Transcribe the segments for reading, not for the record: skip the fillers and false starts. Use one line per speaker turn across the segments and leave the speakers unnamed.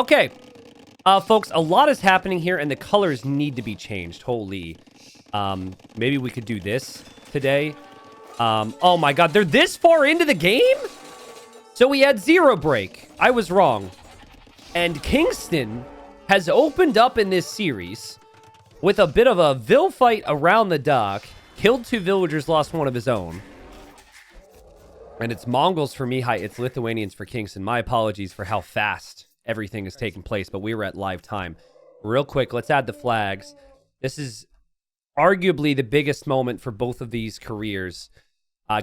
Okay. Folks, a lot is happening here, and the colors need to be changed. Holy. Maybe we could do this today. Oh my god, they're this far into the game? So we had 0 break. I was wrong. And Kingston has opened up in this series with a bit of a Vil fight around the dock. Killed 2 villagers, lost 1 of his own. And it's Mongols for Mihai. It's Lithuanians for Kingston. My apologies for how fast everything is taking place, but we were at live time. Real quick, let's add the flags. This is arguably the biggest moment for both of these careers.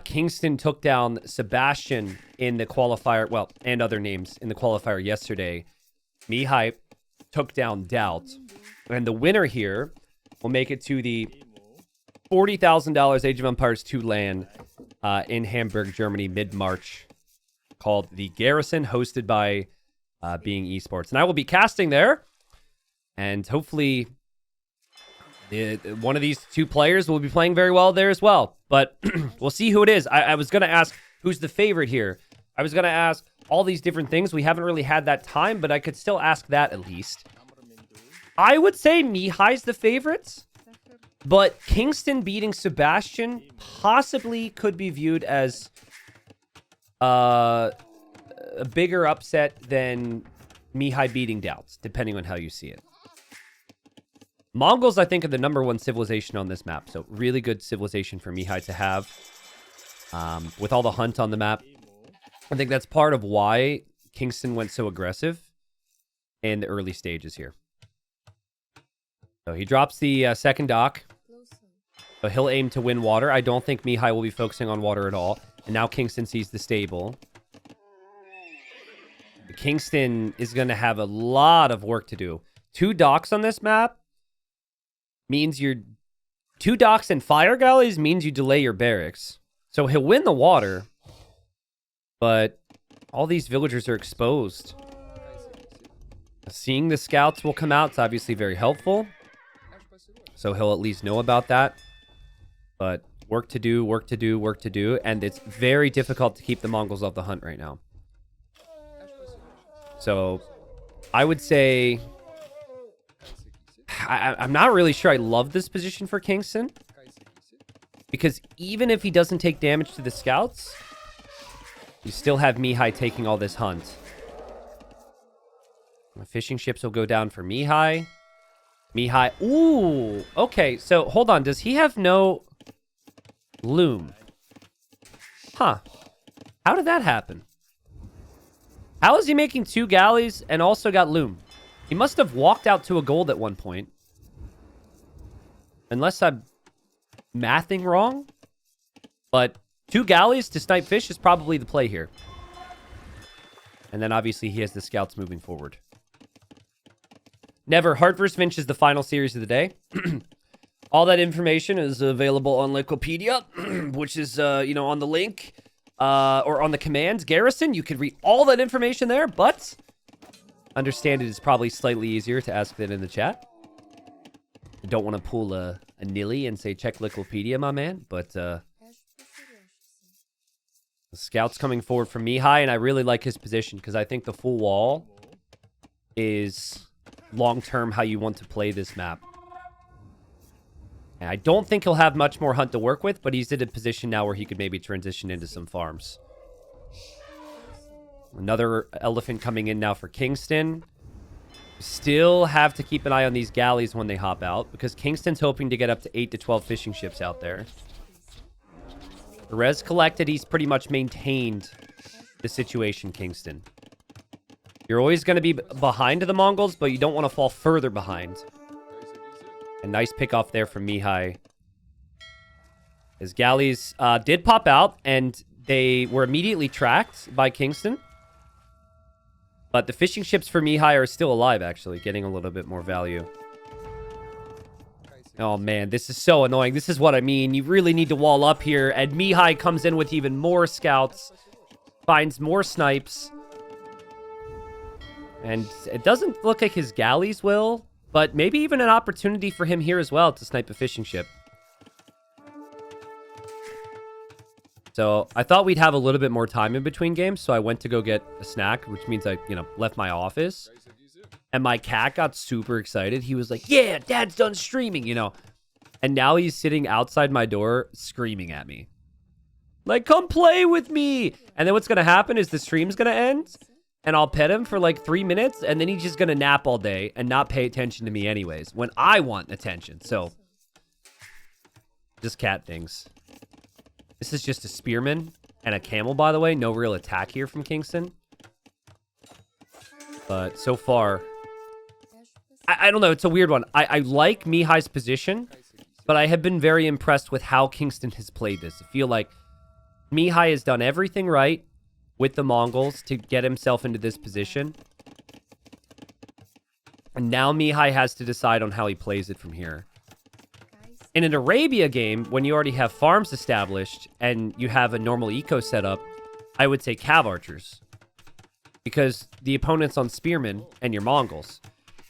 Kingston took down Sebastian in the qualifier, well, and other names in the qualifier yesterday. Mihai took down Doubt. And the winner here will make it to the $40,000 Age of Empires 2 LAN in Hamburg, Germany, mid-March, called the Garrison, hosted by Being Esports. And I will be casting there, and hopefully one of these 2 players will be playing very well there as well. But we'll see who it is. I was going to ask who's the favorite here. I was going to ask all these different things. We haven't really had that time, but I could still ask that at least. I would say Mihai's the favorite, but Kingston beating Sebastian possibly could be viewed as a bigger upset than Mihai beating Doubts, depending on how you see it. Mongols, I think, are the #1 civilization on this map. So really good civilization for Mihai to have. With all the hunt on the map. I think that's part of why Kingston went so aggressive in the early stages here. So he drops the second dock. So he'll aim to win water. I don't think Mihai will be focusing on water at all. And now Kingston sees the stable. Kingston is going to have a lot of work to do. 2 docks on this map means you're 2 docks and fire galleys means you delay your barracks. So he'll win the water, but all these villagers are exposed. Seeing the scouts will come out is obviously very helpful. So he'll at least know about that. But work to do, work to do, work to do. And it's very difficult to keep the Mongols off the hunt right now. So I would say I'm not really sure I love this position for Kingston. Because even if he doesn't take damage to the scouts, you still have Mihai taking all this hunt. The fishing ships will go down for Mihai. Mihai. Ooh. Okay, so hold on. Does he have no loom? Huh. How did that happen? How is he making 2 galleys and also got loom? He must have walked out to a gold at one point. Unless I'm mathing wrong. But 2 galleys to snipe fish is probably the play here. And then obviously he has the scouts moving forward. Never. Heart vs. Finch is the final series of the day. All that information is available on Wikipedia, which is, on the link or on the commands. Garrison, you could read all that information there, but understand it is probably slightly easier to ask that in the chat. I don't want to pull a nilly and say check Wikipedia, my man, but the scout's coming forward from Mihai, and I really like his position because I think the full wall is long-term how you want to play this map. And I don't think he'll have much more hunt to work with, but he's in a position now where he could maybe transition into some farms. Another elephant coming in now for Kingston. Still have to keep an eye on these galleys when they hop out, because Kingston's hoping to get up to 8 to 12 fishing ships out there. The res collected, he's pretty much maintained the situation, Kingston. You're always going to be behind the Mongols, but you don't want to fall further behind. A nice pick off there from Mihai. His galleys did pop out, and they were immediately tracked by Kingston. But the fishing ships for Mihai are still alive, actually, getting a little bit more value. Oh, man, this is so annoying. This is what I mean. You really need to wall up here, and Mihai comes in with even more scouts, finds more snipes. And it doesn't look like his galleys will, but maybe even an opportunity for him here as well to snipe a fishing ship. So I thought we'd have a little bit more time in between games, so I went to go get a snack, which means I, left my office. And my cat got super excited. He was like, yeah, Dad's done streaming, you know. And now he's sitting outside my door screaming at me. Like, come play with me. And then what's going to happen is the stream's going to end. And I'll pet him for like 3 minutes. And then he's just going to nap all day and not pay attention to me anyways. When I want attention. So, just cat things. This is just a spearman and a camel, by the way. No real attack here from Kingstone. But so far, I don't know. It's a weird one. I like Mihai's position, but I have been very impressed with how Kingstone has played this. I feel like Mihai has done everything right with the Mongols to get himself into this position. And now Mihai has to decide on how he plays it from here. In an Arabia game, when you already have farms established and you have a normal eco setup, I would say cav archers. Because the opponent's on spearmen and your Mongols.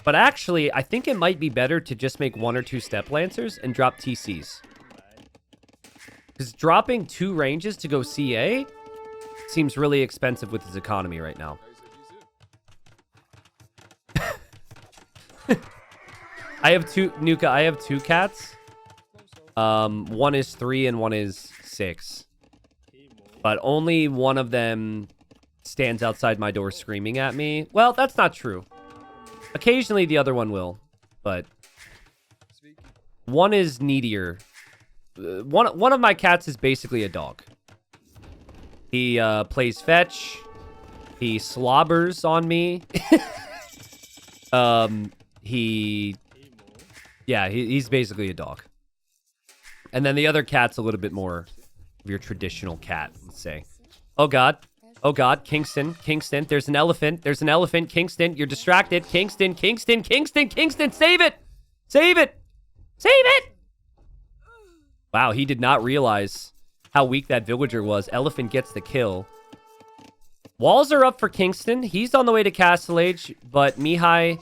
But actually, I think it might be better to just make 1 or 2 step lancers and drop TCs. Because dropping 2 ranges to go CA seems really expensive with his economy right now. I have 2, Nuka, I have 2 cats. One is 3 and one is 6. But only one of them stands outside my door screaming at me. Well, that's not true. Occasionally the other one will, but one is needier. One of my cats is basically a dog. He plays fetch. He slobbers on me. He's basically a dog. And then the other cat's a little bit more of your traditional cat, let's say. Oh god. Oh god, Kingstone, there's an elephant, Kingstone, you're distracted, Kingstone, save it! Save it! Wow, he did not realize how weak that villager was. Elephant gets the kill. Walls are up for Kingstone, he's on the way to Castle Age, but Mihai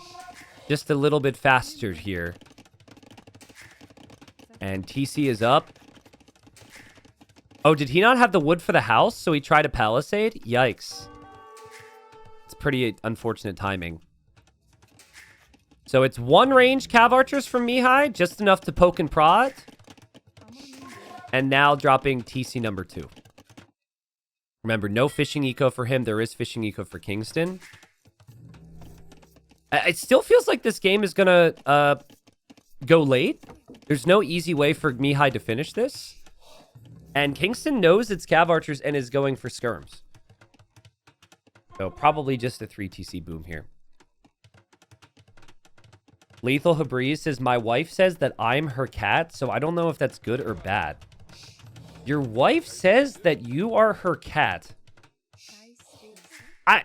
just a little bit faster here. And TC is up. Oh, did he not have the wood for the house? So he tried a palisade? Yikes. It's pretty unfortunate timing. So it's 1 range cav archers from Mihai, just enough to poke and prod. And now dropping TC number 2. Remember, no fishing eco for him. There is fishing eco for Kingstone. It still feels like this game is gonna go late. There's no easy way for Mihai to finish this. And Kingstone knows it's cav archers and is going for skirms. So probably just a 3 TC boom here. Lethal Habriz says, my wife says that I'm her cat, so I don't know if that's good or bad. Your wife says that you are her cat. I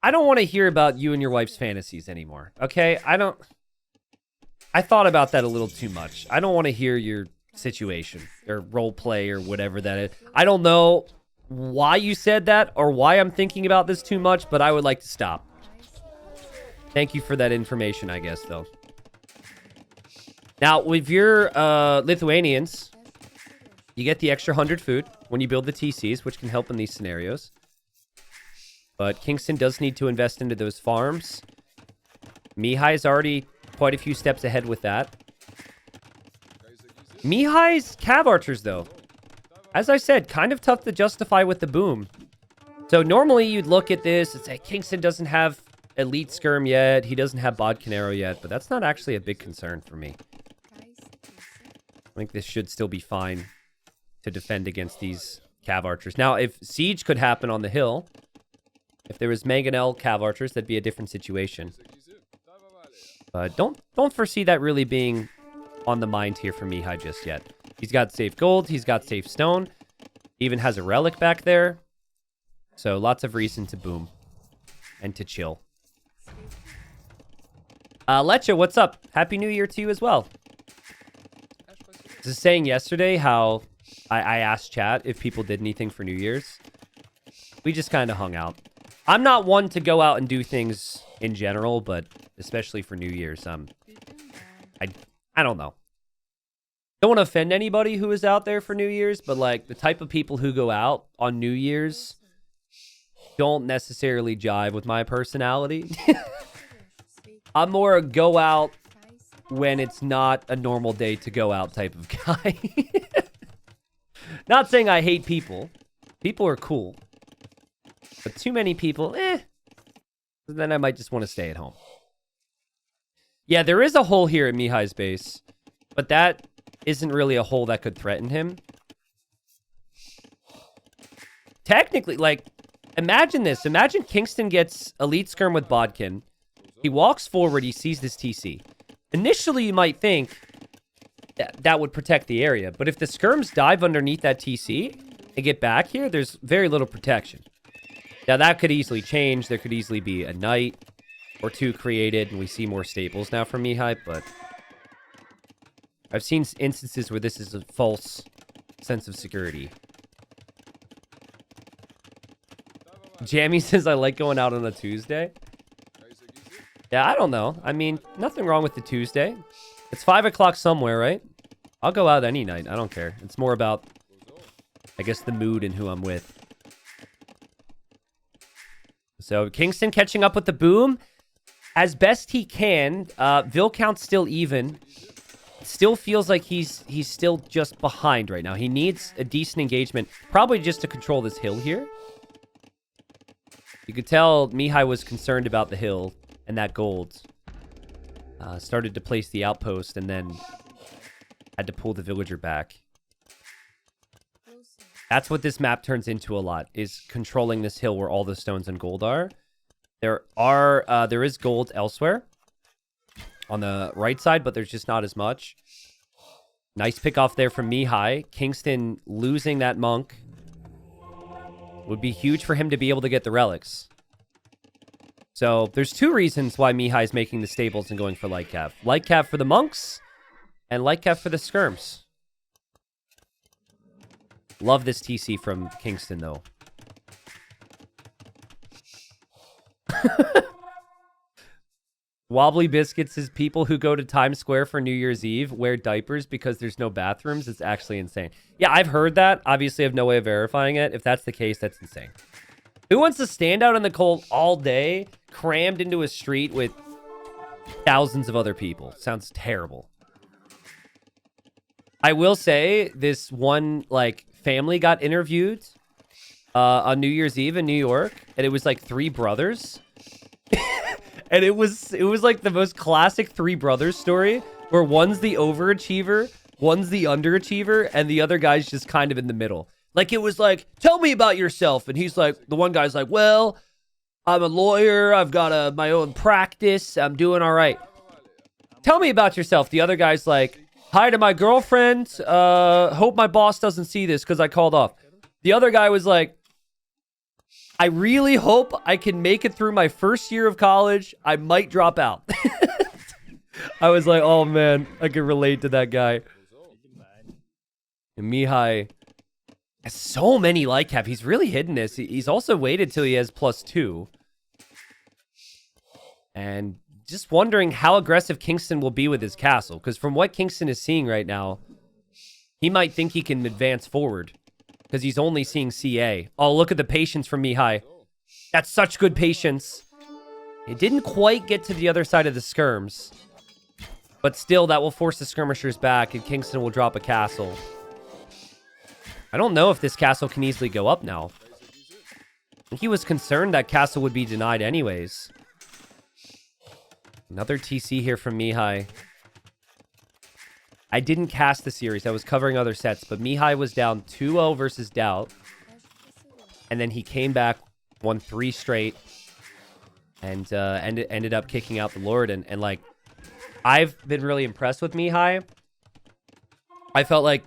don't want to hear about you and your wife's fantasies anymore, okay? I thought about that a little too much. I don't want to hear your situation or role play or whatever that is. I don't know why you said that or why I'm thinking about this too much, but I would like to stop. Thank you for that information, I guess, though. Now, with your Lithuanians, you get the extra 100 food when you build the TCs, which can help in these scenarios. But Kingstone does need to invest into those farms. Mihai is already quite a few steps ahead with that. Mihai's cav archers, though, as I said, kind of tough to justify with the boom. So normally you'd look at this and say, Kingstone doesn't have elite skirm yet. He doesn't have Bodcanero yet, but that's not actually a big concern for me. I think this should still be fine to defend against these cav archers. Now, if siege could happen on the hill, if there was Mangonel cav archers, that'd be a different situation. But don't foresee that really being on the mind here for Mihai just yet. He's got safe gold. He's got safe stone. Even has a relic back there. So lots of reason to boom and to chill. Lecha, what's up? Happy New Year to you as well. I was saying yesterday how I asked chat if people did anything for New Year's. We just kind of hung out. I'm not one to go out and do things in general, but especially for New Year's, I don't know. Don't want to offend anybody who is out there for New Year's, but like the type of people who go out on New Year's don't necessarily jive with my personality. I'm more a go out when it's not a normal day to go out type of guy. Not saying I hate people. People are cool. But too many people, then I might just want to stay at home. Yeah, there is a hole here at Mihai's base. But that isn't really a hole that could threaten him. Technically, like, imagine this. Imagine Kingstone gets elite skirm with Bodkin. He walks forward, he sees this TC. Initially, you might think that would protect the area. But if the skirms dive underneath that TC and get back here, there's very little protection. Now, that could easily change. There could easily be a knight or two created, and we see more staples now from Mihai, but I've seen instances where this is a false sense of security. Jammy says, I like going out on a Tuesday. Yeah, I don't know. I mean, nothing wrong with the Tuesday. It's 5 o'clock somewhere, right? I'll go out any night. I don't care. It's more about, I guess, the mood and who I'm with. So, Kingstone catching up with the boom. As best he can. Vil count's still even. Still feels like he's still just behind right now. He needs a decent engagement. Probably just to control this hill here. You could tell Mihai was concerned about the hill and that gold. Started to place the outpost and then had to pull the villager back. That's what this map turns into a lot, is controlling this hill where all the stones and gold are. There is gold elsewhere on the right side, but there's just not as much. Nice pick off there from Mihai. Kingstone losing that monk would be huge for him to be able to get the relics. So there's two reasons why Mihai's making the stables and going for light cav. Light cav for the monks and light cav for the skirms. Love this TC from Kingstone, though. Wobbly Biscuits is people who go to Times Square for New Year's Eve wear diapers because there's no bathrooms. It's actually insane. Yeah, I've heard that. Obviously, I have no way of verifying it. If that's the case, that's insane. Who wants to stand out in the cold all day, crammed into a street with thousands of other people? Sounds terrible. I will say this one, like, family got interviewed on New Year's Eve in New York, and it was like 3 brothers. And it was like the most classic 3 brothers story, where one's the overachiever, one's the underachiever, and the other guy's just kind of in the middle. Like, it was like, tell me about yourself. And he's like, the one guy's like, well, I'm a lawyer. I've got my own practice. I'm doing all right. Tell me about yourself. The other guy's like, hi to my girlfriend. Hope my boss doesn't see this because I called off. The other guy was like, I really hope I can make it through my first year of college. I might drop out. I was like, oh man, I can relate to that guy. And Mihai has so many light cap. He's really hidden this. He's also waited till he has +2. And just wondering how aggressive Kingstone will be with his castle. Because from what Kingstone is seeing right now, he might think he can advance forward. Because he's only seeing CA. Oh, look at the patience from Mihai. That's such good patience. It didn't quite get to the other side of the skirms. But still, that will force the skirmishers back, and Kingstone will drop a castle. I don't know if this castle can easily go up now. He was concerned that castle would be denied anyways. Another TC here from Mihai. I didn't cast the series. I was covering other sets, but Mihai was down 2-0 versus Doubt. And then he came back, won 3 straight, and ended up kicking out the Lord. And like, I've been really impressed with Mihai. I felt like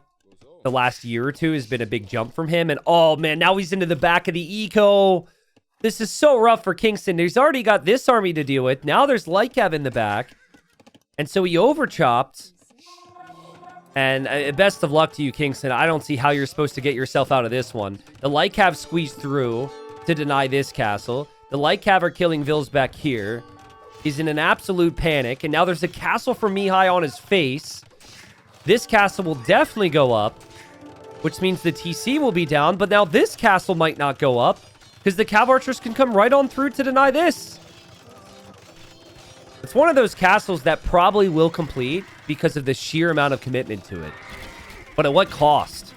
the last year or two has been a big jump from him. And oh man, now he's into the back of the eco. This is so rough for Kingstone. He's already got this army to deal with. Now there's light cav in the back. And so he overchopped. And best of luck to you, Kingstone. I don't see how you're supposed to get yourself out of this one. The light cav squeezed through to deny this castle. The light cav are killing Vils back here. He's in an absolute panic. And now there's a castle for Mihai on his face. This castle will definitely go up, which means the TC will be down. But now this castle might not go up because the cav archers can come right on through to deny this. It's one of those castles that probably will complete because of the sheer amount of commitment to it. But at what cost?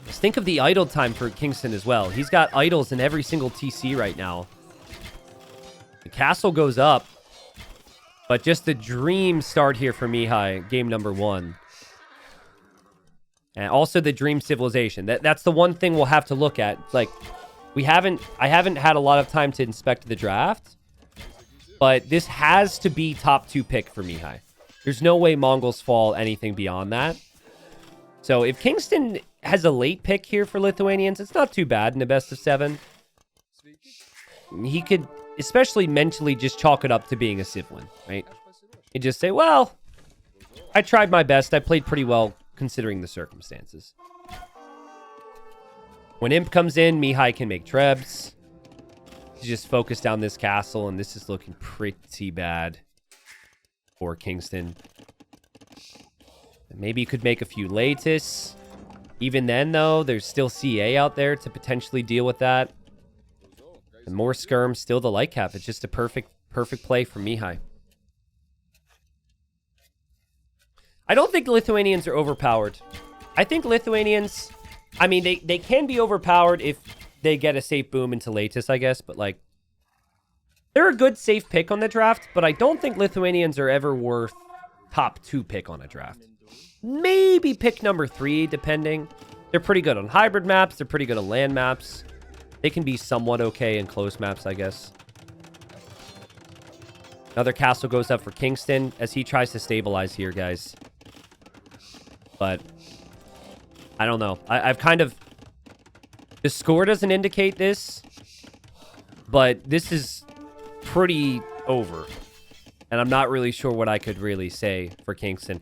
Just think of the idle time for Kingstone as well. He's got idols in every single TC right now. The castle goes up. But just the dream start here for Mihai, game number 1. And also the dream civilization. That's the one thing we'll have to look at. Like, I haven't had a lot of time to inspect the draft. But this has to be top 2 pick for Mihai. There's no way Mongols fall anything beyond that. So if Kingstone has a late pick here for Lithuanians, it's not too bad in the best of 7. He could, especially mentally, just chalk it up to being a civ win, right? And just say, well, I tried my best. I played pretty well considering the circumstances. When Imp comes in, Mihai can make trebs. Just focus down this castle, and this is looking pretty bad for Kingstone. Maybe you could make a few Latis. Even then, though, there's still CA out there to potentially deal with that. And more skirm, still the light cap. It's just a perfect play for Mihai. I don't think Lithuanians are overpowered. I think Lithuanians, I mean, they can be overpowered if they get a safe boom into Latis, I guess. But, like, they're a good safe pick on the draft. But I don't think Lithuanians are ever worth top 2 pick on a draft. Maybe pick number 3, depending. They're pretty good on hybrid maps. They're pretty good on land maps. They can be somewhat okay in close maps, I guess. Another castle goes up for Kingstone as he tries to stabilize here, guys. But I don't know. I've kind of... The score doesn't indicate this, but this is pretty over. And I'm not really sure what I could really say for Kingstone.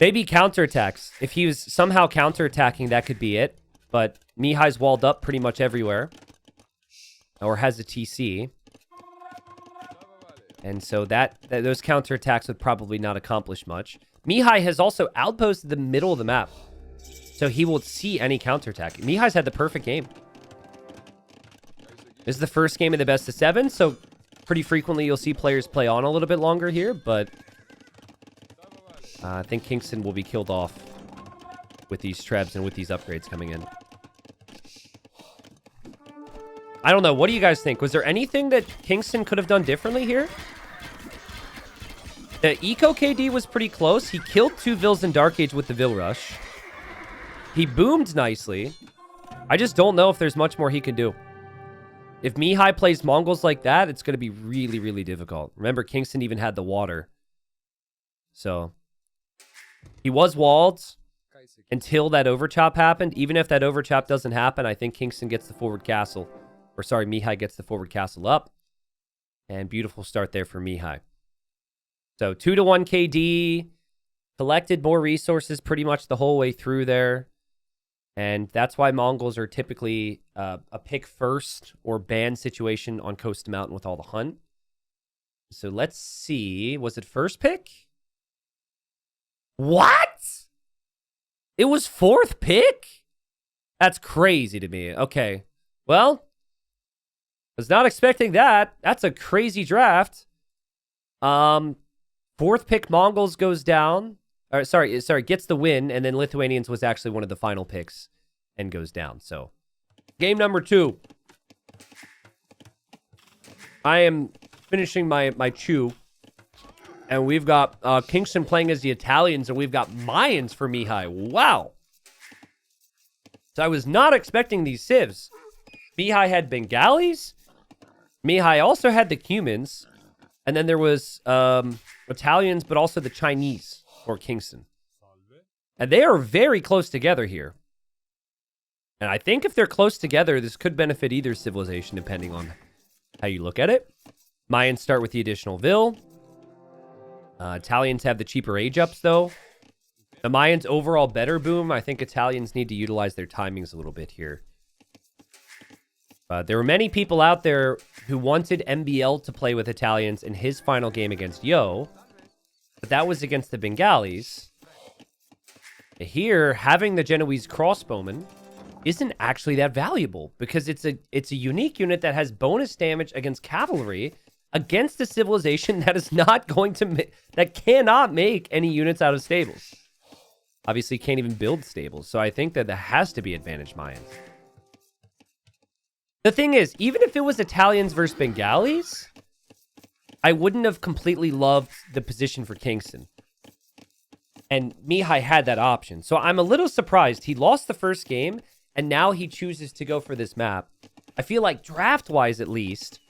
Maybe counterattacks. If he was somehow counterattacking, that could be it. But Mihai's walled up pretty much everywhere. Or has a TC. And so those counterattacks would probably not accomplish much. Mihai has also outposted the middle of the map. So he will see any counterattack. Mihai's had the perfect game. This is the first game of the best of 7. So pretty frequently you'll see players play on a little bit longer here. But I think Kingstone will be killed off with these trebs and with these upgrades coming in. I don't know. What do you guys think? Was there anything that Kingstone could have done differently here? The Eco KD was pretty close. He killed 2 Vils in Dark Age with the Vil Rush. He boomed nicely. I just don't know if there's much more he can do. If Mihai plays Mongols like that, it's going to be really, really difficult. Remember, Kingstone even had the water. So, he was walled until that overchop happened. Even if that overchop doesn't happen, I think Kingstone gets the forward castle. Or sorry, Mihai gets the forward castle up. And beautiful start there for Mihai. So 2-1 KD. Collected more resources pretty much the whole way through there. And that's why Mongols are typically a pick first or ban situation on Coast to Mountain with all the hunt. So let's see. Was it first pick? What? It was 4th pick? That's crazy to me. Okay. Well, was not expecting that. That's a crazy draft. 4th pick Mongols goes down. Or sorry, gets the win, and then Lithuanians was actually one of the final picks and goes down. So, game number 2. I am finishing my chew, and we've got Kingstone playing as the Italians, and we've got Mayans for Mihai. Wow. So I was not expecting these civs. Mihai had Bengalis. Mihai also had the Cumans. And then there was Italians, but also the Chinese for Kingstone. And they are very close together here. And I think if they're close together, this could benefit either civilization, depending on how you look at it. Mayans start with the additional Vil. Italians have the cheaper age ups, though. The Mayans overall better boom. I think Italians need to utilize their timings a little bit here. There were many people out there who wanted MBL to play with Italians in his final game against Yo. But that was against the Bengalis. Here, having the Genoese crossbowman isn't actually that valuable because it's a unique unit that has bonus damage against cavalry against a civilization that is not going to that cannot make any units out of stables. Obviously can't even build stables. So I think that has to be advantage Mayans. The thing is, even if it was Italians versus Bengalis, I wouldn't have completely loved the position for Kingstone. And Mihai had that option. So I'm a little surprised. He lost the first game, and now he chooses to go for this map. I feel like draft-wise, at least,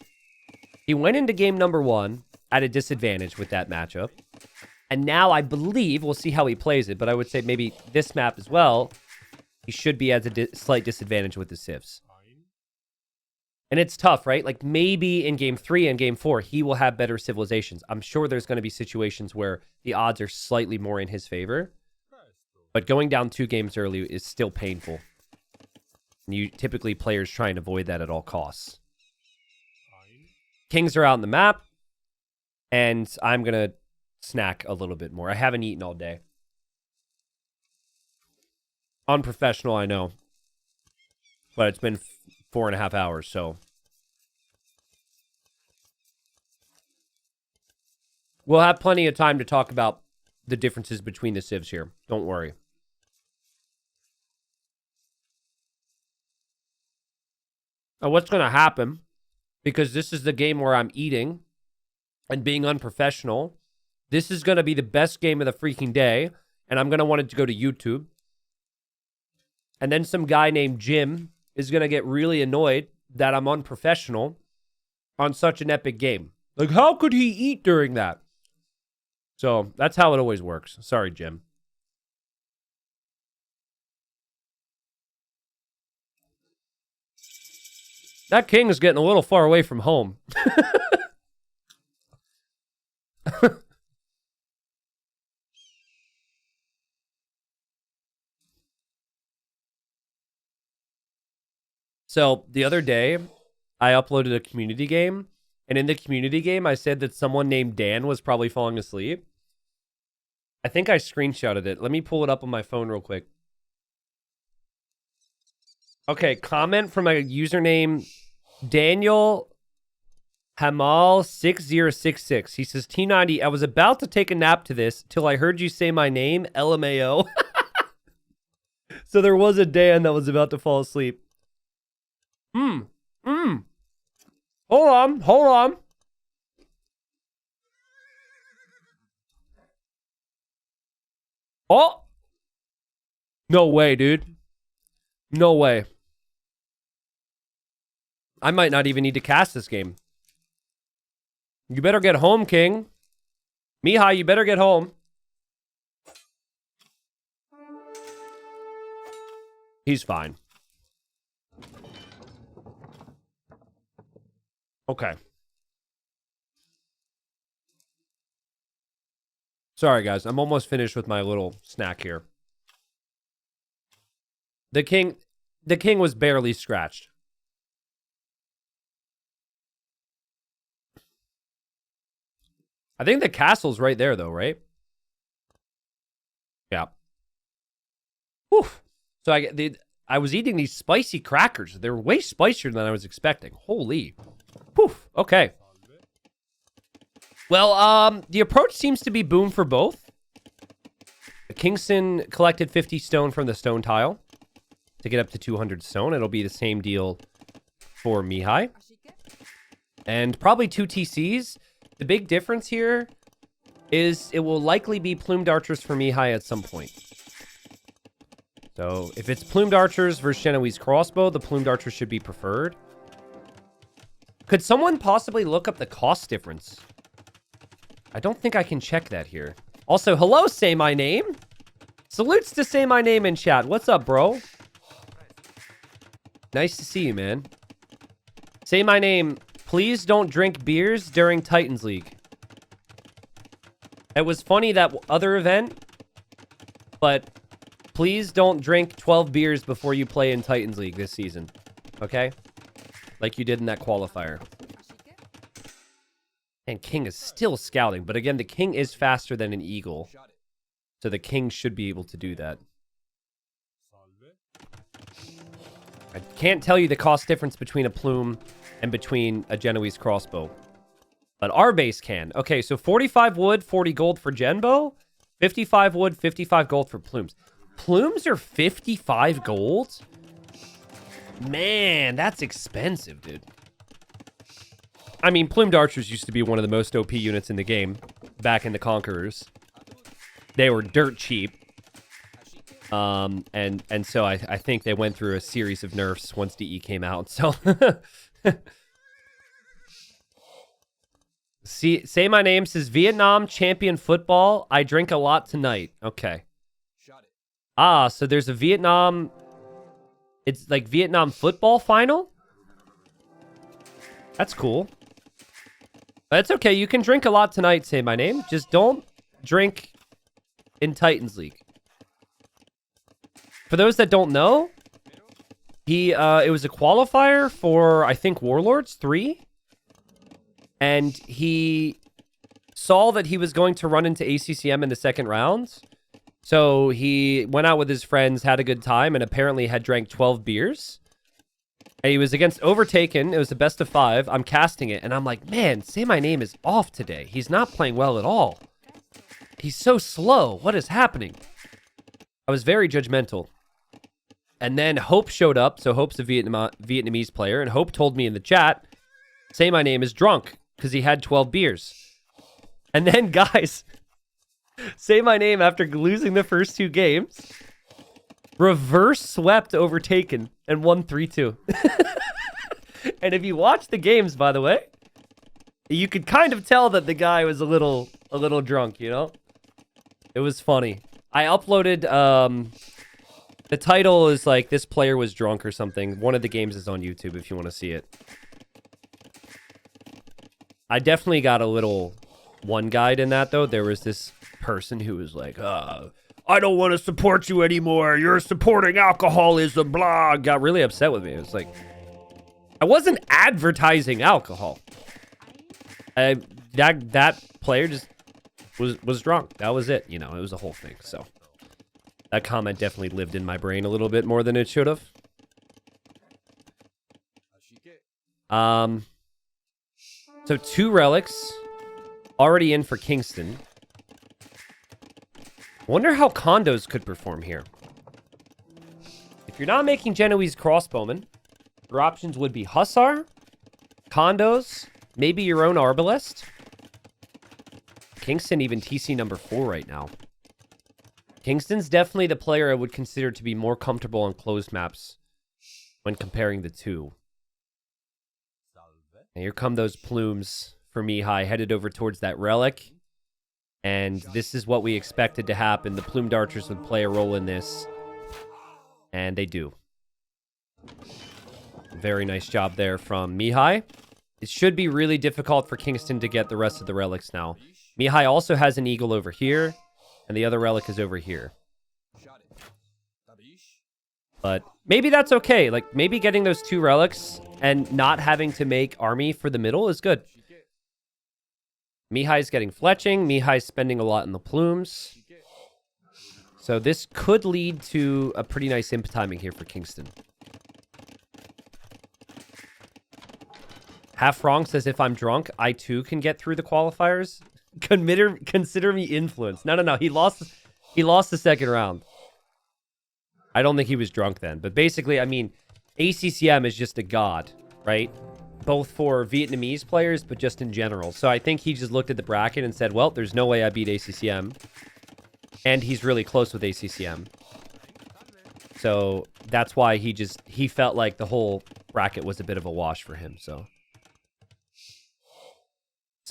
he went into game number 1 at a disadvantage with that matchup. And now I believe, we'll see how he plays it, but I would say maybe this map as well, he should be at a slight disadvantage with the civs. And it's tough, right? Like maybe in game 3 and game 4, he will have better civilizations. I'm sure there's going to be situations where the odds are slightly more in his favor. But going down 2 games early is still painful. And typically players try and avoid that at all costs. Kings are out on the map. And I'm going to snack a little bit more. I haven't eaten all day. Unprofessional, I know. But it's been 4.5 hours, so. We'll have plenty of time to talk about the differences between the civs here. Don't worry. Now, what's going to happen, because this is the game where I'm eating and being unprofessional, this is going to be the best game of the freaking day, and I'm going to want it to go to YouTube. And then some guy named Jim is going to get really annoyed that I'm unprofessional on such an epic game. Like, how could he eat during that? So, that's how it always works. Sorry, Jim. That king is getting a little far away from home. So, the other day, I uploaded a community game, and in the community game, I said that someone named Dan was probably falling asleep. I think I screenshotted it. Let me pull it up on my phone real quick. Okay, comment from a username, Daniel Hamal6066. He says, T90, I was about to take a nap to this till I heard you say my name, LMAO. So there was a Dan that was about to fall asleep. Hold on. Oh! No way, dude. No way. I might not even need to cast this game. You better get home, King. Mihai, you better get home. He's fine. Okay. Sorry, guys. I'm almost finished with my little snack here. The king was barely scratched. I think the castle's right there, though, right? Yeah. Whew. So I was eating these spicy crackers. They were way spicier than I was expecting. Holy. Poof. Okay. Well, the approach seems to be boom for both. Kingstone collected 50 stone from the stone tile to get up to 200 stone. It'll be the same deal for Mihai. And probably 2 TCs. The big difference here is it will likely be plumed archers for Mihai at some point. So if it's plumed archers versus Genoese crossbow, the plumed archers should be preferred. Could someone possibly look up the cost difference? I don't think I can check that here. Also, hello, say my name. Salutes to say my name in chat. What's up, bro? Nice to see you, man. Say my name. Please don't drink beers during Titans League. It was funny that other event, but please don't drink 12 beers before you play in Titans League this season. Okay? Like you did in that qualifier. And King is still scouting. But again, the King is faster than an Eagle. So the King should be able to do that. I can't tell you the cost difference between a plume and between a Genoese crossbow. But our base can. Okay, so 45 wood, 40 gold for Genbo. 55 wood, 55 gold for plumes. Plumes are 55 gold? Man, that's expensive, dude. I mean, plumed archers used to be one of the most OP units in the game back in the Conquerors. They were dirt cheap. And so I think they went through a series of nerfs once DE came out. So see, say my name says Vietnam champion football. I drink a lot tonight. Okay. Ah, so there's a Vietnam. It's like Vietnam football final. That's cool. That's okay. You can drink a lot tonight. Say my name. Just don't drink in Titans League. For those that don't know, it was a qualifier for, I think, Warlords 3. And he saw that he was going to run into ACCM in the second round. So he went out with his friends, had a good time, and apparently had drank 12 beers. And he was against Overtaken. It was the best of 5. I'm casting it, and I'm like, man, Say My Name is off today. He's not playing well at all. He's so slow. What is happening? I was very judgmental. And then Hope showed up. So Hope's a Vietnamese player. And Hope told me in the chat, Say My Name is drunk because he had 12 beers. And then, guys, Say My Name after losing the first 2 games. Reverse swept Overtaken and won 3-2. And if you watch the games, by the way, you could kind of tell that the guy was a little drunk, you know? It was funny. I uploaded, the title is like, this player was drunk or something. One of the games is on YouTube if you want to see it. I definitely got a little one guide in that, though. There was this person who was like, I don't want to support you anymore. You're supporting alcoholism, blah. Got really upset with me. It was like, I wasn't advertising alcohol. That player just was drunk. That was it. You know, it was a whole thing. So that comment definitely lived in my brain a little bit more than it should have. So 2 relics already in for Kingston. Wonder how condos could perform here. If you're not making Genoese crossbowmen, your options would be Hussar, condos, maybe your own Arbalest. Kingston even TC number 4 right now. Kingston's definitely the player I would consider to be more comfortable on closed maps when comparing the two. And here come those plumes for Mihai, headed over towards that relic. And this is what we expected to happen. The plumed archers would play a role in this. And they do. Very nice job there from Mihai. It should be really difficult for Kingston to get the rest of the relics now. Mihai also has an eagle over here. And the other relic is over here. But maybe that's okay. Like, maybe getting those 2 relics and not having to make army for the middle is good. Mihai's getting fletching. Mihai's spending a lot in the plumes. So this could lead to a pretty nice imp timing here for Kingston. Half Wrong says, if I'm drunk, I too can get through the qualifiers. Consider me influenced. No. He lost the second round. I don't think he was drunk then. But basically, I mean, ACCM is just a god, right? Both for Vietnamese players, but just in general. So I think he just looked at the bracket and said, well, there's no way I beat ACCM. And he's really close with ACCM. So that's why he felt like the whole bracket was a bit of a wash for him, so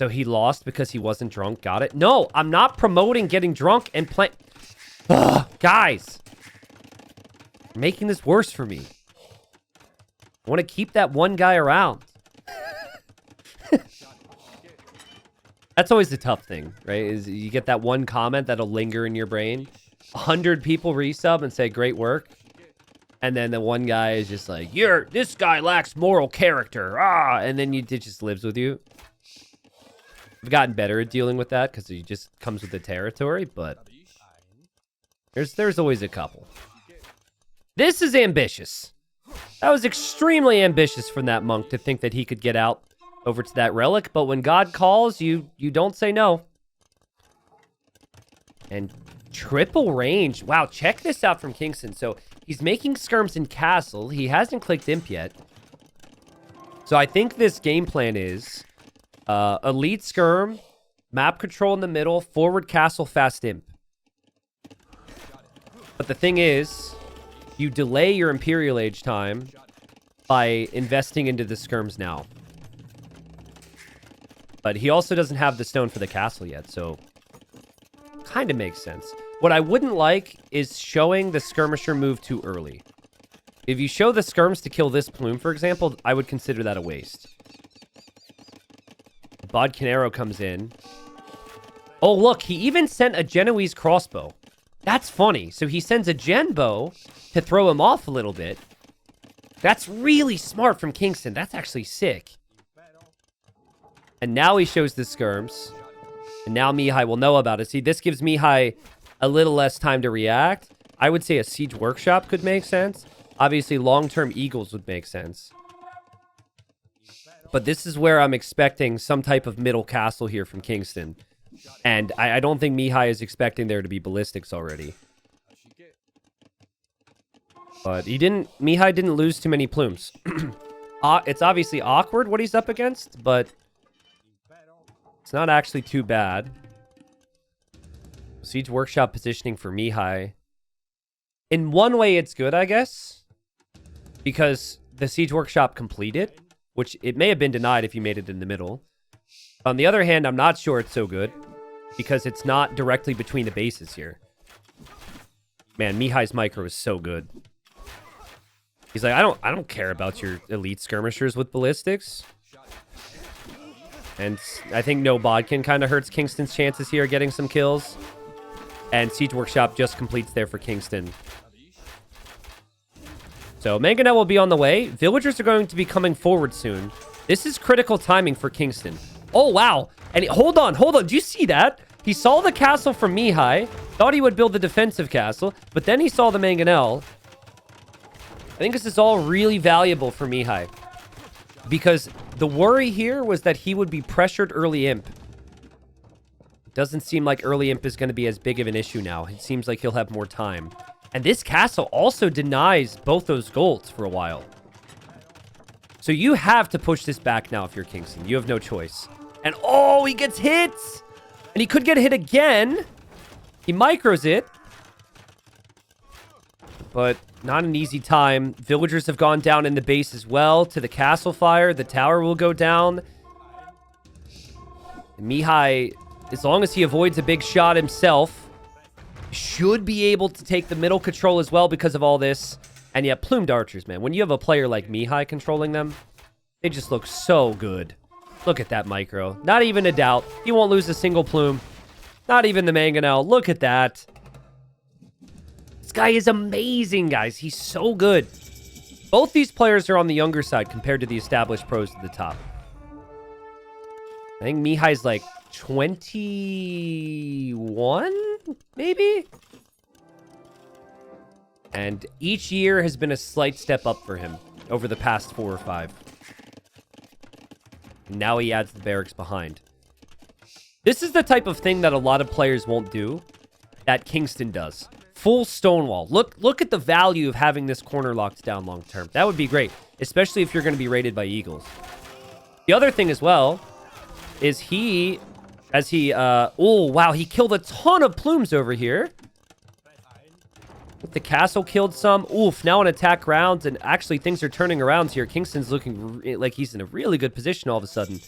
he lost because he wasn't drunk. Got it? No, I'm not promoting getting drunk and play. Ugh, guys. You're making this worse for me. I want to keep that one guy around. That's always the tough thing, right? Is you get that one comment that'll linger in your brain. 100 people resub and say, great work. And then the one guy is just like, this guy lacks moral character. And then it just lives with you. I've gotten better at dealing with that because he just comes with the territory, but there's always a couple. This is ambitious. That was extremely ambitious from that monk to think that he could get out over to that relic. But when God calls, you don't say no. And triple range. Wow, check this out from Kingstone. So he's making skirms in castle. He hasn't clicked imp yet. So I think this game plan is elite skirm, map control in the middle, forward castle, fast imp. But the thing is, you delay your Imperial Age time by investing into the skirms now. But he also doesn't have the stone for the castle yet, so kind of makes sense. What I wouldn't like is showing the skirmisher move too early. If you show the skirms to kill this plume, for example, I would consider that a waste. Bodcanero comes in. Oh, look, he even sent a Genoese crossbow. That's funny. So he sends a gen bow to throw him off a little bit. That's really smart from Kingstone. That's actually sick. And now he shows the skirms. And now Mihai will know about it. See, this gives Mihai a little less time to react. I would say a siege workshop could make sense. Obviously, long-term eagles would make sense. But this is where I'm expecting some type of middle castle here from Kingstone. And I don't think Mihai is expecting there to be ballistics already. But Mihai didn't lose too many plumes. It's obviously awkward what he's up against, but it's not actually too bad. Siege Workshop positioning for Mihai. In one way, it's good, I guess. Because the Siege Workshop completed, which it may have been denied if you made it in the middle. On the other hand, I'm not sure it's so good. Because it's not directly between the bases here. Man, Mihai's micro is so good. He's like, I don't care about your elite skirmishers with ballistics. And I think no bodkin kind of hurts Kingstone's chances here of getting some kills. And Siege Workshop just completes there for Kingstone. So Mangonel will be on the way. Villagers are going to be coming forward soon. This is critical timing for Kingstone. Oh, wow. And hold on. Do you see that? He saw the castle from Mihai, thought he would build the defensive castle, but then he saw the Mangonel. I think this is all really valuable for Mihai. Because the worry here was that he would be pressured early imp. It doesn't seem like early imp is going to be as big of an issue now. It seems like he'll have more time. And this castle also denies both those golds for a while. So you have to push this back now if you're Kingstone. You have no choice. And oh, he gets hit! And he could get hit again. He micros it. But not an easy time. Villagers have gone down in the base as well to the castle fire. The tower will go down. And Mihai, as long as he avoids a big shot himself, should be able to take the middle control as well because of all this. And yeah, plumed archers, man. When you have a player like Mihai controlling them, they just look so good. Look at that micro. Not even a doubt. He won't lose a single plume. Not even the Mangonel. Look at that. This guy is amazing, guys. He's so good. Both these players are on the younger side compared to the established pros at the top. I think Mihai's like 21, maybe? And each year has been a slight step up for him over the past 4 or 5. Now he adds the barracks behind. This is the type of thing that a lot of players won't do that Kingstone does. Full stonewall. Look at the value of having this corner locked down long term. That would be great, especially if you're going to be raided by eagles. The other thing as well is oh, wow, he killed a ton of plumes over here. The castle killed some. Oof, now an attack rounds, and actually things are turning around here. Kingstone's looking like he's in a really good position all of a sudden.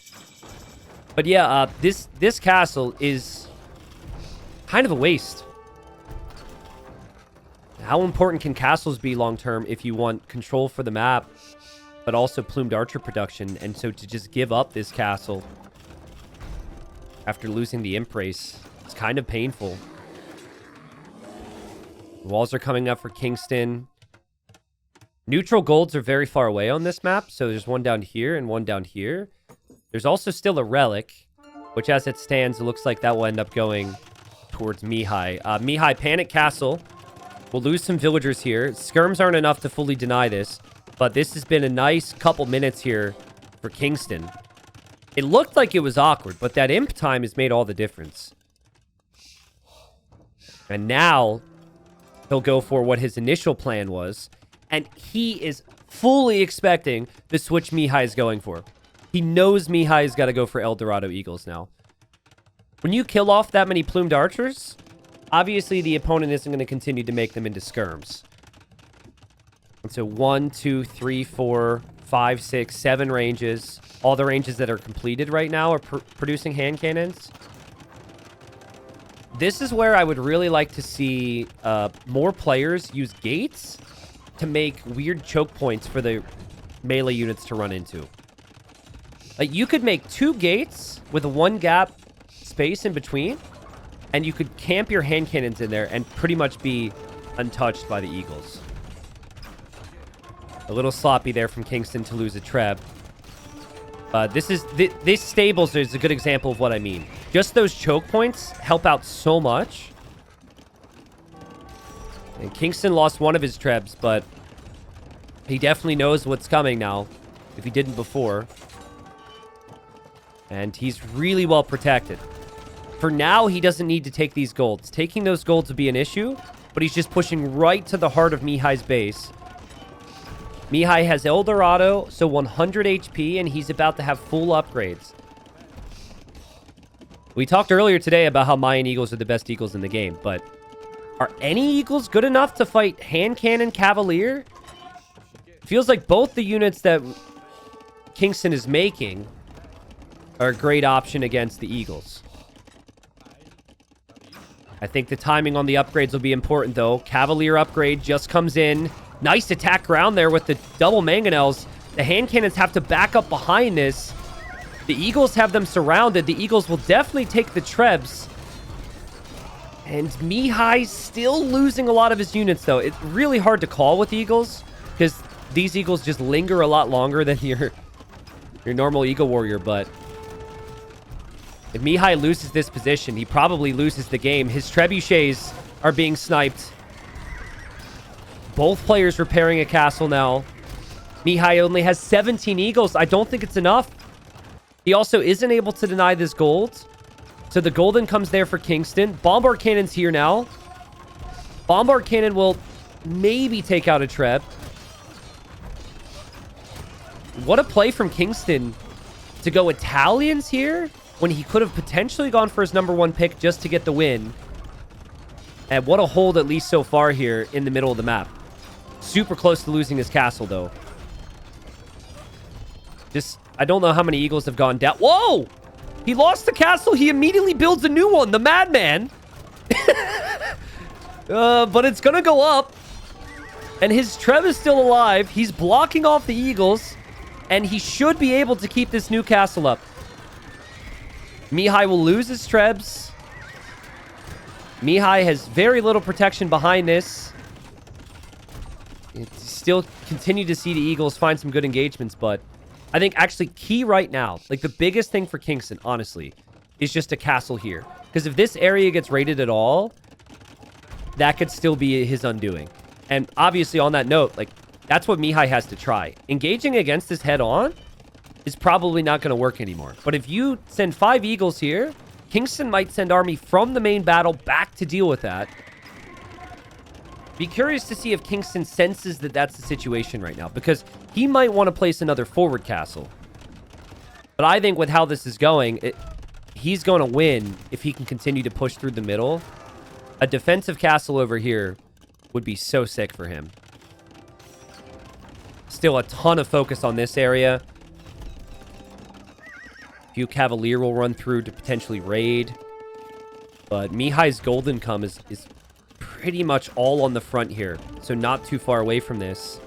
But yeah, this castle is kind of a waste. How important can castles be long-term if you want control for the map, but also plumed archer production? And so to just give up this castle after losing the imp race, it's kind of painful. Walls are coming up for Kingstone. Neutral golds are very far away on this map, so there's one down here and one down here. There's also still a relic, which as it stands, it looks like that will end up going towards Mihai. Mihai Panic Castle. We'll lose some villagers here. Skirms aren't enough to fully deny this, but this has been a nice couple minutes here for Kingstone. It looked like it was awkward, but that imp time has made all the difference. And now he'll go for what his initial plan was. And he is fully expecting the switch Mihai is going for. He knows Mihai's got to go for El Dorado Eagles now. When you kill off that many plumed archers, obviously the opponent isn't going to continue to make them into skirms. And so 1, 2, 3, 4, 5, 6, 7 ranges. All the ranges that are completed right now are producing hand cannons. This is where I would really like to see more players use gates to make weird choke points for the melee units to run into. Like, you could make 2 gates with a 1 gap space in between, and you could camp your hand cannons in there and pretty much be untouched by the Eagles. A little sloppy there from Kingston to lose a Treb. This stables is a good example of what I mean. Just those choke points help out so much. And Kingston lost one of his Trebs, but he definitely knows what's coming now, if he didn't before. And he's really well protected. For now, he doesn't need to take these golds. Taking those golds would be an issue, but he's just pushing right to the heart of Mihai's base. Mihai has El Dorado, so 100 HP, and he's about to have full upgrades. We talked earlier today about how Mayan Eagles are the best Eagles in the game, but are any Eagles good enough to fight Hand Cannon Cavalier? Feels like both the units that Kingston is making are a great option against the Eagles. I think the timing on the upgrades will be important, though. Cavalier upgrade just comes in. Nice attack ground there with the double mangonels. The hand cannons have to back up behind this. The Eagles have them surrounded. The Eagles will definitely take the Trebs. And Mihai's still losing a lot of his units, though. It's really hard to call with Eagles, because these Eagles just linger a lot longer than your normal Eagle Warrior, but if Mihai loses this position, he probably loses the game. His trebuchets are being sniped. Both players repairing a castle now. Mihai only has 17 Eagles. I don't think it's enough. He also isn't able to deny this gold. So the golden comes there for Kingston. Bombard Cannon's here now. Bombard Cannon will maybe take out a Treb. What a play from Kingston to go Italians here when he could have potentially gone for his #1 pick just to get the win. And what a hold, at least so far here in the middle of the map. Super close to losing his castle, though. I don't know how many Eagles have gone down. Whoa! He lost the castle. He immediately builds a new one. The madman. But it's going to go up. And his Treb is still alive. He's blocking off the Eagles. And he should be able to keep this new castle up. Mihai will lose his Trebs. Mihai has very little protection behind this. Still continue to see the Eagles find some good engagements, but I think actually key right now, like the biggest thing for Kingston, honestly, is just a castle here. Because if this area gets raided at all, that could still be his undoing. And obviously on that note, like, that's what Mihai has to try. Engaging against this head on is probably not going to work anymore. But if you send 5 Eagles here, Kingston might send army from the main battle back to deal with that. Be curious to see if Kingston senses that that's the situation right now, because he might want to place another forward castle. But I think with how this is going, he's going to win if he can continue to push through the middle. A defensive castle over here would be so sick for him. Still a ton of focus on this area. Few Cavalier will run through to potentially raid. But Mihai's golden come is pretty much all on the front here. So not too far away from this.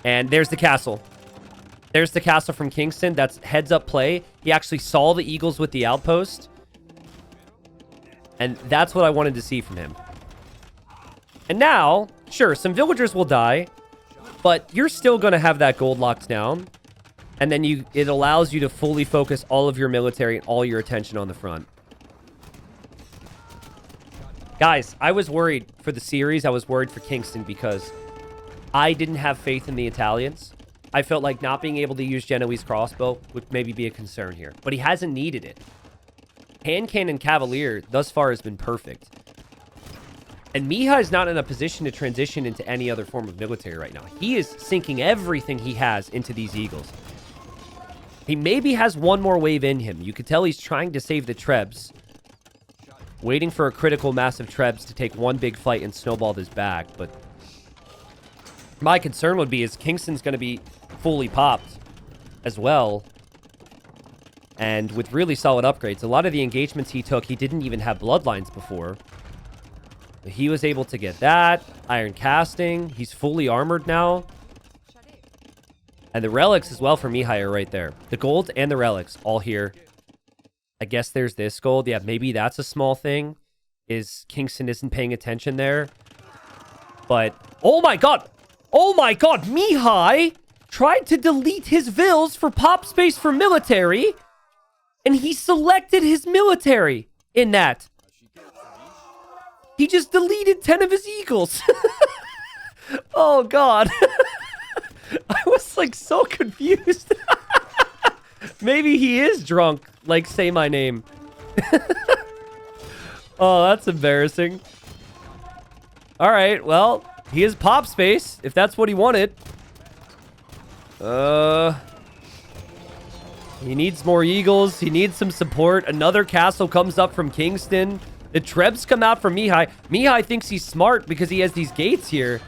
And there's the castle. There's the castle from Kingston. That's heads up play. He actually saw the Eagles with the outpost. And that's what I wanted to see from him. And now, sure, some villagers will die. But you're still going to have that gold locked down. And then it allows you to fully focus all of your military and all your attention on the front. Guys, I was worried for the series. I was worried for Kingston because I didn't have faith in the Italians. I felt like not being able to use Genoese crossbow would maybe be a concern here. But he hasn't needed it. Hand cannon Cavalier thus far has been perfect. And Mihai is not in a position to transition into any other form of military right now. He is sinking everything he has into these Eagles. He maybe has one more wave in him. You could tell he's trying to save the Trebs. Waiting for a critical mass of Trebs to take one big fight and snowball this back. But my concern would be is Kingstone's going to be fully popped as well. And with really solid upgrades. A lot of the engagements he took, he didn't even have bloodlines before. He was able to get that. Iron casting. He's fully armored now. And the relics as well for Mihai are right there. The gold and the relics all here. I guess there's this gold. Yeah, maybe that's a small thing. Is Kingstone isn't paying attention there. But, oh my god! Oh my god! Mihai tried to delete his vills for pop space for military. And he selected his military in that. He just deleted 10 of his eagles. Oh, God. I was, like, so confused. Maybe he is drunk. Like, say my name. Oh, that's embarrassing. All right, well, he is pop space, if that's what he wanted. He needs more eagles. He needs some support. Another castle comes up from Kingstone. The Trebs come out from Mihai. Mihai thinks he's smart because he has these gates here.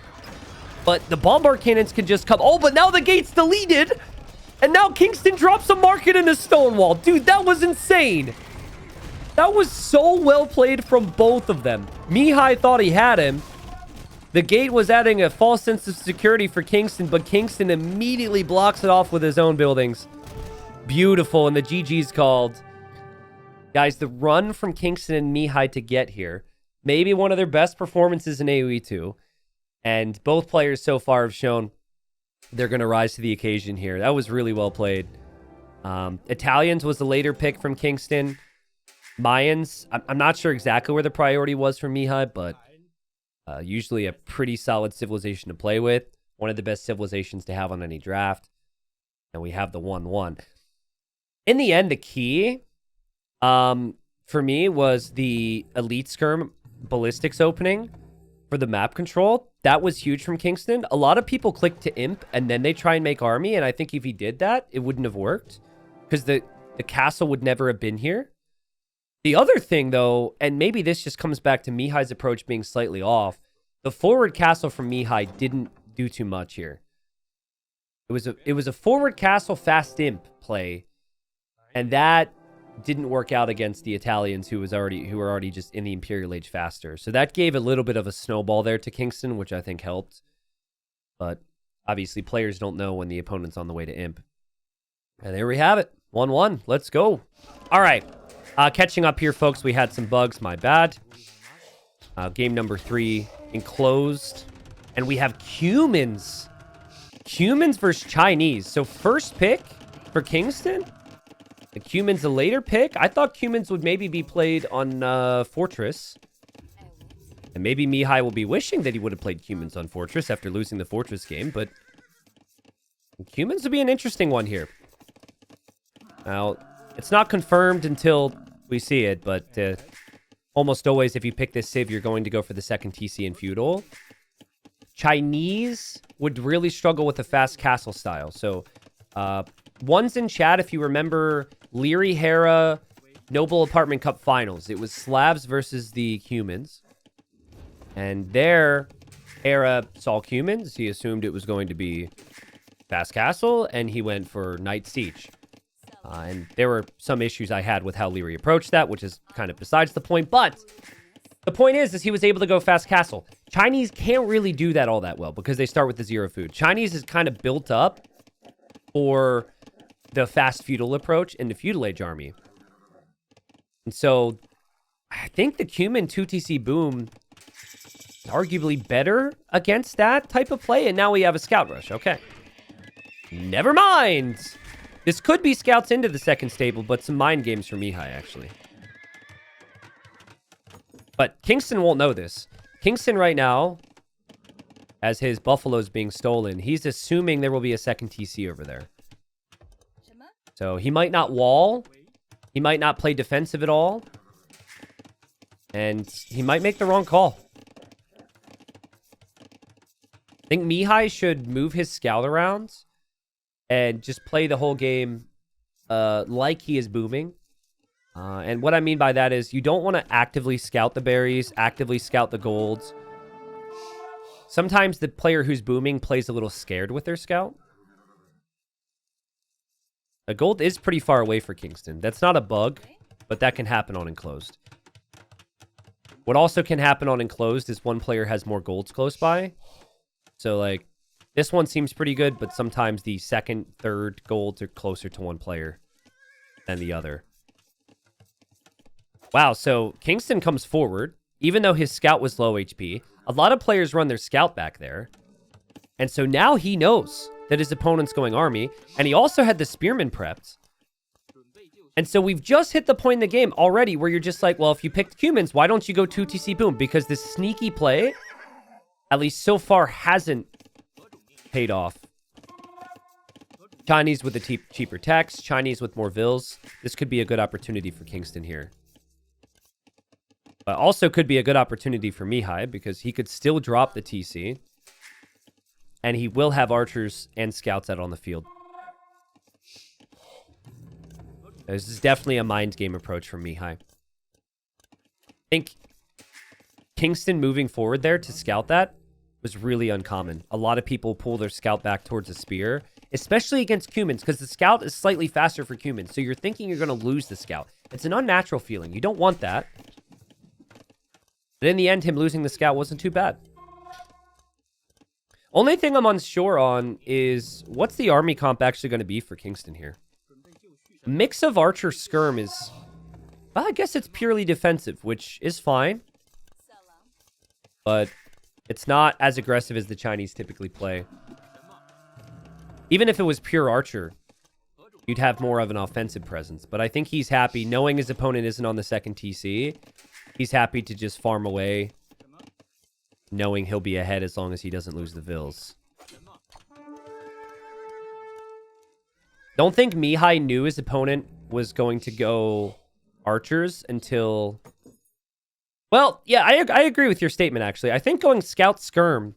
But the bombard cannons can just come. Oh, but now the gate's deleted. And now Kingstone drops a market in a stone wall. Dude, that was insane. That was so well played from both of them. Mihai thought he had him. The gate was adding a false sense of security for Kingstone, but Kingstone immediately blocks it off with his own buildings. Beautiful, and the GG's called. Guys, the run from Kingstone and Mihai to get here, maybe one of their best performances in AoE 2. And both players so far have shown they're going to rise to the occasion here. That was really well played. Italians was the later pick from Kingstone. Mayans, I'm not sure exactly where the priority was for Mihai, but usually a pretty solid civilization to play with. One of the best civilizations to have on any draft. And we have the 1-1. In the end, the key for me was the Elite Skirm ballistics opening for the map control. That was huge from Kingstone. A lot of people click to imp and then they try and make army. And I think if he did that, it wouldn't have worked because the castle would never have been here. The other thing, though, and maybe this just comes back to Mihai's approach being slightly off, the forward castle from Mihai didn't do too much here. It was a forward castle fast imp play, and that didn't work out against the Italians who were already just in the Imperial Age faster. So that gave a little bit of a snowball there to Kingstone, which I think helped. But obviously players don't know when the opponent's on the way to imp. And there we have it. 1-1. Let's go. All right. Catching up here, folks. We had some bugs. My bad. Game number 3 enclosed. And we have Cumans. Cumans versus Chinese. So first pick for Kingstone. The Cumans a later pick. I thought Cumans would maybe be played on Fortress. And maybe Mihai will be wishing that he would have played Cumans on Fortress after losing the Fortress game. But Cumans would be an interesting one here. Now, it's not confirmed until we see it. But almost always, if you pick this civ, you're going to go for the second TC in Feudal. Chinese would really struggle with the fast castle style. So, one's in chat if you remember Leary Hera Noble Apartment Cup Finals. It was Slavs versus the Cumans. And there, Hera saw Cumans. He assumed it was going to be fast castle, and he went for Knight Siege. And there were some issues I had with how Leary approached that, which is kind of besides the point. But the point is he was able to go fast castle. Chinese can't really do that all that well because they start with the 0 food. Chinese is kind of built up for the fast feudal approach in the feudal age army. And so I think the Cuman 2TC boom is arguably better against that type of play. And now we have a scout rush. Okay. Never mind. This could be scouts into the second stable, but some mind games for Mihai, actually. But Kingstone won't know this. Kingstone right now as his buffalo's being stolen. He's assuming there will be a second TC over there. So he might not wall. He might not play defensive at all. And he might make the wrong call. I think Mihai should move his scout around and just play the whole game like he is booming. And what I mean by that is you don't want to actively scout the berries, actively scout the golds. Sometimes the player who's booming plays a little scared with their scout. A gold is pretty far away for Kingstone. That's not a bug, but that can happen on enclosed. What also can happen on enclosed is one player has more golds close by. So, like, this one seems pretty good, but sometimes the second, third golds are closer to one player than the other. Wow, so Kingstone comes forward, even though his scout was low HP. A lot of players run their scout back there. And so now he knows that his opponent's going army, and he also had the spearman prepped. And so we've just hit the point in the game already where you're just like, well, if you picked Cumans, why don't you go 2TC boom? Because this sneaky play, at least so far, hasn't paid off. Chinese with the cheaper techs, Chinese with more vills. This could be a good opportunity for Kingstone here. But also could be a good opportunity for Mihai because he could still drop the TC. And he will have archers and scouts out on the field. This is definitely a mind game approach from Mihai. I think Kingstone moving forward there to scout that was really uncommon. A lot of people pull their scout back towards a spear, especially against Cumans, because the scout is slightly faster for Cumans. So you're thinking you're going to lose the scout. It's an unnatural feeling. You don't want that. But in the end, him losing the scout wasn't too bad. Only thing I'm unsure on is what's the army comp actually going to be for Kingstone here? A mix of archer skirm is... Well, I guess it's purely defensive, which is fine. But it's not as aggressive as the Chinese typically play. Even if it was pure archer, you'd have more of an offensive presence. But I think he's happy knowing his opponent isn't on the second TC. He's happy to just farm away, knowing he'll be ahead as long as he doesn't lose the vills. Don't think Mihai knew his opponent was going to go archers until... Well, yeah, I agree with your statement, actually. I think going Scout Skirm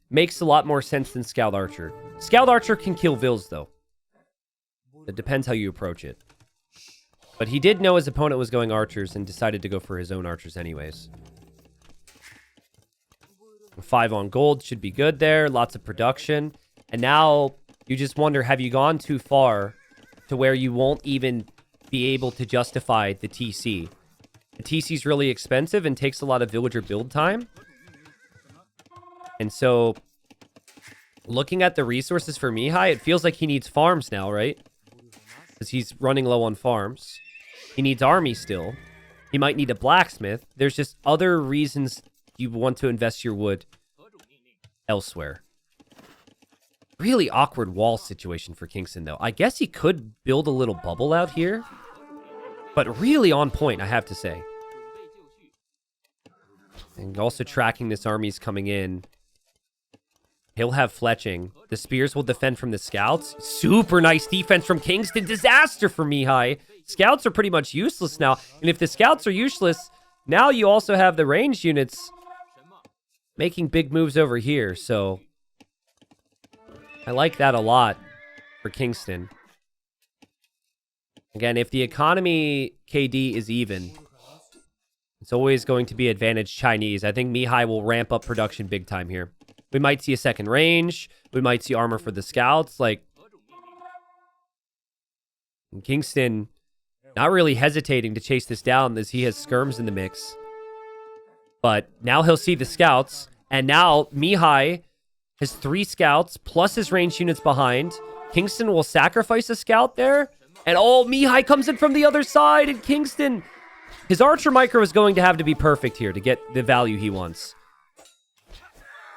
makes a lot more sense than Scout Archer. Scout Archer can kill vills, though. It depends how you approach it. But he did know his opponent was going archers and decided to go for his own archers anyways. 5 on gold should be good there. Lots of production. And now you just wonder, have you gone too far to where you won't even be able to justify the TC? The TC is really expensive and takes a lot of villager build time. And so, looking at the resources for Mihai, it feels like he needs farms now, right? Because he's running low on farms. He needs army still. He might need a blacksmith. There's just other reasons you want to invest your wood elsewhere. Really awkward wall situation for Kingstone, though. I guess he could build a little bubble out here. But really on point, I have to say. And also tracking this army's coming in. He'll have fletching. The spears will defend from the scouts. Super nice defense from Kingstone. Disaster for Mihai. Scouts are pretty much useless now. And if the scouts are useless, now you also have the ranged units making big moves over here. So I like that a lot for Kingstone. Again, if the economy KD is even, it's always going to be advantage Chinese. I think Mihai will ramp up production big time here. We might see a second range. We might see armor for the scouts. Like, Kingstone not really hesitating to chase this down as he has skirms in the mix. But now he'll see the scouts. And now Mihai has 3 scouts plus his ranged units behind. Kingstone will sacrifice a scout there. And oh, Mihai comes in from the other side. And Kingstone, his archer micro is going to have to be perfect here to get the value he wants.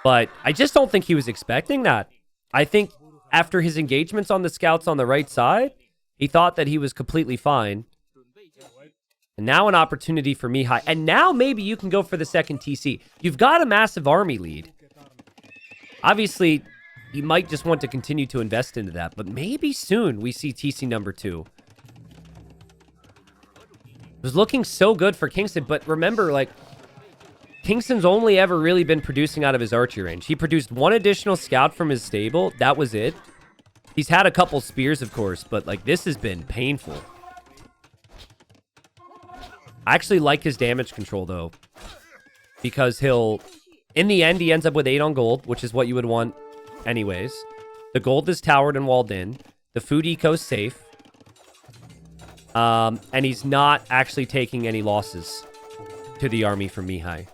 But I just don't think he was expecting that. I think after his engagements on the scouts on the right side, he thought that he was completely fine. And now an opportunity for Mihai. And now maybe you can go for the second TC. You've got a massive army lead. Obviously, he might just want to continue to invest into that, but maybe soon we see TC number 2. It was looking so good for Kingston, but remember, like, Kingston's only ever really been producing out of his archery range. He produced 1 additional scout from his stable. That was it. He's had a couple spears, of course, but, like, this has been painful. I actually like his damage control, though, because he'll... In the end, he ends up with 8 on gold, which is what you would want anyways. The gold is towered and walled in. The food eco's safe. And he's not actually taking any losses to the army from Mihai.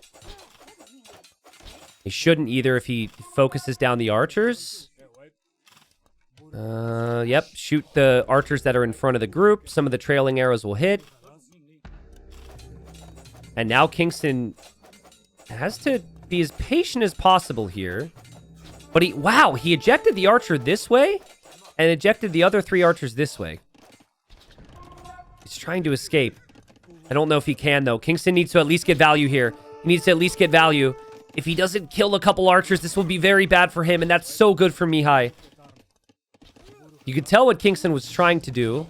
He shouldn't either if he focuses down the archers. Yep, shoot the archers that are in front of the group. Some of the trailing arrows will hit. And now Kingston has to be as patient as possible here. But he ejected the archer this way and ejected the other 3 archers this way. He's trying to escape. I don't know if he can, though. Kingston needs to at least get value here. He needs to at least get value. If he doesn't kill a couple archers, this will be very bad for him, and that's so good for Mihai. You could tell what Kingston was trying to do.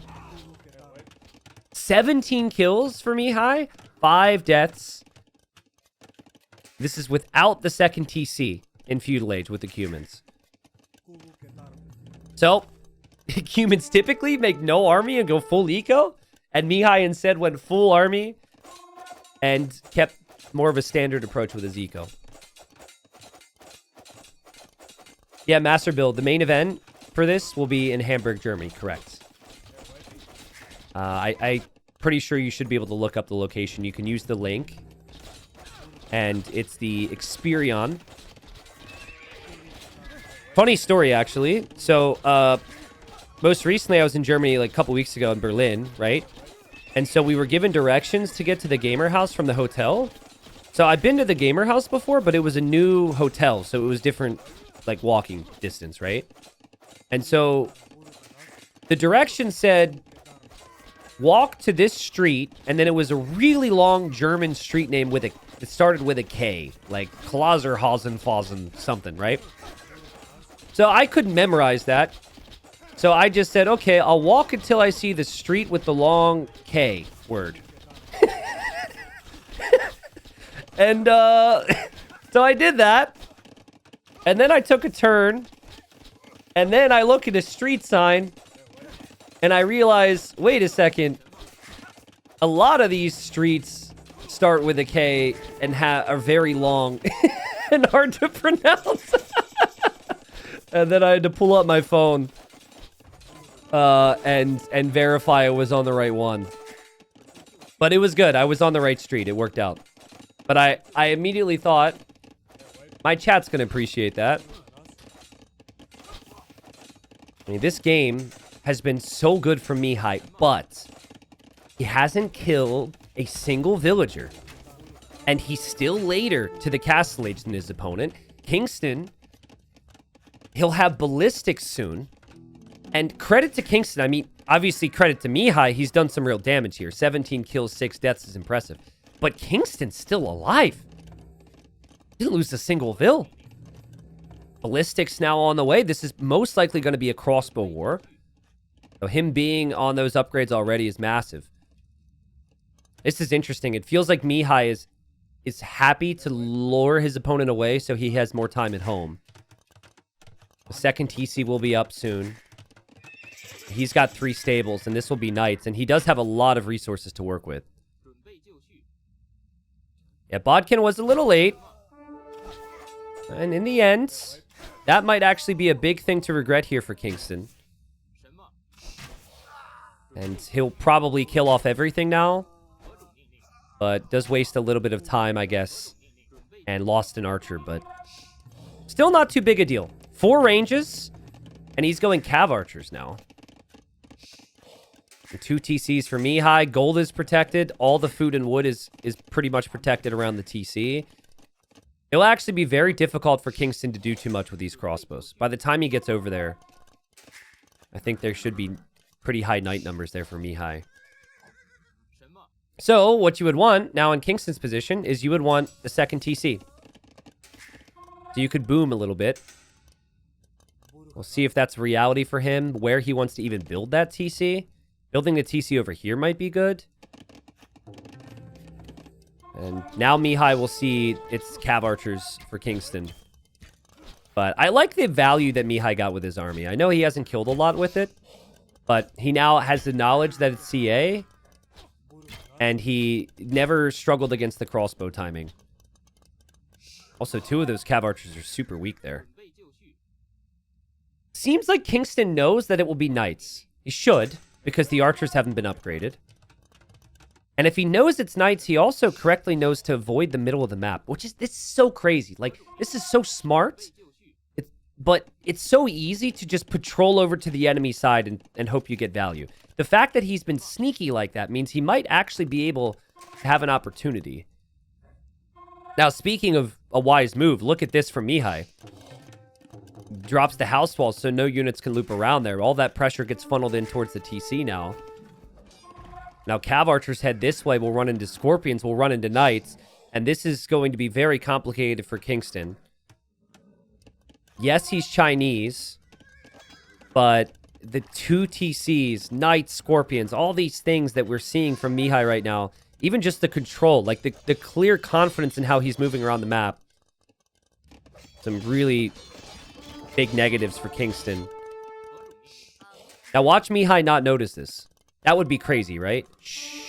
17 kills for Mihai. 5 deaths. This is without the second TC in Feudal Age with the Cumans. So, Cumans typically make no army and go full eco. And Mihai instead went full army and kept more of a standard approach with his eco. Yeah, Master Build. The main event for this will be in Hamburg, Germany. Correct. I'm pretty sure you should be able to look up the location. You can use the link. And it's the Experion. Funny story, actually. So, most recently I was in Germany like a couple weeks ago in Berlin, right? And so we were given directions to get to the gamer house from the hotel. So I've been to the gamer house before, but it was a new hotel. So it was different, like, walking distance, right? And so the direction said, walk to this street. And then it was a really long German street name with it started with a K, like Klauserhausen something, right? So I couldn't memorize that. So I just said, okay, I'll walk until I see the street with the long K word. And so I did that. And then I took a turn. And then I look at a street sign. And I realize, wait a second. A lot of these streets start with a K and are very long and hard to pronounce. And then I had to pull up my phone. And verify I was on the right one. But it was good. I was on the right street. It worked out. But I immediately thought, my chat's going to appreciate that. I mean, this game has been so good for Mihai, but he hasn't killed a single villager. And he's still later to the castle age than his opponent. Kingston, he'll have ballistics soon. And credit to Kingston. I mean, obviously credit to Mihai. He's done some real damage here. 17 kills, 6 deaths is impressive. But Kingston's still alive. Didn't lose a single vill. Ballistics now on the way. This is most likely going to be a crossbow war. So him being on those upgrades already is massive. This is interesting. It feels like Mihai is happy to lure his opponent away so he has more time at home. The second TC will be up soon. He's got 3 stables, and this will be knights, and he does have a lot of resources to work with. Yeah, Bodkin was a little late. And in the end, that might actually be a big thing to regret here for Kingston. And he'll probably kill off everything now. But does waste a little bit of time, I guess. And lost an archer, but still not too big a deal. 4 ranges, and he's going cav archers now. And 2 TCs for Mihai. Gold is protected. All the food and wood is pretty much protected around the TC. It'll actually be very difficult for Kingston to do too much with these crossbows. By the time he gets over there, I think there should be pretty high knight numbers there for Mihai. So, what you would want, now in Kingston's position, is you would want the second TC. So you could boom a little bit. We'll see if that's reality for him, where he wants to even build that TC. Building the TC over here might be good. And now Mihai will see its cav archers for Kingston. But I like the value that Mihai got with his army. I know he hasn't killed a lot with it, but he now has the knowledge that it's CA, and he never struggled against the crossbow timing. Also, 2 of those cav archers are super weak there. Seems like Kingston knows that it will be knights. He should, because the archers haven't been upgraded. And if he knows it's knights, he also correctly knows to avoid the middle of the map, which is, this is so crazy. Like, this is so smart, but it's so easy to just patrol over to the enemy side and hope you get value. The fact that he's been sneaky like that means he might actually be able to have an opportunity. Now, speaking of a wise move, look at this from Mihai. Drops the house wall so no units can loop around there. All that pressure gets funneled in towards the TC now. Now, cav archers head this way. We'll run into scorpions. We'll run into knights. And this is going to be very complicated for Kingston. Yes, he's Chinese. But the 2 TCs, knights, scorpions, all these things that we're seeing from Mihai right now, even just the control, like the clear confidence in how he's moving around the map. Some really big negatives for Kingston. Now watch Mihai not notice this. That would be crazy, right? Shh.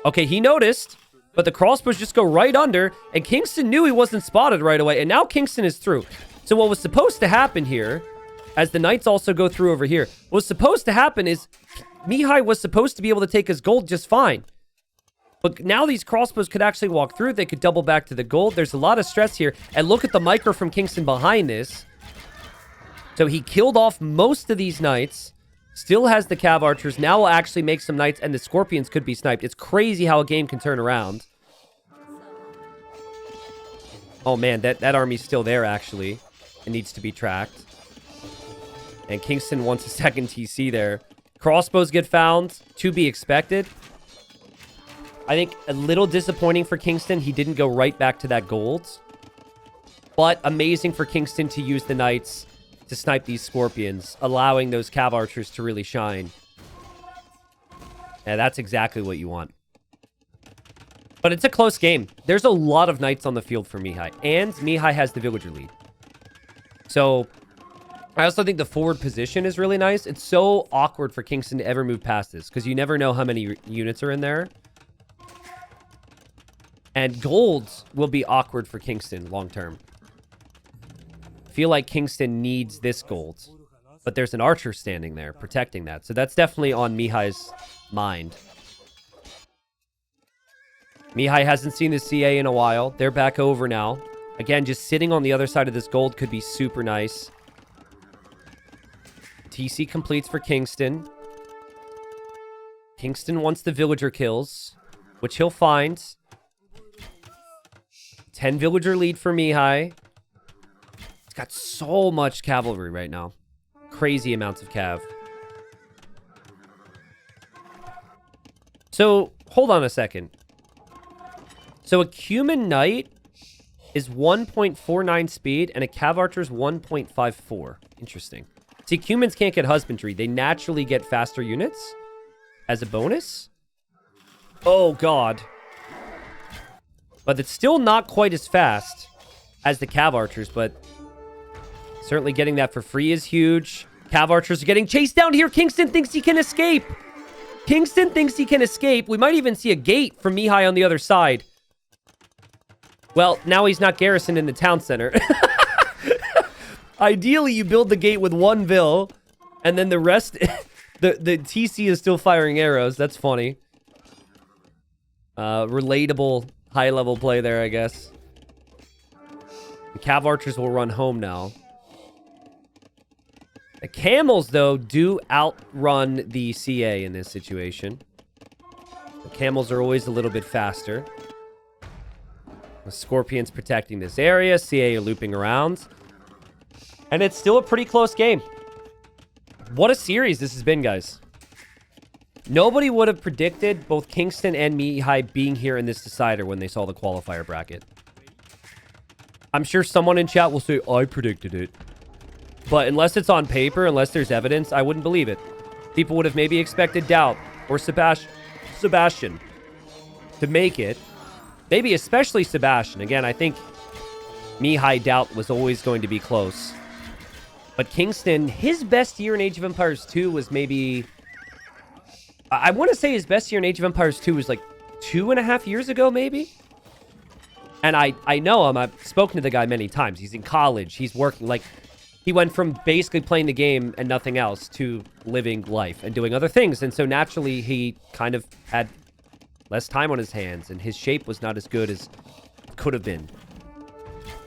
Okay, he noticed, but the crossbows just go right under, and Kingston knew he wasn't spotted right away, and now Kingston is through. So what was supposed to happen here, as the knights also go through over here, what was supposed to happen is Mihai was supposed to be able to take his gold just fine. But now these crossbows could actually walk through. They could double back to the gold. There's a lot of stress here. And look at the micro from Kingston behind this. So he killed off most of these knights. Still has the cav archers. Now will actually make some knights, and the scorpions could be sniped. It's crazy how a game can turn around. Oh man, that army's still there, actually. It needs to be tracked. And Kingston wants a second TC there. Crossbows get found. To be expected. I think a little disappointing for Kingston. He didn't go right back to that gold. But amazing for Kingston to use the knights to snipe these scorpions, allowing those cav archers to really shine. Yeah, that's exactly what you want. But it's a close game. There's a lot of knights on the field for Mihai. And Mihai has the villager lead. So, I also think the forward position is really nice. It's so awkward for Kingston to ever move past this, because you never know how many units are in there. And golds will be awkward for Kingston long term. I feel like Kingston needs this gold. But there's an archer standing there protecting that. So that's definitely on Mihai's mind. Mihai hasn't seen the CA in a while. They're back over now. Again, just sitting on the other side of this gold could be super nice. TC completes for Kingston. Kingston wants the villager kills, which he'll find. 10 villager lead for Mihai. It's got so much cavalry right now. Crazy amounts of cav. So, hold on a second. So, a Cuman knight is 1.49 speed, and a cav archer is 1.54. Interesting. See, Cumans can't get husbandry. They naturally get faster units as a bonus. Oh, God. But it's still not quite as fast as the cav archers, but certainly getting that for free is huge. Cav archers are getting chased down here. Kingston thinks he can escape. Kingston thinks he can escape. We might even see a gate from Mihai on the other side. Well, now he's not Garrison in the town center. Ideally, you build the gate with one vill, and then the rest... the TC is still firing arrows. That's funny. Relatable, high-level play there, I guess. The cav archers will run home now. The camels, though, do outrun the CA in this situation. The camels are always a little bit faster. The scorpions protecting this area. CA are looping around. And it's still a pretty close game. What a series this has been, guys. Nobody would have predicted both Kingston and Mihai being here in this decider when they saw the qualifier bracket. I'm sure someone in chat will say, I predicted it. But unless it's on paper, unless there's evidence, I wouldn't believe it. People would have maybe expected Doubt or Sebastian to make it. Maybe especially Sebastian. Again, I think Mihai Doubt was always going to be close. But Kingston, his best year in Age of Empires 2 was maybe... I want to say his best year in Age of Empires 2 was like 2.5 years ago, maybe? And I know him. I've spoken to the guy many times. He's in college. He's working. Like, he went from basically playing the game and nothing else to living life and doing other things. And so naturally, he kind of had less time on his hands. And his shape was not as good as it could have been.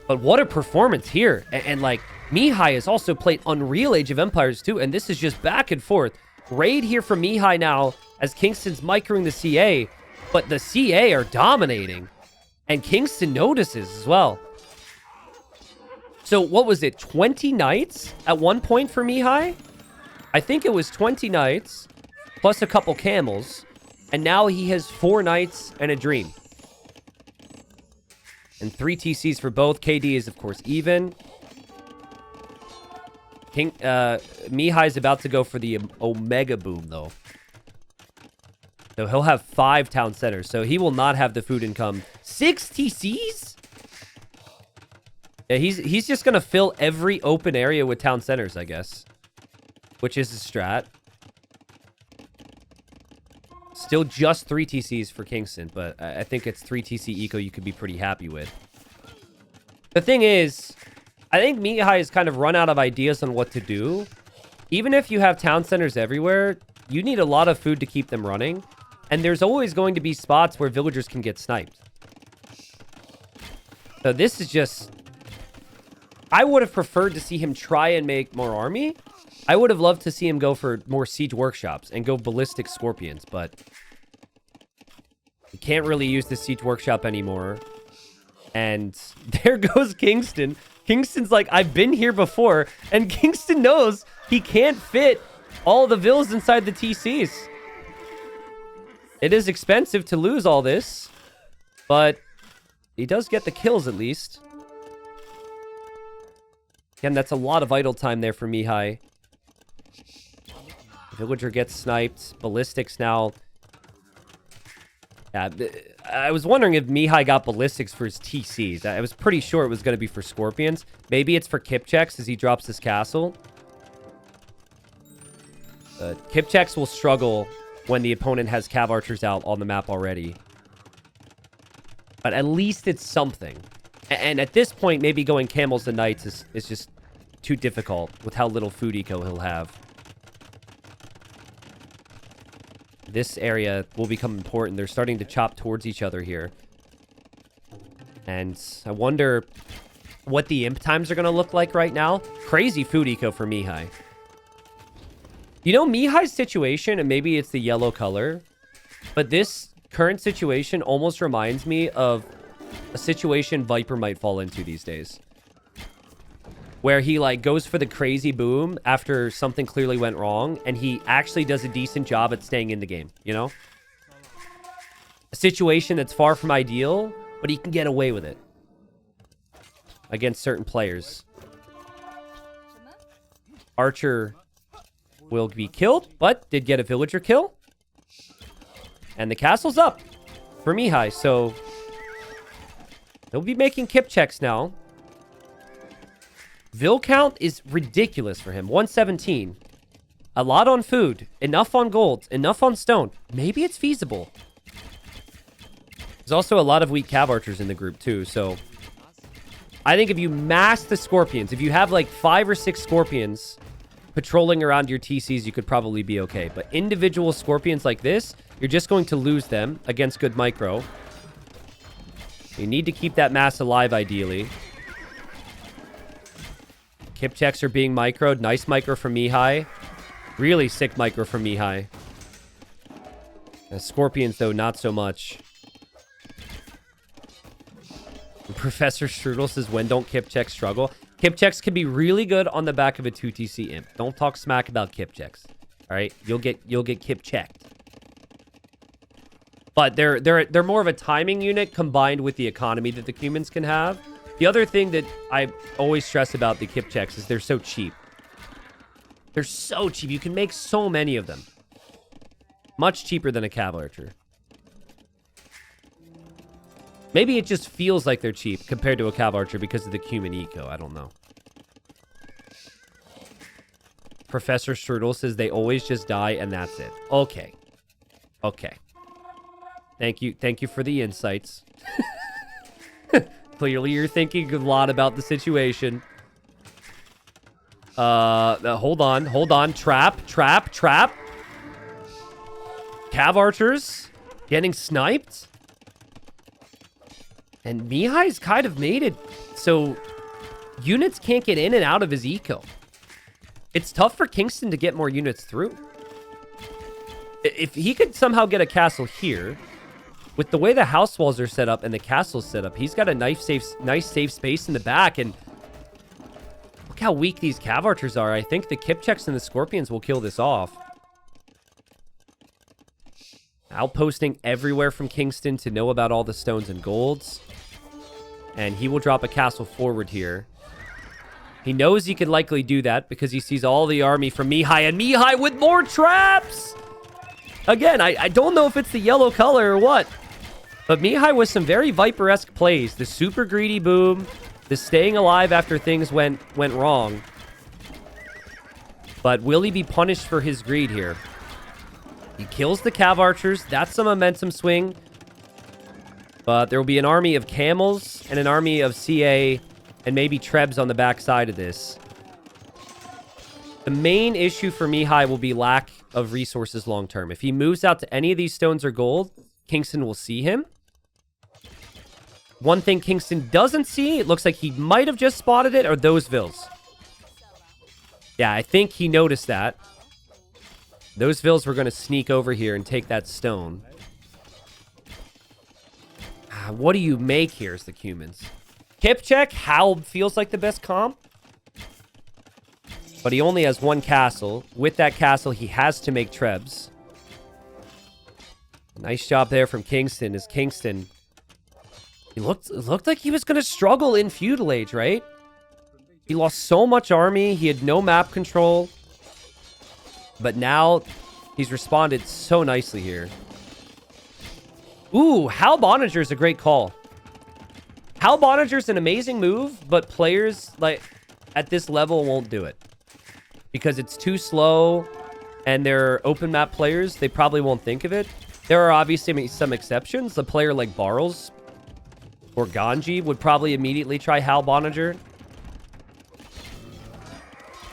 But what a performance here. And like, Mihai has also played Unreal Age of Empires 2. And this is just back and forth. Raid here from Mihai now as Kingston's microing the CA. But the CA are dominating. And Kingston notices as well. So what was it? 20 knights at one point for Mihai? I think it was 20 knights plus a couple camels. And now he has 4 knights and a dream. And 3 TCs for both. KD is, of course, even. Mihai's about to go for the Omega Boom, though. So he'll have 5 town centers. So he will not have the food income. 6 TCs? Yeah, he's just going to fill every open area with town centers, I guess. Which is a strat. Still just 3 TCs for Kingston, but I think it's 3 TC eco you could be pretty happy with. The thing is, I think Mihai has kind of run out of ideas on what to do. Even if you have town centers everywhere, you need a lot of food to keep them running. And there's always going to be spots where villagers can get sniped. So this is just... I would have preferred to see him try and make more army. I would have loved to see him go for more siege workshops and go ballistic scorpions, but you can't really use the siege workshop anymore. And there goes Kingston. Kingston's like, I've been here before, and Kingston knows he can't fit all the vills inside the TCs. It is expensive to lose all this, but he does get the kills at least. Again, that's a lot of idle time there for Mihai. Villager gets sniped. Ballistics now. Yeah, I was wondering if Mihai got ballistics for his TCs. I was pretty sure it was going to be for scorpions. Maybe it's for kip checks as he drops his castle. Kip checks will struggle when the opponent has cav archers out on the map already. But at least it's something. And at this point, maybe going camels and knights is just too difficult with how little food eco he'll have. This area will become important. They're starting to chop towards each other here. And I wonder what the imp times are going to look like right now. Crazy food eco for Mihai. You know, Mihai's situation, and maybe it's the yellow color, but this current situation almost reminds me of a situation Viper might fall into these days. Where he, like, goes for the crazy boom after something clearly went wrong, and he actually does a decent job at staying in the game, you know? A situation that's far from ideal, but he can get away with it. Against certain players. Archer will be killed, but did get a villager kill. And the castle's up for Mihai, so he'll be making kip checks now. Vill count is ridiculous for him. 117. A lot on food. Enough on gold. Enough on stone. Maybe it's feasible. There's also a lot of weak cav archers in the group too, so I think if you mass the scorpions, if you have like 5 or 6 scorpions patrolling around your TCs, you could probably be okay. But individual scorpions like this, you're just going to lose them against good micro. You need to keep that mass alive, ideally. Kip checks are being microed. Nice micro from Mihai. Really sick micro from Mihai. Scorpions, though, not so much. Professor Strudel says, when don't kip checks struggle? Kip checks can be really good on the back of a 2TC imp. Don't talk smack about kip checks. All right? You'll get kip checked. But they're more of a timing unit combined with the economy that the Cumans can have. The other thing that I always stress about the kip checks is they're so cheap. They're so cheap. You can make so many of them. Much cheaper than a cav archer. Maybe it just feels like they're cheap compared to a cav archer because of the Cuman eco. I don't know. Professor Strudel says they always just die and that's it. Okay. Okay. Thank you. Thank you for the insights. Clearly you're thinking a lot about the situation. Hold on. Hold on. Trap. Cav archers getting sniped. And Mihai's kind of made it so units can't get in and out of his eco. It's tough for Kingstone to get more units through. If he could somehow get a castle here, with the way the house walls are set up and the castle's set up, he's got a nice safe space in the back. And look how weak these cav archers are. I think the Kipchaks and the Scorpions will kill this off. Outposting everywhere from Kingstone to know about all the stones and golds. And he will drop a castle forward here. He knows he could likely do that because he sees all the army from Mihai. And Mihai with more traps! Again, I don't know if it's the yellow color or what. But Mihai with some very Viper-esque plays. The super greedy boom. The staying alive after things went wrong. But will he be punished for his greed here? He kills the cav archers. That's a momentum swing. But there will be an army of camels and an army of CA and maybe Trebs on the backside of this. The main issue for Mihai will be lack of resources long term. If he moves out to any of these stones or gold, Kingstone will see him. One thing Kingstone doesn't see, it looks like he might have just spotted it, are those vills. Yeah, I think he noticed that. Those vills were going to sneak over here and take that stone. What do you make here is the Cumans. Kipchak, Hal feels like the best comp. But he only has one castle. With that castle, he has to make Trebs. Nice job there from Kingstone. As Kingstone, it looked like he was going to struggle in Feudal Age, right? He lost so much army. He had no map control. But now he's responded so nicely here. Ooh, Hal Boninger is a great call. Hal Boninger's an amazing move, but players like at this level won't do it. Because it's too slow and they're open map players, they probably won't think of it. There are obviously some exceptions. A player like Barles or Ganji would probably immediately try Hal Boninger.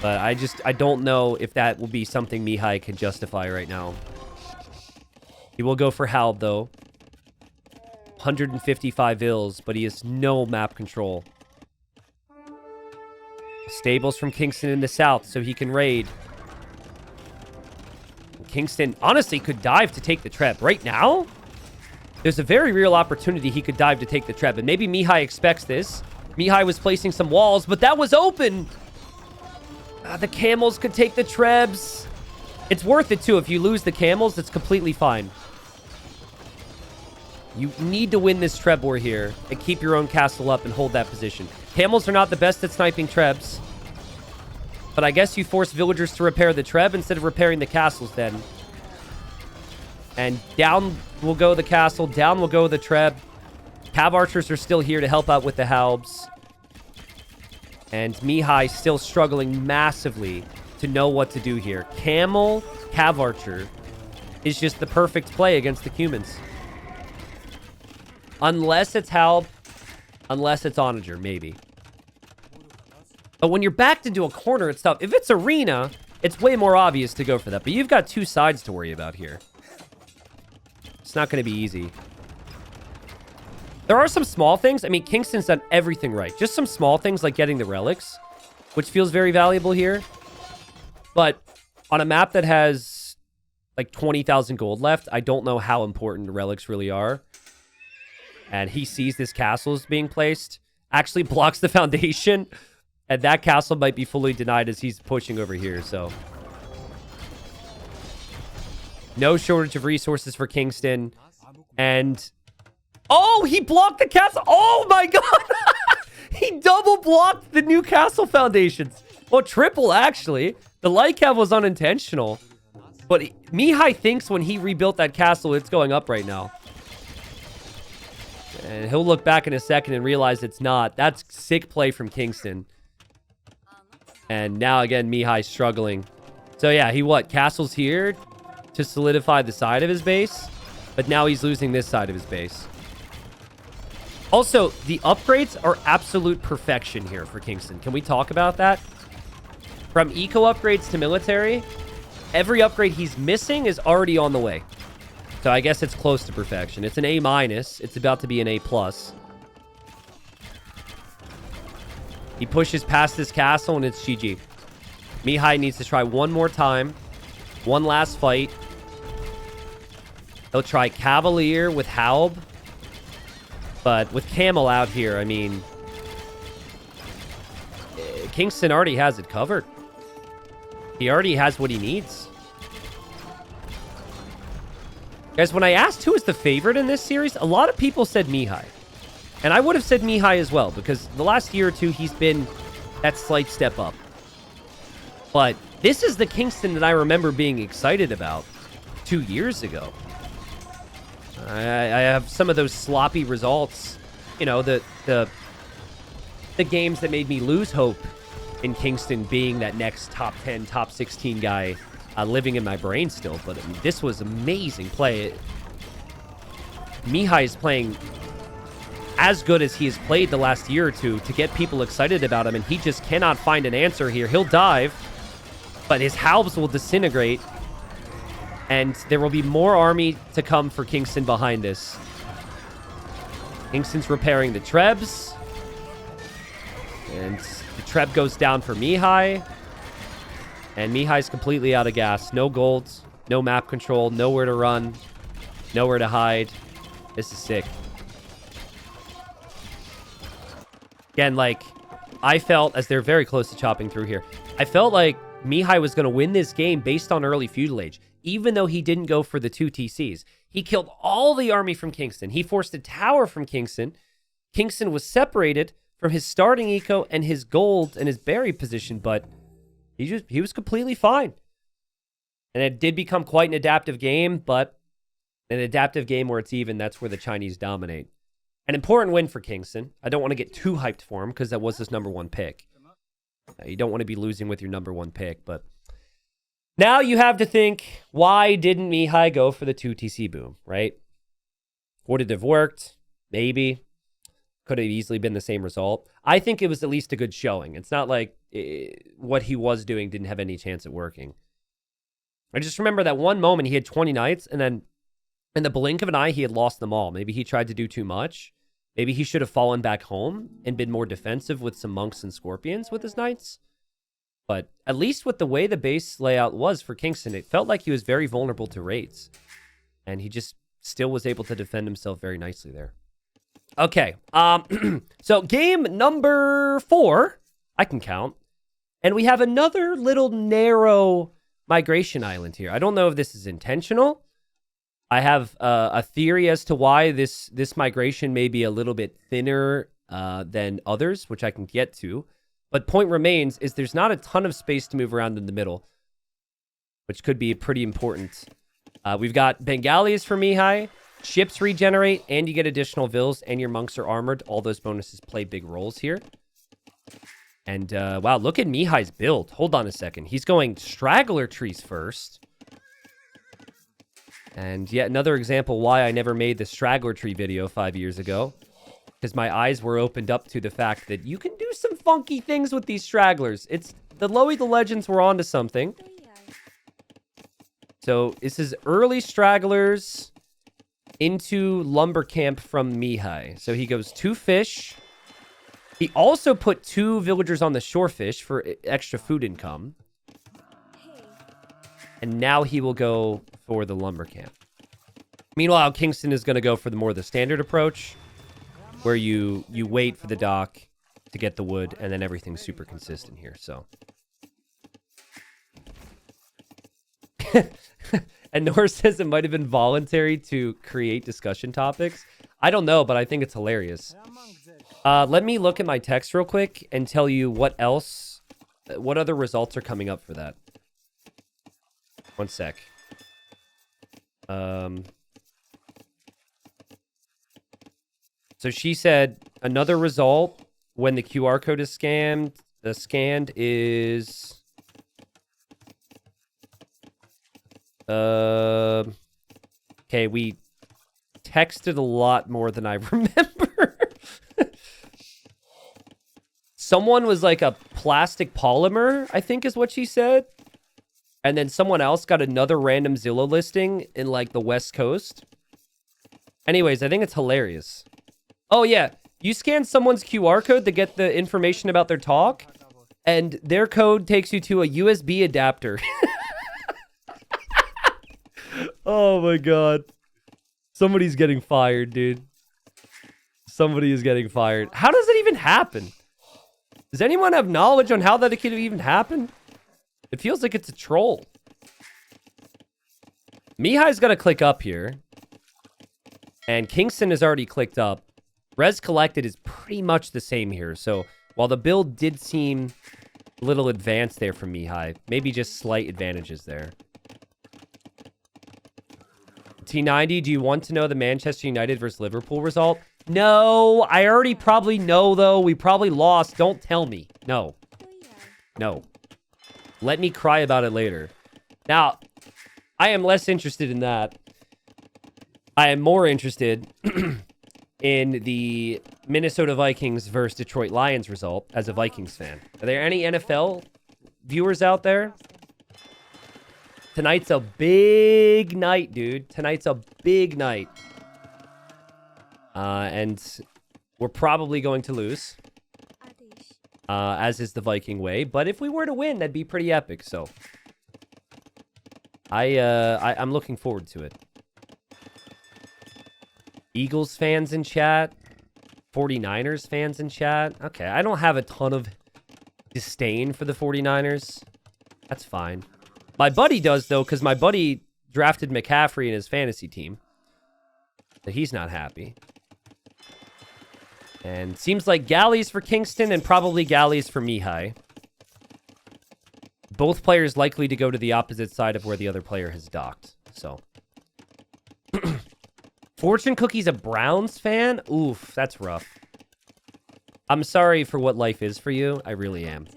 But I don't know if that will be something Mihai can justify right now. He will go for Halb, though. 155 ills, but he has no map control. Stables from Kingstone in the south, so he can raid. Kingstone, honestly, could dive to take the Treb. Right now, there's a very real opportunity he could dive to take the Treb. And maybe Mihai expects this. Mihai was placing some walls, but that was open. The camels could take the Trebs. It's worth it, too. If you lose the camels, it's completely fine. You need to win this Treb war here and keep your own castle up and hold that position. Camels are not the best at sniping Trebs. But I guess you force villagers to repair the Treb instead of repairing the castles then. And down will go the castle. Down will go the Treb. Cav archers are still here to help out with the Halbs. And Mihai still struggling massively to know what to do here. Camel Cav archer is just the perfect play against the Cumans. Unless it's Halb. Unless it's Onager, maybe. But when you're backed into a corner, it's tough. If it's arena, it's way more obvious to go for that. But you've got two sides to worry about here. It's not going to be easy. There are some small things. I mean, Kingstone's done everything right. Just some small things like getting the relics, which feels very valuable here. But on a map that has like 20,000 gold left, I don't know how important the relics really are. And he sees this castle is being placed, actually blocks the foundation, and that castle might be fully denied as he's pushing over here, so. No shortage of resources for Kingstone. And, oh, he blocked the castle. Oh my God. He double blocked the new castle foundations. Well, triple, actually. The light cav was unintentional. But Mihai thinks when he rebuilt that castle, it's going up right now. And he'll look back in a second and realize it's not. That's sick play from Kingstone. And now, again, Mihai's struggling. So, yeah, he castles here to solidify the side of his base. But now he's losing this side of his base. Also, the upgrades are absolute perfection here for Kingstone. Can we talk about that? From eco upgrades to military, every upgrade he's missing is already on the way. So I guess it's close to perfection. It's an A-. It's about to be an A+. He pushes past this castle, and it's GG. Mihai needs to try one more time. One last fight. He'll try Cavalier with Halb. But with Camel out here, I mean... Kingstone already has it covered. He already has what he needs. Guys, when I asked who is the favorite in this series, a lot of people said Mihai. And I would have said Mihai as well, because the last year or two, he's been that slight step up. But this is the Kingstone that I remember being excited about 2 years ago. I have some of those sloppy results. You know, the games that made me lose hope in Kingstone being that next top 10, top 16 guy living in my brain still. But I mean, this was amazing play. Mihai is playing as good as he has played the last year or two to get people excited about him, and he just cannot find an answer here. He'll dive, but his halbs will disintegrate, and there will be more army to come for Kingstone behind this. Kingstone's repairing the Trebs, and the Treb goes down for Mihai, and Mihai's completely out of gas. No gold, no map control, nowhere to run, nowhere to hide. This is sick. Again, like, I felt, as they're very close to chopping through here, I felt like Mihai was going to win this game based on early feudal age, even though he didn't go for the 2 TCs. He killed all the army from Kingstone. He forced a tower from Kingstone. Kingstone was separated from his starting eco and his gold and his berry position, but he was completely fine. And it did become quite an adaptive game, but an adaptive game where it's even, that's where the Chinese dominate. An important win for Kingstone. I don't want to get too hyped for him because that was his #1 pick. You don't want to be losing with your #1 pick, but now you have to think, why didn't Mihai go for the 2 TC boom, right? Would it have worked? Maybe. Could have easily been the same result. I think it was at least a good showing. It's not like what he was doing didn't have any chance at working. I just remember that one moment he had 20 knights, and then in the blink of an eye, he had lost them all. Maybe he tried to do too much. Maybe he should have fallen back home and been more defensive with some monks and scorpions with his knights. But at least with the way the base layout was for Kingstone, it felt like he was very vulnerable to raids. And he just still was able to defend himself very nicely there. Okay, so game number 4, I can count. And we have another little narrow migration island here. I don't know if this is intentional. I have a theory as to why this migration may be a little bit thinner than others, which I can get to. But point remains is there's not a ton of space to move around in the middle, which could be pretty important. We've got Bengalis for Mihai. Ships regenerate, and you get additional vills, and your monks are armored. All those bonuses play big roles here. And, wow, look at Mihai's build. Hold on a second. He's going straggler trees first. And yet another example why I never made the straggler tree video 5 years ago. Because my eyes were opened up to the fact that you can do some funky things with these stragglers. It's the Loey the Legends were onto something. So this is early stragglers into lumber camp from Mihai. So he goes 2 fish. He also put 2 villagers on the shore fish for extra food income. And now he will go for the lumber camp. Meanwhile, Kingstone is going to go for the standard approach, where you wait for the dock to get the wood, and then everything's super consistent here. So, and Nor says it might have been voluntary to create discussion topics. I don't know, but I think it's hilarious. Let me look at my text real quick and tell you what other results are coming up for that. One sec. So she said another result when the QR code is scanned is okay, we texted a lot more than I remember. Someone was like a plastic polymer, I think is what she said. And then someone else got another random Zillow listing in like the West Coast. Anyways, I think it's hilarious. Oh yeah, you scan someone's QR code to get the information about their talk, and their code takes you to a USB adapter. Oh my god. Somebody's getting fired, dude. Somebody is getting fired. How does it even happen? Does anyone have knowledge on how that could even happen? It feels like it's a troll. Mihai's got to click up here. And Kingston has already clicked up. Res collected is pretty much the same here. So while the build did seem a little advanced there from Mihai, maybe just slight advantages there. T90, do you want to know the Manchester United versus Liverpool result? No, I already probably know, though. We probably lost. Don't tell me. No. No. Let me cry about it later. Now, I am less interested in that. I am more interested in the Minnesota Vikings versus Detroit Lions result as a Vikings fan. Are there any NFL viewers out there? Tonight's a big night, dude. Tonight's a big night. And we're probably going to lose. As is the Viking way. But if we were to win, that'd be pretty epic. So I'm looking forward to it. Eagles fans in chat. 49ers fans in chat. Okay, I don't have a ton of disdain for the 49ers. That's fine. My buddy does, though, because my buddy drafted McCaffrey in his fantasy team. But he's not happy. And seems like galleys for Kingston and probably galleys for Mihai. Both players likely to go to the opposite side of where the other player has docked. So. Fortune Cookie's a Browns fan? Oof, that's rough. I'm sorry for what life is for you. I really am.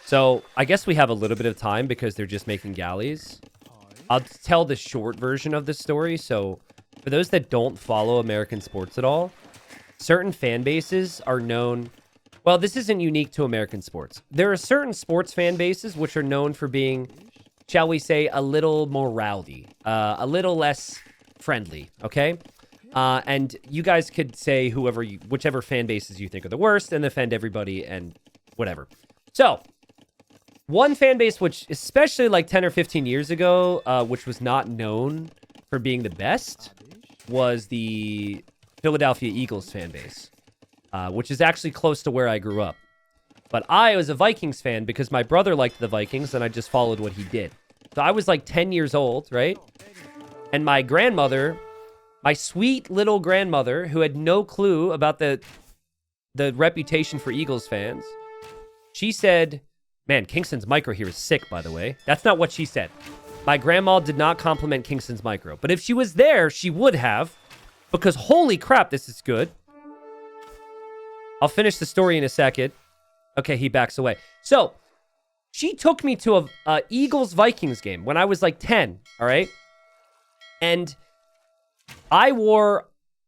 So, I guess we have a little bit of time because they're just making galleys. I'll tell the short version of the story. So, for those that don't follow American sports at all, certain fan bases are known... Well, this isn't unique to American sports. There are certain sports fan bases which are known for being, shall we say, a little more rowdy. A little less friendly, okay? And you guys could say whichever fan bases you think are the worst and offend everybody and whatever. So... one fan base, which especially like 10 or 15 years ago, which was not known for being the best, was the Philadelphia Eagles fan base, which is actually close to where I grew up. But I was a Vikings fan because my brother liked the Vikings and I just followed what he did. So I was like 10 years old, right? And my grandmother, my sweet little grandmother, who had no clue about the reputation for Eagles fans, she said... Man, Kingston's micro here is sick, by the way. That's not what she said. My grandma did not compliment Kingston's micro. But if she was there, she would have. Because holy crap, this is good. I'll finish the story in a second. Okay, he backs away. So, she took me to a Eagles-Vikings game when I was like 10, all right? And I wore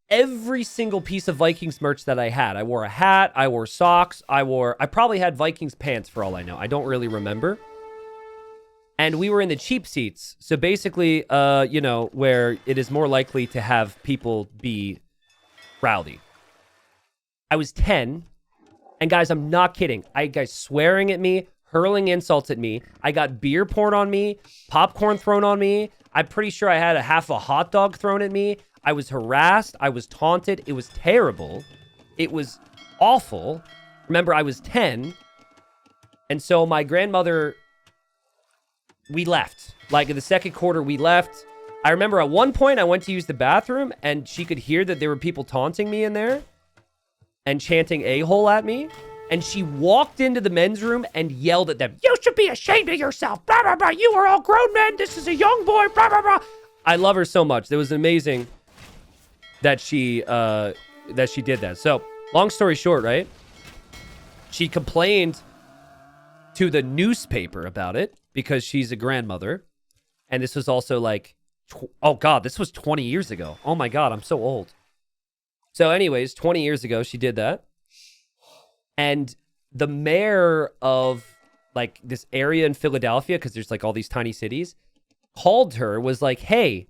every single piece of Vikings merch that I had. I wore a hat, I wore socks, I probably had Vikings pants for all I know. I don't really remember. And we were in the cheap seats. So basically, where it is more likely to have people be rowdy. I was 10. And guys, I'm not kidding. I had guys swearing at me, hurling insults at me. I got beer poured on me, popcorn thrown on me. I'm pretty sure I had half a hot dog thrown at me. I was harassed. I was taunted. It was terrible. It was awful. Remember, I was 10. And so my grandmother, we left. Like in the second quarter, we left. I remember at one point I went to use the bathroom and she could hear that there were people taunting me in there and chanting a-hole at me. And she walked into the men's room and yelled at them, "You should be ashamed of yourself. Blah, blah, blah. You are all grown men. This is a young boy. Blah, blah, blah." I love her so much. It was amazing that she did that. So, long story short, right? She complained to the newspaper about it because she's a grandmother. And this was also like, oh God, this was 20 years ago. Oh my God, I'm so old. So anyways, 20 years ago, she did that. And the mayor of like this area in Philadelphia, because there's like all these tiny cities, called her, was like, "Hey,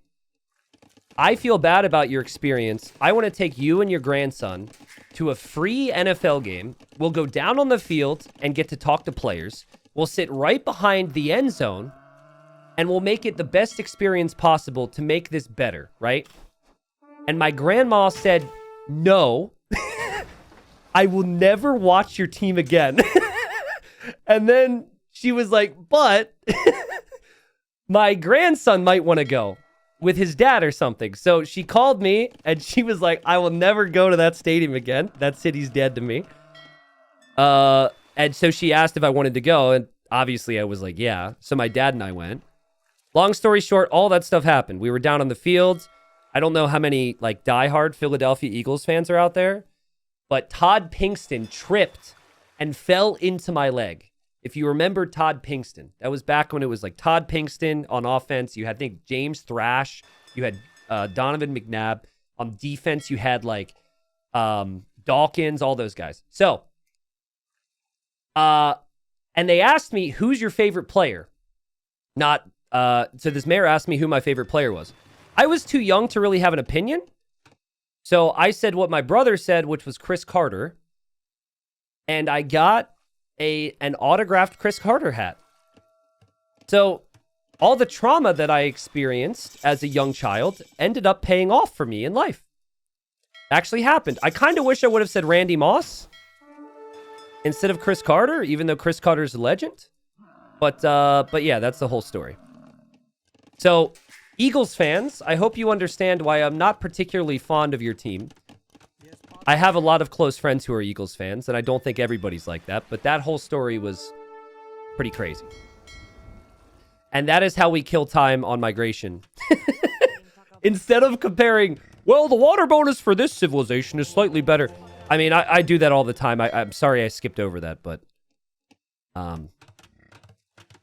I feel bad about your experience. I want to take you and your grandson to a free NFL game. We'll go down on the field and get to talk to players. We'll sit right behind the end zone and we'll make it the best experience possible to make this better," right? And my grandma said, "No, I will never watch your team again." And then she was like, "But my grandson might want to go with his dad or something." So she called me and she was like, "I will never go to that stadium again. That city's dead to me." And so she asked if I wanted to go. And obviously I was like, yeah. So my dad and I went. Long story short, all that stuff happened. We were down on the field. I don't know how many like diehard Philadelphia Eagles fans are out there, but Todd Pinkston tripped and fell into my leg. If you remember Todd Pinkston, that was back when it was like Todd Pinkston on offense. You had, I think, James Thrash. You had Donovan McNabb. On defense, you had like Dawkins, all those guys. So, and they asked me, "Who's your favorite player?" So this mayor asked me who my favorite player was. I was too young to really have an opinion. So I said what my brother said, which was Chris Carter. And I got an autographed Chris Carter hat. So all the trauma that I experienced as a young child ended up paying off for me in life. Actually happened. I kind of wish I would have said Randy Moss instead of Chris Carter, even though Chris Carter's a legend. But yeah, that's the whole story. So, Eagles fans, I hope you understand why I'm not particularly fond of your team. I have a lot of close friends who are Eagles fans, and I don't think everybody's like that, but that whole story was pretty crazy. And that is how we kill time on migration. Instead of comparing, well, the water bonus for this civilization is slightly better. I mean, I do that all the time. I'm sorry I skipped over that, but...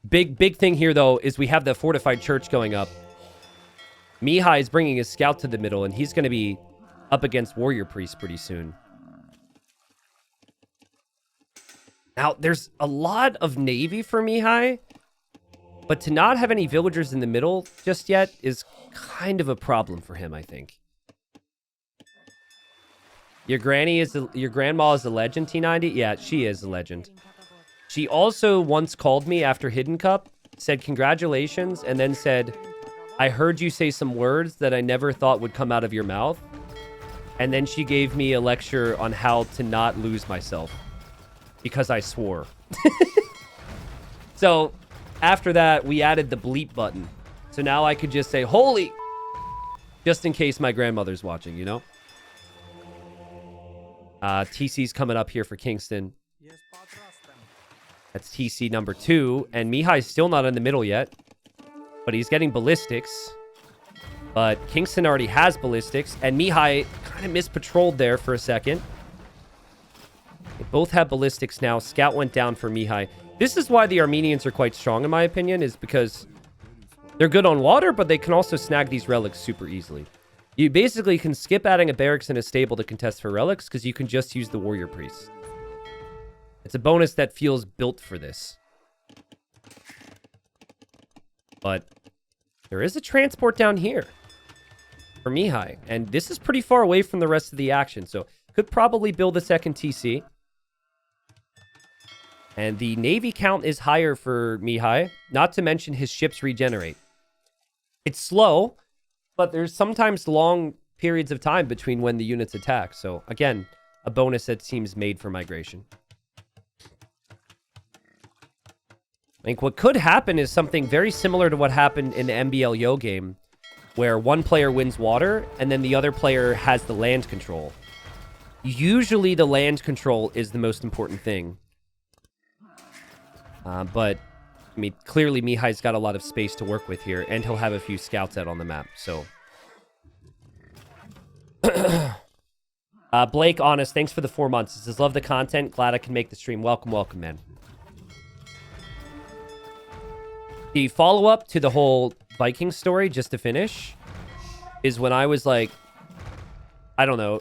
Big thing here, though, is we have the fortified church going up. Mihai is bringing his scout to the middle, and he's going to be up against warrior priests pretty soon. Now, there's a lot of navy for Mihai, but to not have any villagers in the middle just yet is kind of a problem for him, I think. Your grandma is a legend, T90? Yeah, she is a legend. She also once called me after Hidden Cup, said congratulations, and then said, "I heard you say some words that I never thought would come out of your mouth." And then she gave me a lecture on how to not lose myself because I swore. So after that, we added the bleep button. So now I could just say, "Holy," just in case my grandmother's watching, you know? TC's coming up here for Kingston. That's TC number 2. And Mihai's still not in the middle yet. But he's getting ballistics. But Kingston already has ballistics. And Mihai kind of mispatrolled there for a second. They both have ballistics now. Scout went down for Mihai. This is why the Armenians are quite strong, in my opinion, is because they're good on water, but they can also snag these relics super easily. You basically can skip adding a barracks and a stable to contest for relics because you can just use the warrior priests. It's a bonus that feels built for this. But there is a transport down here for Mihai. And this is pretty far away from the rest of the action. So could probably build a second TC. And the navy count is higher for Mihai. Not to mention his ships regenerate. It's slow, but there's sometimes long periods of time between when the units attack. So again, a bonus that seems made for migration. I think what could happen is something very similar to what happened in the MBL-Yo game, where one player wins water, and then the other player has the land control. Usually the land control is the most important thing. But, I mean, clearly Mihai's got a lot of space to work with here, and he'll have a few scouts out on the map, so... Blake, Honest, thanks for the 4 months. He says, love the content. Glad I can make the stream. Welcome, welcome, man. The follow-up to the whole Viking story, just to finish, is when I was like, I don't know,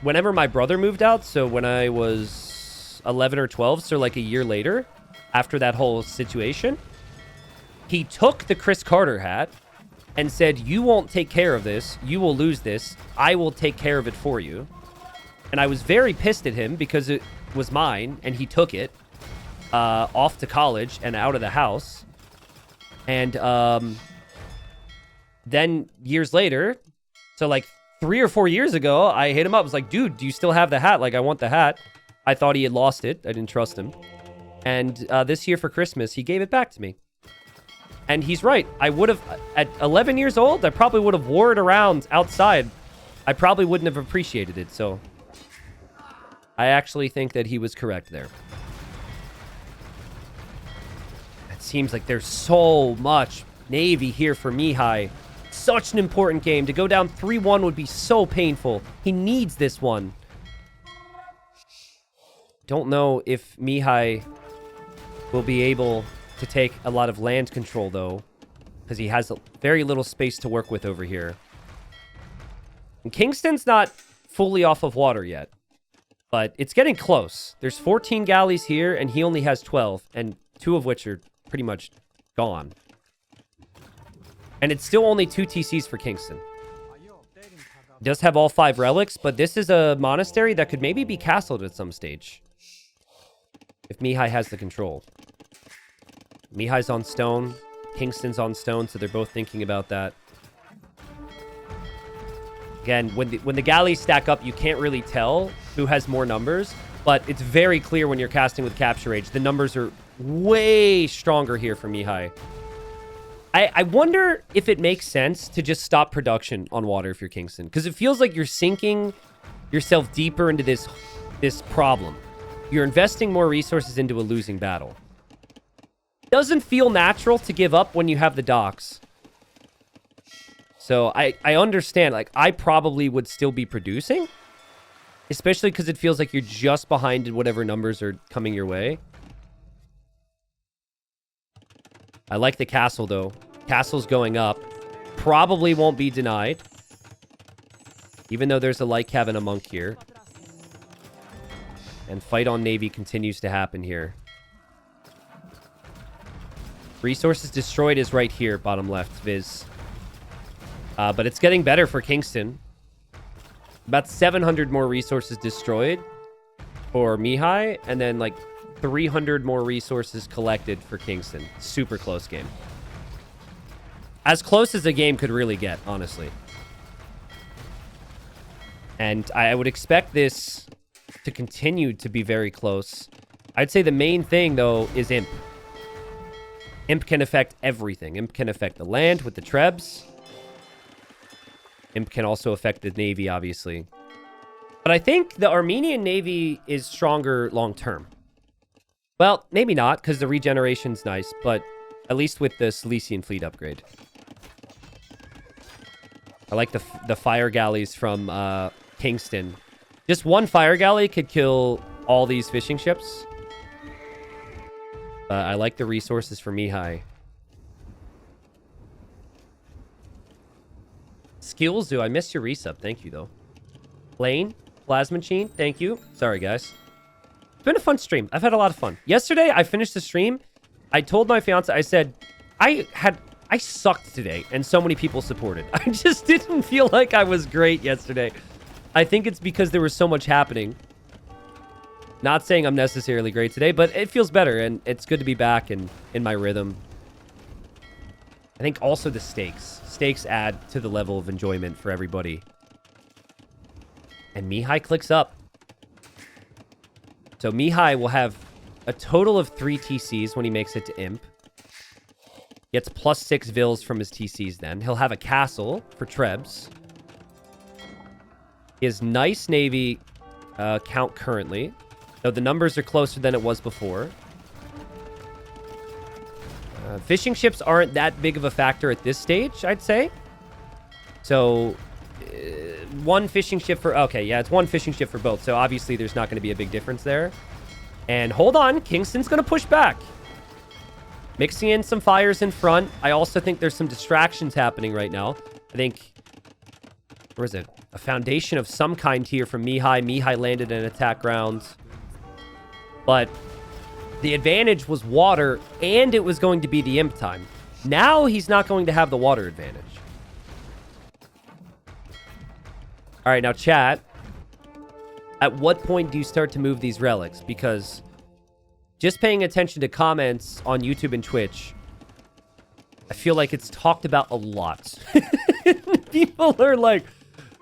whenever my brother moved out, so when I was 11 or 12, so like a year later, after that whole situation, he took the Chris Carter hat and said, you won't take care of this. You will lose this. I will take care of it for you. And I was very pissed at him because it was mine, and he took it off to college and out of the house. And then years later, so like 3 or 4 years ago, I hit him up. I was like, dude, do you still have the hat? Like, I want the hat. I thought he had lost it. I didn't trust him. And this year for Christmas, he gave it back to me. And he's right. I would have, at 11 years old, I probably would have wore it around outside. I probably wouldn't have appreciated it, so... I actually think that he was correct there. It seems like there's so much Navy here for Mihai. Such an important game. To go down 3-1 would be so painful. He needs this one. Don't know if Mihai will be able to take a lot of land control, though, because he has very little space to work with over here. And Kingstone's not fully off of water yet. But it's getting close. There's 14 galleys here, and he only has 12, and 2 of which are pretty much gone. And it's still only 2 TCs for Kingstone. He does have all 5 relics, but this is a monastery that could maybe be castled at some stage. If Mihai has the control. Mihai's on stone, Kingstone's on stone, so they're both thinking about that. Again, when the galleys stack up, you can't really tell who has more numbers, but it's very clear when you're casting with Capture Age. The numbers are way stronger here for Mihai. I wonder if it makes sense to just stop production on water if you're Kingstone, because it feels like you're sinking yourself deeper into this problem. You're investing more resources into a losing battle. Doesn't feel natural to give up when you have the docks. So I understand, like, I probably would still be producing, especially because it feels like you're just behind whatever numbers are coming your way. I like the castle, though. Castle's going up. Probably won't be denied, even though there's a light cav and a monk here. And fight on Navy continues to happen here. Resources destroyed is right here, bottom left, Viz. But it's getting better for Kingstone. About 700 more resources destroyed for Mihai, and then like 300 more resources collected for Kingstone. Super close game. As close as a game could really get, honestly. And I would expect this to continue to be very close. I'd say the main thing, though, is Imp. Imp can affect everything. Imp can affect the land with the Trebs. Imp can also affect the Navy, obviously. But I think the Armenian Navy is stronger long-term. Well, maybe not, because the regeneration's nice, but at least with the Cilician fleet upgrade. I like the fire galleys from Kingstone. Just one fire galley could kill all these fishing ships. I like the resources for Mihai. Skills do. I missed your resub. Thank you, though. Lane, Plasma Machine, thank you. Sorry, guys. It's been a fun stream. I've had a lot of fun. Yesterday, I finished the stream. I told my fiance, I said, I sucked today, and so many people supported. I just didn't feel like I was great yesterday. I think it's because there was so much happening. Not saying I'm necessarily great today, but it feels better, and it's good to be back and in my rhythm. I think also the stakes. Stakes add to the level of enjoyment for everybody. And Mihai clicks up. So Mihai will have a total of 3 TCs when he makes it to Imp. Gets plus 6 Vils from his TCs then. He'll have a castle for Trebs. He has nice Navy count currently. So the numbers are closer than it was before. Fishing ships aren't that big of a factor at this stage, I'd say. So, one fishing ship for... Okay, yeah, it's one fishing ship for both. So, obviously, there's not going to be a big difference there. And hold on, Kingston's going to push back. Mixing in some fires in front. I also think there's some distractions happening right now. I think... Where is it? A foundation of some kind here from Mihai. Mihai landed an attack round. But the advantage was water, and it was going to be the imp time. Now he's not going to have the water advantage. All right, now chat. At what point do you start to move these relics? Because just paying attention to comments on YouTube and Twitch, I feel like it's talked about a lot. People are like,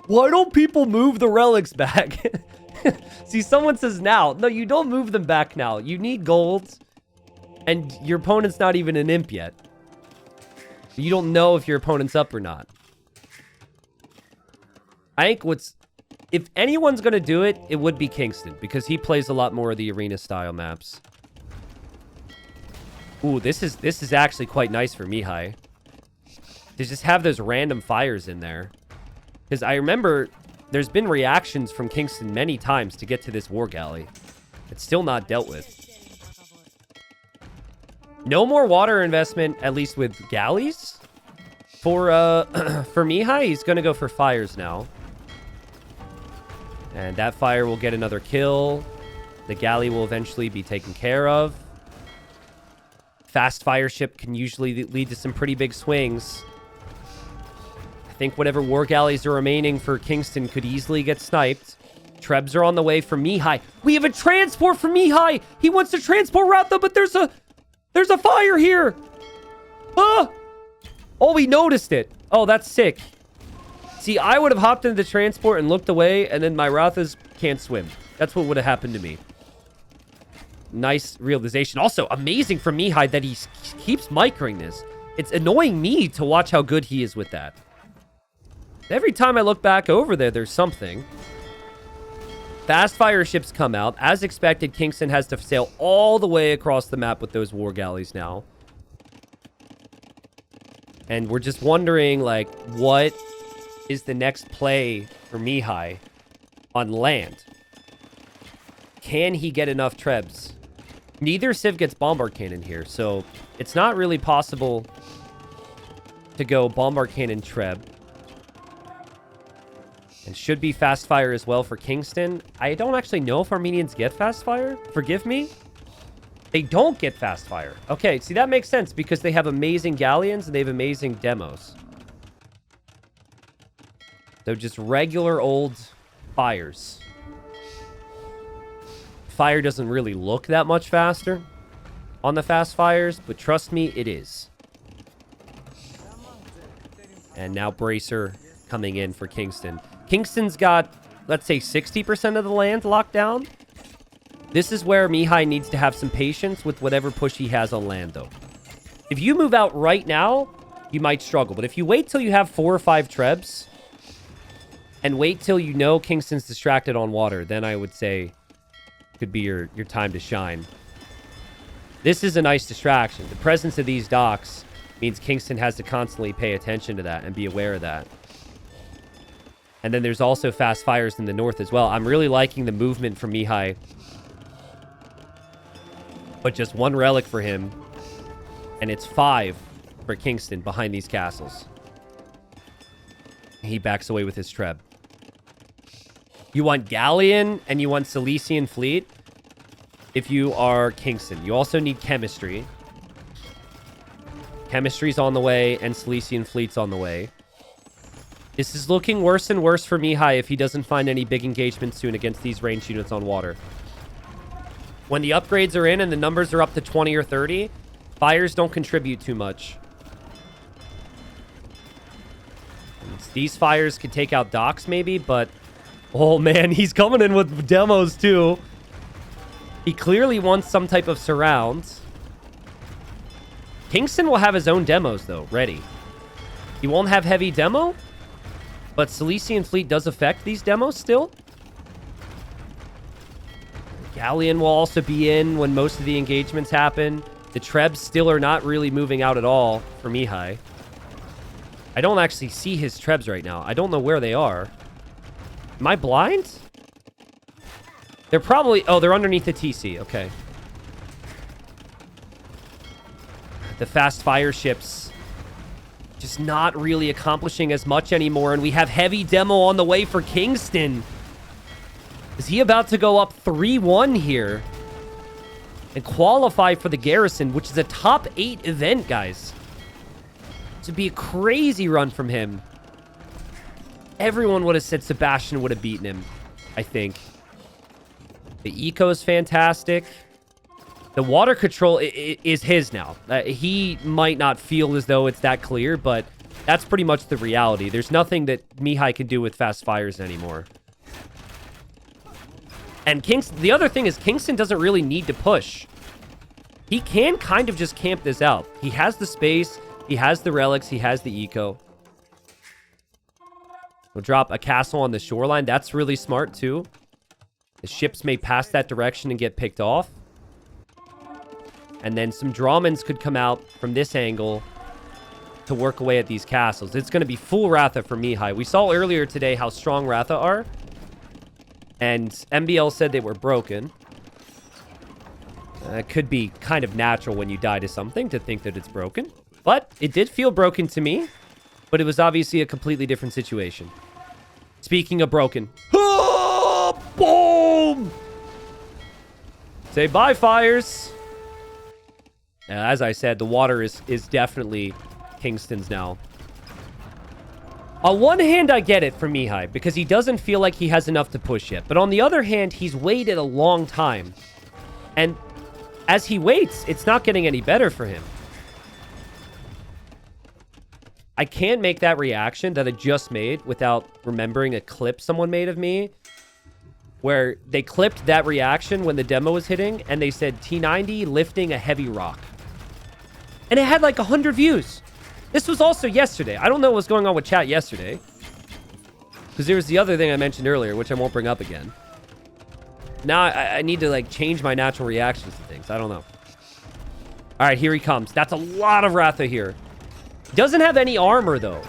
why don't people move the relics back? See, someone says now. No, you don't move them back now. You need gold, and your opponent's not even an imp yet. You don't know if your opponent's up or not. I think if anyone's going to do it, it would be Kingston, because he plays a lot more of the arena-style maps. Ooh, this is actually quite nice for Mihai. To just have those random fires in there. Because I remember there's been reactions from Kingston many times to get to this war galley. It's still not dealt with. No more water investment, at least with galleys. For Mihai, he's going to go for fires now. And that fire will get another kill. The galley will eventually be taken care of. Fast fire ship can usually lead to some pretty big swings. I think whatever war galleys are remaining for Kingston could easily get sniped. Trebs are on the way for Mihai. We have a transport for Mihai. He wants to transport route them, but there's a fire here. Ah! Oh, we noticed it. Oh, that's sick. See, I would have hopped into the transport and looked away, and then my Rathas can't swim. That's what would have happened to me. Nice realization. Also, amazing for Mihai that he keeps microing this. It's annoying me to watch how good he is with that. Every time I look back over there, there's something. Fast fire ships come out. As expected, Kingston has to sail all the way across the map with those war galleys now. And we're just wondering, like, what is the next play for Mihai on land? Can he get enough trebs? Neither Civ gets bombard cannon here, so it's not really possible to go bombard cannon treb. And should be fast fire as well for Kingston. I don't actually know if Armenians get fast fire. Forgive me. They don't get fast fire. Okay, see, that makes sense because they have amazing galleons and they have amazing demos. So just regular old fires. Fire doesn't really look that much faster on the fast fires, but trust me, it is. And now Bracer coming in for Kingston. Kingston's got, let's say, 60% of the land locked down. This is where Mihai needs to have some patience with whatever push he has on land, though. If you move out right now, you might struggle. But if you wait till you have 4 or 5 trebs and wait till you know Kingston's distracted on water, then I would say could be your time to shine. This is a nice distraction. The presence of these docks means Kingston has to constantly pay attention to that and be aware of that. And then there's also fast fires in the north as well. I'm really liking the movement from Mihai. But just 1 relic for him. And it's 5 for Kingston behind these castles. He backs away with his treb. You want Galleon and you want Cilician fleet if you are Kingston. You also need chemistry. Chemistry's on the way and Cilician fleet's on the way. This is looking worse and worse for Mihai if he doesn't find any big engagements soon against these ranged units on water. When the upgrades are in and the numbers are up to 20 or 30, fires don't contribute too much. And these fires could take out docks maybe, but... Oh man, he's coming in with demos too. He clearly wants some type of surround. Kingston will have his own demos though, ready. He won't have heavy demo, but Cilician fleet does affect these demos still. Galleon will also be in when most of the engagements happen. The Trebs still are not really moving out at all for Mihai. I don't actually see his Trebs right now. I don't know where they are. Am I blind? They're probably... Oh, they're underneath the TC. Okay. The fast fire ships just not really accomplishing as much anymore. And we have heavy demo on the way for Kingston. Is he about to go up 3-1 here and qualify for the Garrison, which is a top 8 event, guys? To be a crazy run from him. Everyone would have said Sebastian would have beaten him, I think. The eco is fantastic. The water control is his now. He might not feel as though it's that clear, but that's pretty much the reality. There's nothing that Mihai can do with fast fires anymore. And the other thing is Kingston doesn't really need to push. He can kind of just camp this out. He has the space. He has the relics. He has the eco. We'll drop a castle on the shoreline. That's really smart, too. The ships may pass that direction and get picked off. And then some Drawmans could come out from this angle to work away at these castles. It's going to be full Ratha for Mihai. We saw earlier today how strong Ratha are. And MBL said they were broken. It could be kind of natural when you die to something to think that it's broken. But it did feel broken to me. But it was obviously a completely different situation. Speaking of broken. Oh, boom! Say bye, fires. As I said, the water is definitely Kingston's now. On one hand, I get it from Mihai, because he doesn't feel like he has enough to push yet. But on the other hand, he's waited a long time. And as he waits, it's not getting any better for him. I can't make that reaction that I just made without remembering a clip someone made of me, where they clipped that reaction when the demo was hitting, and they said T90 lifting a heavy rock. And it had like 100 views. This was also yesterday. I don't know what was going on with chat yesterday. Because there was the other thing I mentioned earlier, which I won't bring up again. Now I need to like change my natural reactions to things. I don't know. All right, here he comes. That's a lot of Ratha here. Doesn't have any armor, though.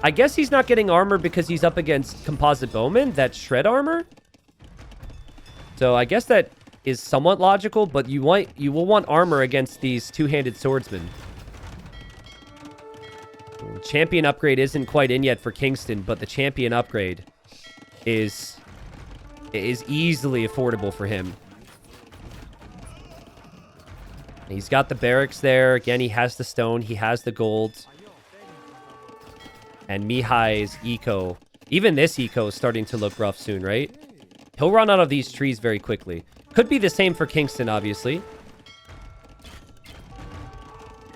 I guess he's not getting armor because he's up against composite bowmen that shred armor. So I guess that is somewhat logical, but you will want armor against these two-handed swordsmen. Champion upgrade isn't quite in yet for Kingston, but the champion upgrade is easily affordable for him. He's got the barracks there. Again, he has the stone. He has the gold. And Mihai's eco. Even this eco is starting to look rough soon, right? He'll run out of these trees very quickly. Could be the same for Kingston, obviously.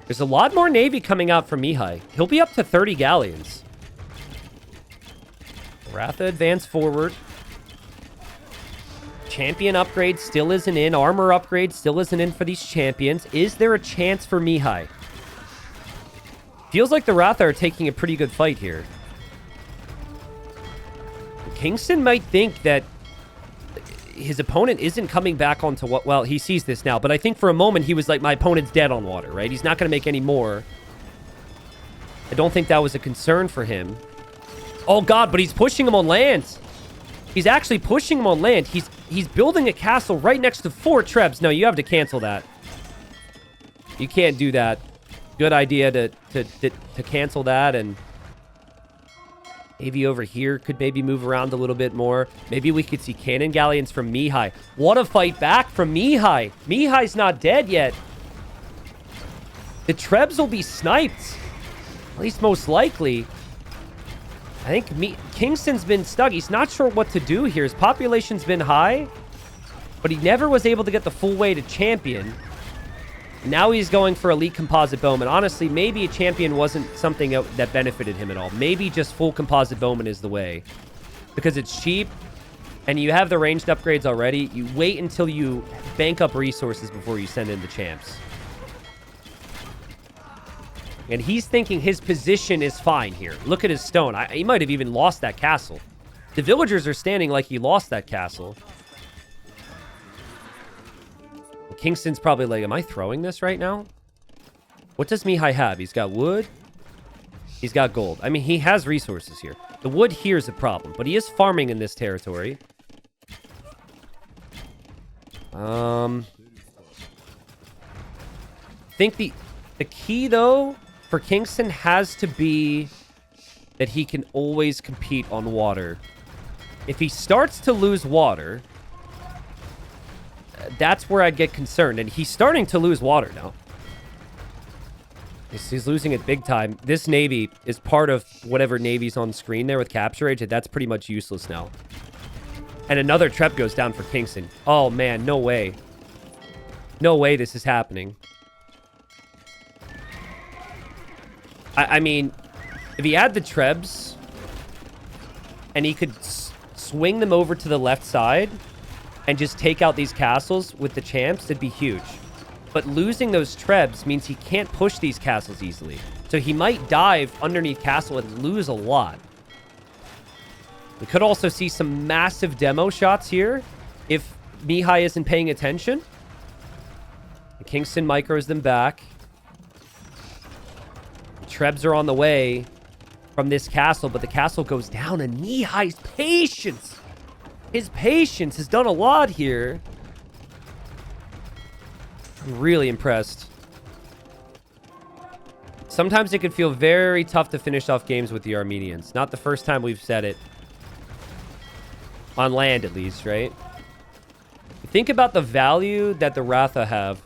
There's a lot more navy coming out from Mihai. He'll be up to 30 galleons. Ratha advance forward. Champion upgrade still isn't in. Armor upgrade still isn't in for these champions. Is there a chance for Mihai? Feels like the Ratha are taking a pretty good fight here. Kingston might think that his opponent isn't coming back onto what... Well, he sees this now, but I think for a moment he was like, my opponent's dead on water, right? He's not going to make any more. I don't think that was a concern for him. Oh, God, but he's pushing him on land. He's actually pushing him on land. He's building a castle right next to 4 Trebs. No, you have to cancel that. You can't do that. Good idea to cancel that, and maybe over here could maybe move around a little bit more. Maybe we could see cannon galleons from Mihai. What a fight back from Mihai. Mihai's not dead yet. The Trebs will be sniped. At least most likely. I think Kingston's been stuck. He's not sure what to do here. His population's been high, but he never was able to get the full way to champion. Now he's going for elite composite bowman. Honestly, maybe a champion wasn't something that benefited him at all. Maybe just full composite bowman is the way. Because it's cheap, and you have the ranged upgrades already. You wait until you bank up resources before you send in the champs. And he's thinking his position is fine here. Look at his stone. He might have even lost that castle. The villagers are standing like he lost that castle. Kingston's probably like, am I throwing this right now? What does Mihai have? He's got wood. He's got gold. I mean, he has resources here. The wood here is a problem, but he is farming in this territory. I think the key, though, for Kingston has to be that he can always compete on water. If he starts to lose water, that's where I'd get concerned. And he's starting to lose water now. He's losing it big time. This navy is part of whatever navy's on screen there with capture age. That's pretty much useless now. And another trep goes down for Kingston. Oh, man, no way. No way this is happening. I mean, if he had the trebs and he could swing them over to the left side and just take out these castles with the champs, it'd be huge. But losing those trebs means he can't push these castles easily. So he might dive underneath castle and lose a lot. We could also see some massive demo shots here if Mihai isn't paying attention. Kingston micros them back. The trebs are on the way from this castle, but the castle goes down, and Mihai's patience. His patience has done a lot here. I'm really impressed. Sometimes it can feel very tough to finish off games with the Armenians. Not the first time we've said it. On land, at least, right? Think about the value that the Ratha have.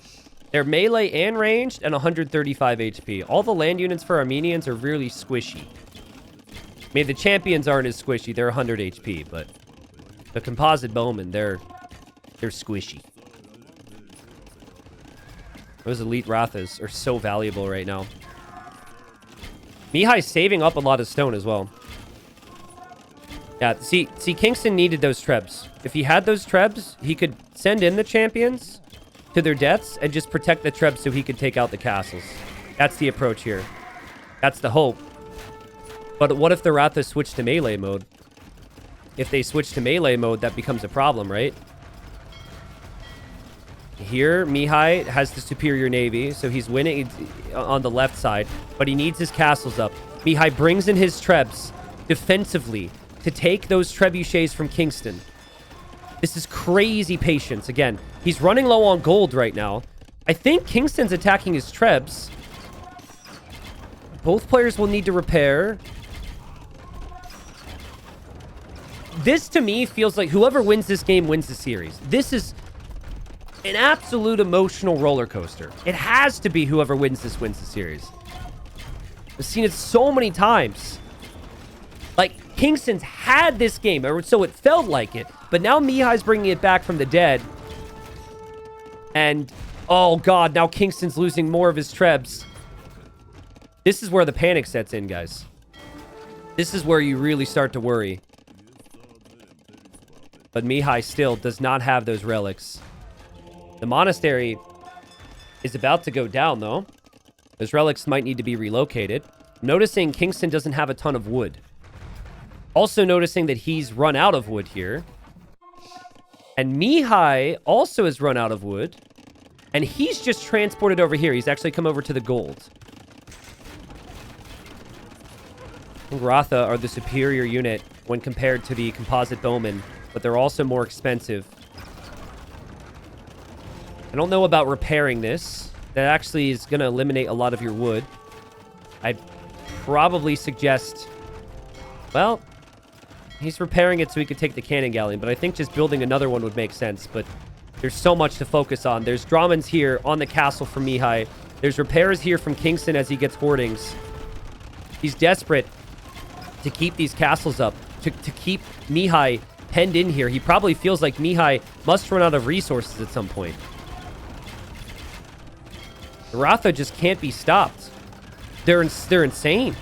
They're melee and ranged and 135 HP. All the land units for Armenians are really squishy. I mean, the champions aren't as squishy. They're 100 HP, but the composite bowmen, they're squishy. Those elite Rathas are so valuable right now. Mihai's saving up a lot of stone as well. Yeah, see, Kingston needed those trebs. If he had those trebs, he could send in the champions to their deaths and just protect the trebs so he could take out the castles. That's the approach here. That's the hope. But what if the Rathas switch to melee mode? If they switch to melee mode, that becomes a problem, right? Here, Mihai has the superior navy, so he's winning on the left side, but he needs his castles up. Mihai brings in his trebs defensively to take those trebuchets from Kingston. This is crazy patience. Again, he's running low on gold right now. I think Kingston's attacking his trebs. Both players will need to repair. This, to me, feels like whoever wins this game wins the series. This is an absolute emotional roller coaster. It has to be whoever wins this wins the series. I've seen it so many times. Like, Kingston's had this game, or so it felt like it. But now Mihai's bringing it back from the dead. And, oh god, now Kingston's losing more of his trebs. This is where the panic sets in, guys. This is where you really start to worry. But Mihai still does not have those relics. The monastery is about to go down, though. Those relics might need to be relocated. Noticing Kingston doesn't have a ton of wood. Also noticing that he's run out of wood here. And Mihai also has run out of wood. And he's just transported over here. He's actually come over to the gold. I think Ratha are the superior unit when compared to the composite bowmen, but they're also more expensive. I don't know about repairing this. That actually is going to eliminate a lot of your wood. I'd probably suggest... Well, he's repairing it so he could take the cannon galleon, but I think just building another one would make sense. But there's so much to focus on. There's Dramans here on the castle from Mihai. There's repairs here from Kingston as he gets hoardings. He's desperate to keep these castles up, to keep Mihai penned in here. He probably feels like Mihai must run out of resources at some point. The Ratha just can't be stopped. They're insane.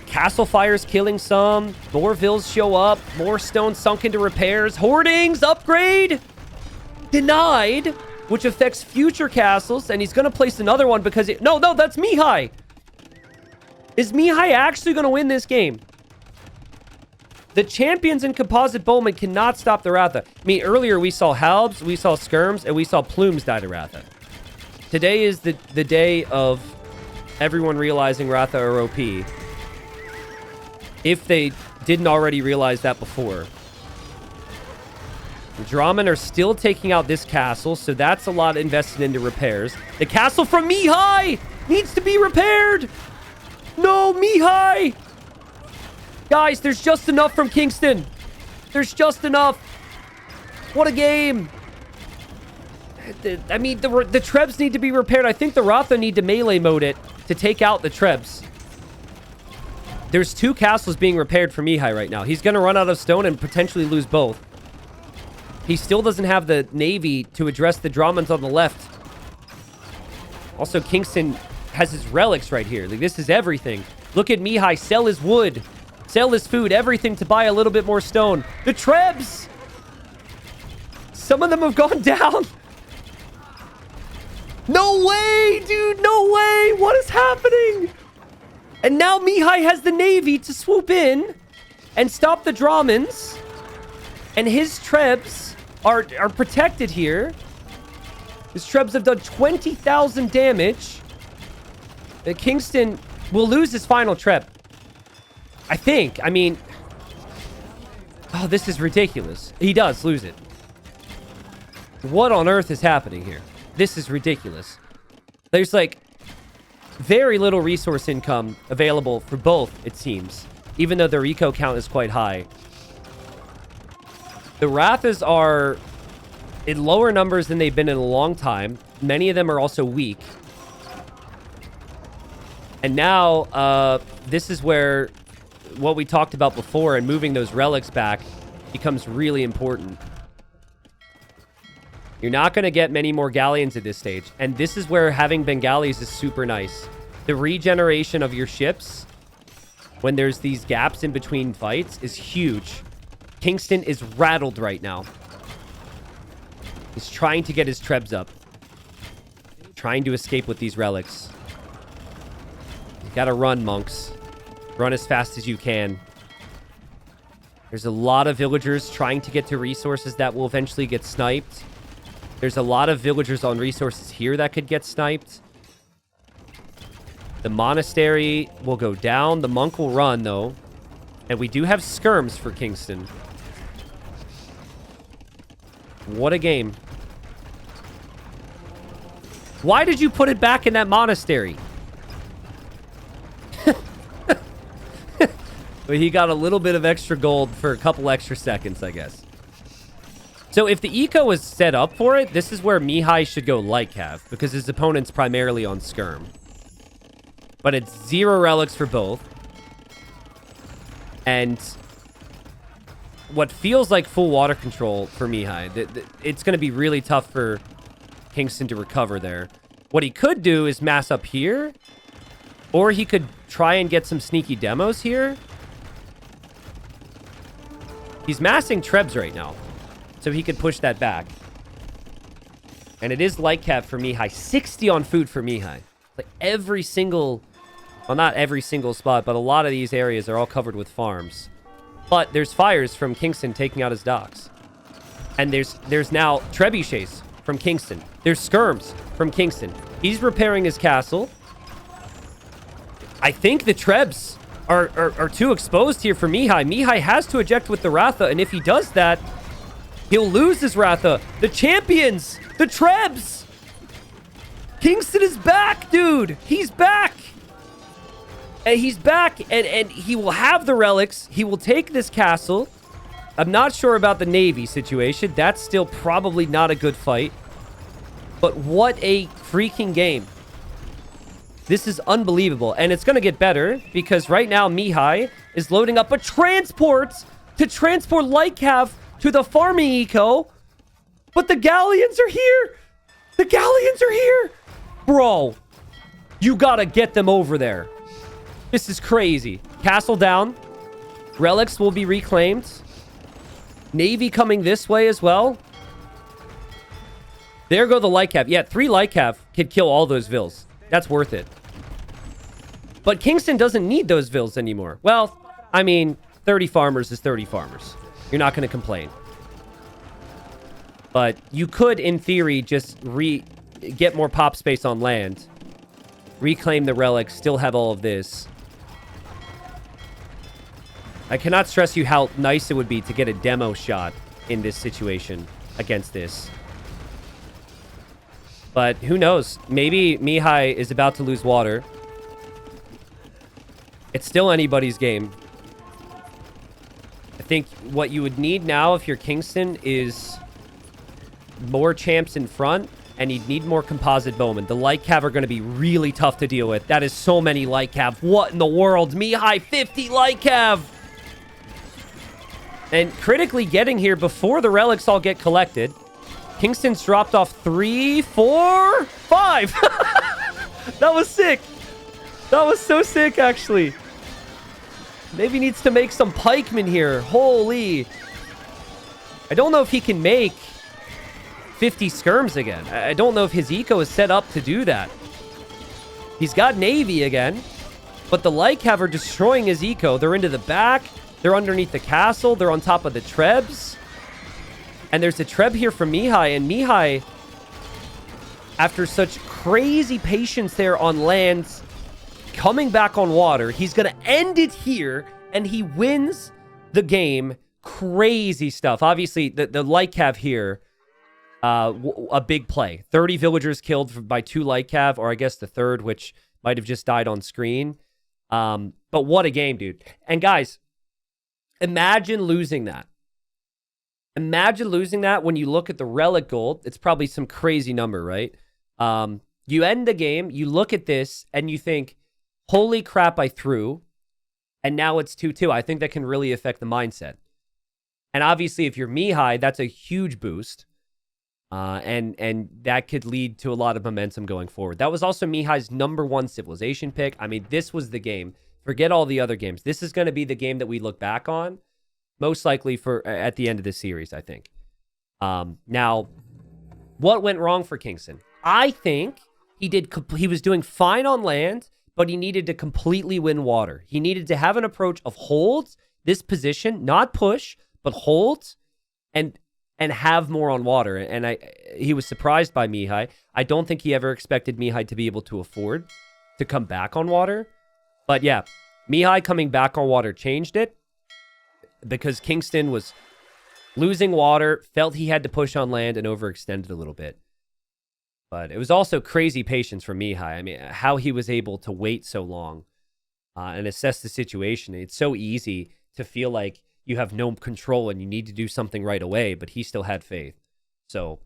Castle fires killing some. More vills show up. More stone sunk into repairs. Hoardings, upgrade, denied, which affects future castles. And he's going to place another one because... No, that's Mihai. Is Mihai actually going to win this game? The champions and composite bowmen cannot stop the Ratha. I mean, earlier we saw Halbs, we saw Skirms, and we saw Plumes die to Ratha. Today is the day of everyone realizing Ratha are OP. If they didn't already realize that before. The Draman are still taking out this castle, so that's a lot invested into repairs. The castle from Mihai needs to be repaired. No, Mihai. Guys, there's just enough from Kingston. There's just enough. What a game. I mean, the Trebs need to be repaired. I think the Ratha need to melee mode it to take out the Trebs. There's 2 castles being repaired for Mihai right now. He's going to run out of stone and potentially lose both. He still doesn't have the navy to address the Dramans on the left. Also, Kingston has his relics right here. Like, this is everything. Look at Mihai sell his wood, sell his food, everything to buy a little bit more stone. The Trebs! Some of them have gone down. No way, dude. No way. What is happening? And now Mihai has the navy to swoop in and stop the Dramans. And his Trebs are protected here. His Trebs have done 20,000 damage. Kingston will lose his final Treb. I think. I mean... Oh, this is ridiculous. He does lose it. What on earth is happening here? This is ridiculous. There's like very little resource income available for both, it seems. Even though their eco count is quite high. The Rathas are in lower numbers than they've been in a long time. Many of them are also weak. And now, this is where what we talked about before and moving those relics back becomes really important. You're not going to get many more galleons at this stage. And this is where having Bengalis is super nice. The regeneration of your ships, when there's these gaps in between fights, is huge. Kingston is rattled right now. He's trying to get his Trebs up. Trying to escape with these relics. You gotta run, monks. Run as fast as you can. There's a lot of villagers trying to get to resources that will eventually get sniped. There's a lot of villagers on resources here that could get sniped. The monastery will go down. The monk will run, though. And we do have skirms for Kingston. What a game. Why did you put it back in that monastery? But he got a little bit of extra gold for a couple extra seconds, I guess. So if the eco is set up for it, this is where Mihai should go Lycav, because his opponent's primarily on skirm. But it's 0 relics for both. And what feels like full water control for Mihai. It's going to be really tough for Kingston to recover there. What he could do is mass up here. Or he could try and get some sneaky demos here. He's massing Trebs right now. So he could push that back. And it is Lycav for Mihai. 60 on food for Mihai. Like every single... Well, not every single spot, but a lot of these areas are all covered with farms. But there's fires from Kingston taking out his docks. And there's now trebuchets from Kingston. There's skirms from Kingston. He's repairing his castle. I think the Trebs are too exposed here for Mihai. Mihai has to eject with the Ratha, and if he does that, he'll lose his Ratha. The champions! The Trebs! Kingston is back, dude! He's back! And he's back, and he will have the relics. He will take this castle. I'm not sure about the Navy situation. That's still probably not a good fight. But what a freaking game. This is unbelievable. And it's going to get better, because right now Mihai is loading up a transport to transport Lycav to the farming eco. But the galleons are here! The galleons are here! Bro, you gotta get them over there. This is crazy. Castle down. Relics will be reclaimed. Navy coming this way as well. There go the Lycav. Yeah, 3 Lycav could kill all those vills. That's worth it. But Kingston doesn't need those vills anymore. Well, I mean, 30 farmers is 30 farmers. You're not going to complain. But you could, in theory, just get more pop space on land, reclaim the relics, still have all of this. I cannot stress you how nice it would be to get a demo shot in this situation against this. But who knows? Maybe Mihai is about to lose water. It's still anybody's game. I think what you would need now if you're Kingston is more champs in front, and you'd need more composite bowmen. The light cav are going to be really tough to deal with. That is so many light cav. What in the world? Mihai, 50 light cav! And critically getting here before the relics all get collected. Kingston's dropped off 3, 4, 5. That was sick. That was so sick, actually. Maybe needs to make some pikemen here. Holy. I don't know if he can make 50 skirms again. I don't know if his eco is set up to do that. He's got navy again, but the light cav are destroying his eco. They're into the back. They're underneath the castle. They're on top of the trebs. And there's a treb here from Mihai. And Mihai, after such crazy patience there on land, coming back on water, he's going to end it here. And he wins the game. Crazy stuff. Obviously, the light cav here, a big play. 30 villagers killed by 2 light cav, or I guess the third, which might have just died on screen. But what a game, dude. And guys, imagine losing that. Imagine losing that when you look at the relic gold. It's probably some crazy number, right? You end the game, you look at this, and you think, holy crap, I threw. And now it's 2-2. I think that can really affect the mindset. And obviously, if you're Mihai, that's a huge boost. And that could lead to a lot of momentum going forward. That was also Mihai's #1 civilization pick. I mean, this was the game. Forget all the other games. This is going to be the game that we look back on, most likely for at the end of the series, I think. Now, what went wrong for Kingston? I think he was doing fine on land, but he needed to completely win water. He needed to have an approach of hold this position, not push, but hold and have more on water. And he was surprised by Mihai. I don't think he ever expected Mihai to be able to afford to come back on water. But yeah, Mihai coming back on water changed it because Kingston was losing water, felt he had to push on land, and overextended a little bit. But it was also crazy patience from Mihai. I mean, how he was able to wait so long and assess the situation. It's so easy to feel like you have no control and you need to do something right away, but he still had faith. So,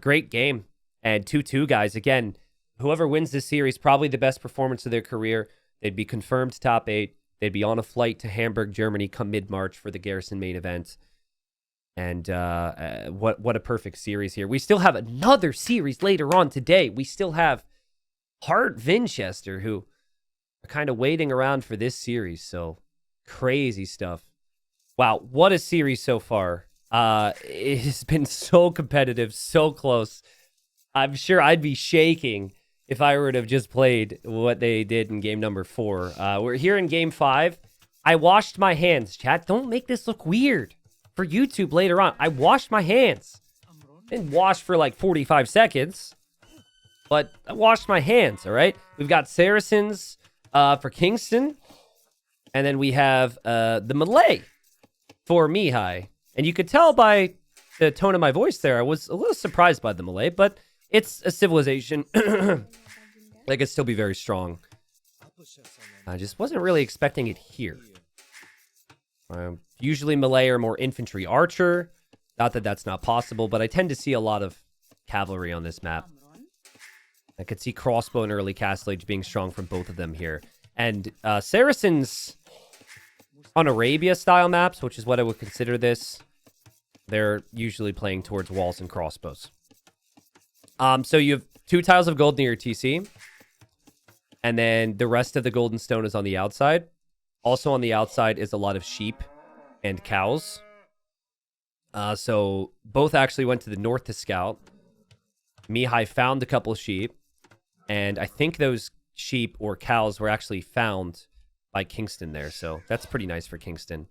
great game. And 2-2, guys. Again, whoever wins this series, probably the best performance of their career. They'd be confirmed top 8. They'd be on a flight to Hamburg, Germany come mid-March for the Garrison main event. And what a perfect series here. We still have another series later on today. We still have Hart Vinchester, who are kind of waiting around for this series. So, crazy stuff. Wow, what a series so far. It has been so competitive, so close. I'm sure I'd be shaking if I were to have just played what they did in game number 4. We're here in game 5. I washed my hands, chat. Don't make this look weird for YouTube later on. I washed my hands. Didn't wash for like 45 seconds, but I washed my hands, all right? We've got Saracens for Kingston, and then we have the Malay for Mihai. And you could tell by the tone of my voice there, I was a little surprised by the Malay, but it's a civilization. They could still be very strong. I just wasn't really expecting it here. Usually Malay are more infantry archer. Not that that's not possible, but I tend to see a lot of cavalry on this map. I could see crossbow and early Castle Age being strong from both of them here. And Saracens on Arabia style maps, which is what I would consider this, they're usually playing towards walls and crossbows. So you have 2 tiles of gold near your TC. And then the rest of the golden stone is on the outside. Also on the outside is a lot of sheep and cows. So both actually went to the north to scout. Mihai found a couple of sheep. And I think those sheep or cows were actually found by Kingstone there. So that's pretty nice for Kingstone.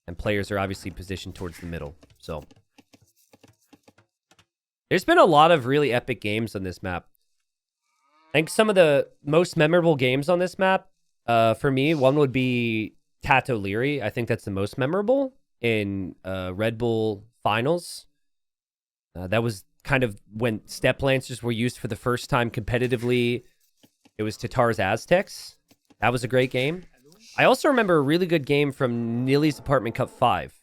And players are obviously positioned towards the middle. So there's been a lot of really epic games on this map. I think some of the most memorable games on this map, for me, one would be Tato Leary. I think that's the most memorable in Red Bull Finals. That was kind of when Step Lancers were used for the first time competitively. It was Tatars Aztecs. That was a great game. I also remember a really good game from Nilly's Apartment Cup 5,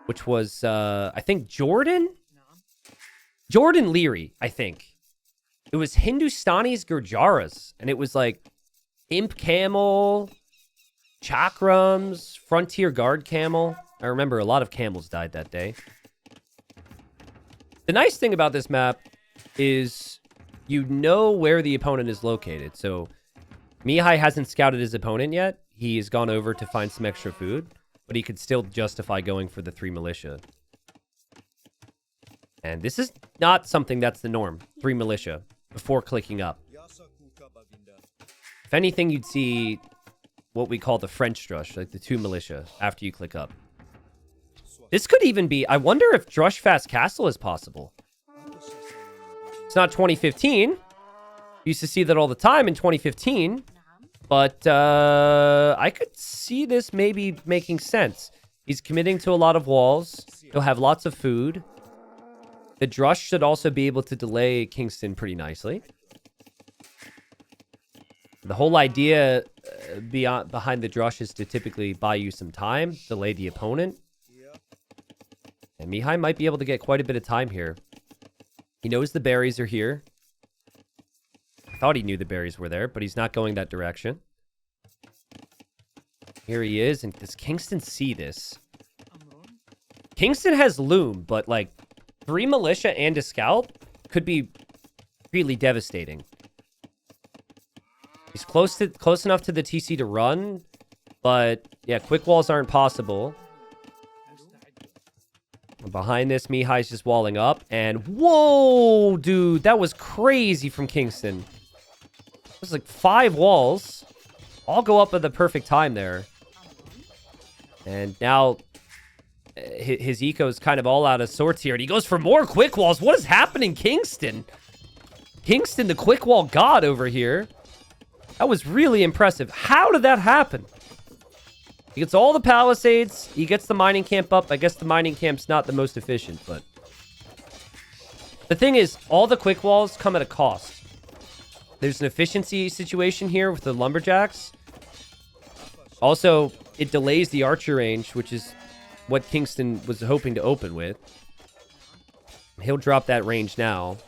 which was, I think, Jordan Leary, I think. It was Hindustani's Gurjaras, and it was like Imp Camel, Chakrams, Frontier Guard Camel. I remember a lot of camels died that day. The nice thing about this map is you know where the opponent is located. So Mihai hasn't scouted his opponent yet. He has gone over to find some extra food, but he could still justify going for the 3 militia. And this is not something that's the norm. 3 militia before clicking up. If anything, you'd see what we call the French drush, like the 2 militia, after you click up. This could even be... I wonder if drush fast castle is possible. It's not 2015. Used to see that all the time in 2015. But I could see this maybe making sense. He's committing to a lot of walls. He'll have lots of food. The drush should also be able to delay Kingstone pretty nicely. The whole idea behind the drush is to typically buy you some time, delay the opponent. And Mihai might be able to get quite a bit of time here. He knows the berries are here. I thought he knew the berries were there, but he's not going that direction. Here he is, and does Kingstone see this? Kingstone has loom, but like 3 militia and a scout could be really devastating. He's close enough to the TC to run, but yeah, quick walls aren't possible. Behind this, Mihai's just walling up, and whoa, dude, that was crazy from Kingstone. It was like 5 walls. All go up at the perfect time there. And now his eco is kind of all out of sorts here, and he goes for more quick walls. What is happening, Kingstone? Kingstone, the quick wall god over here. That was really impressive. How did that happen? He gets all the palisades. He gets the mining camp up. I guess the mining camp's not the most efficient, but... The thing is, all the quick walls come at a cost. There's an efficiency situation here with the lumberjacks. Also, it delays the archer range, which is what Kingstone was hoping to open with. He'll drop that range now.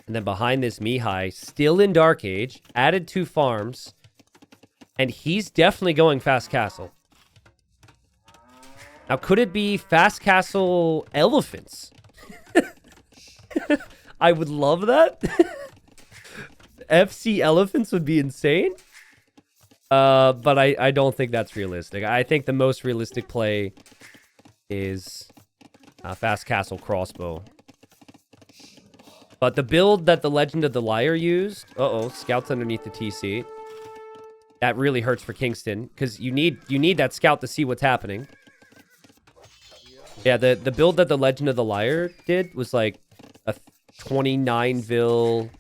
And then behind this, Mihai, still in Dark Age, added 2 farms. And he's definitely going fast castle. Now, could it be fast castle elephants? I would love that. FC elephants would be insane. But I don't think that's realistic. I think the most realistic play is fast castle crossbow. But the build that the Legend of the Liar used... Uh-oh, scouts underneath the TC. That really hurts for Kingstone, because you need that scout to see what's happening. Yeah, the build that the Legend of the Liar did was like a 29-vil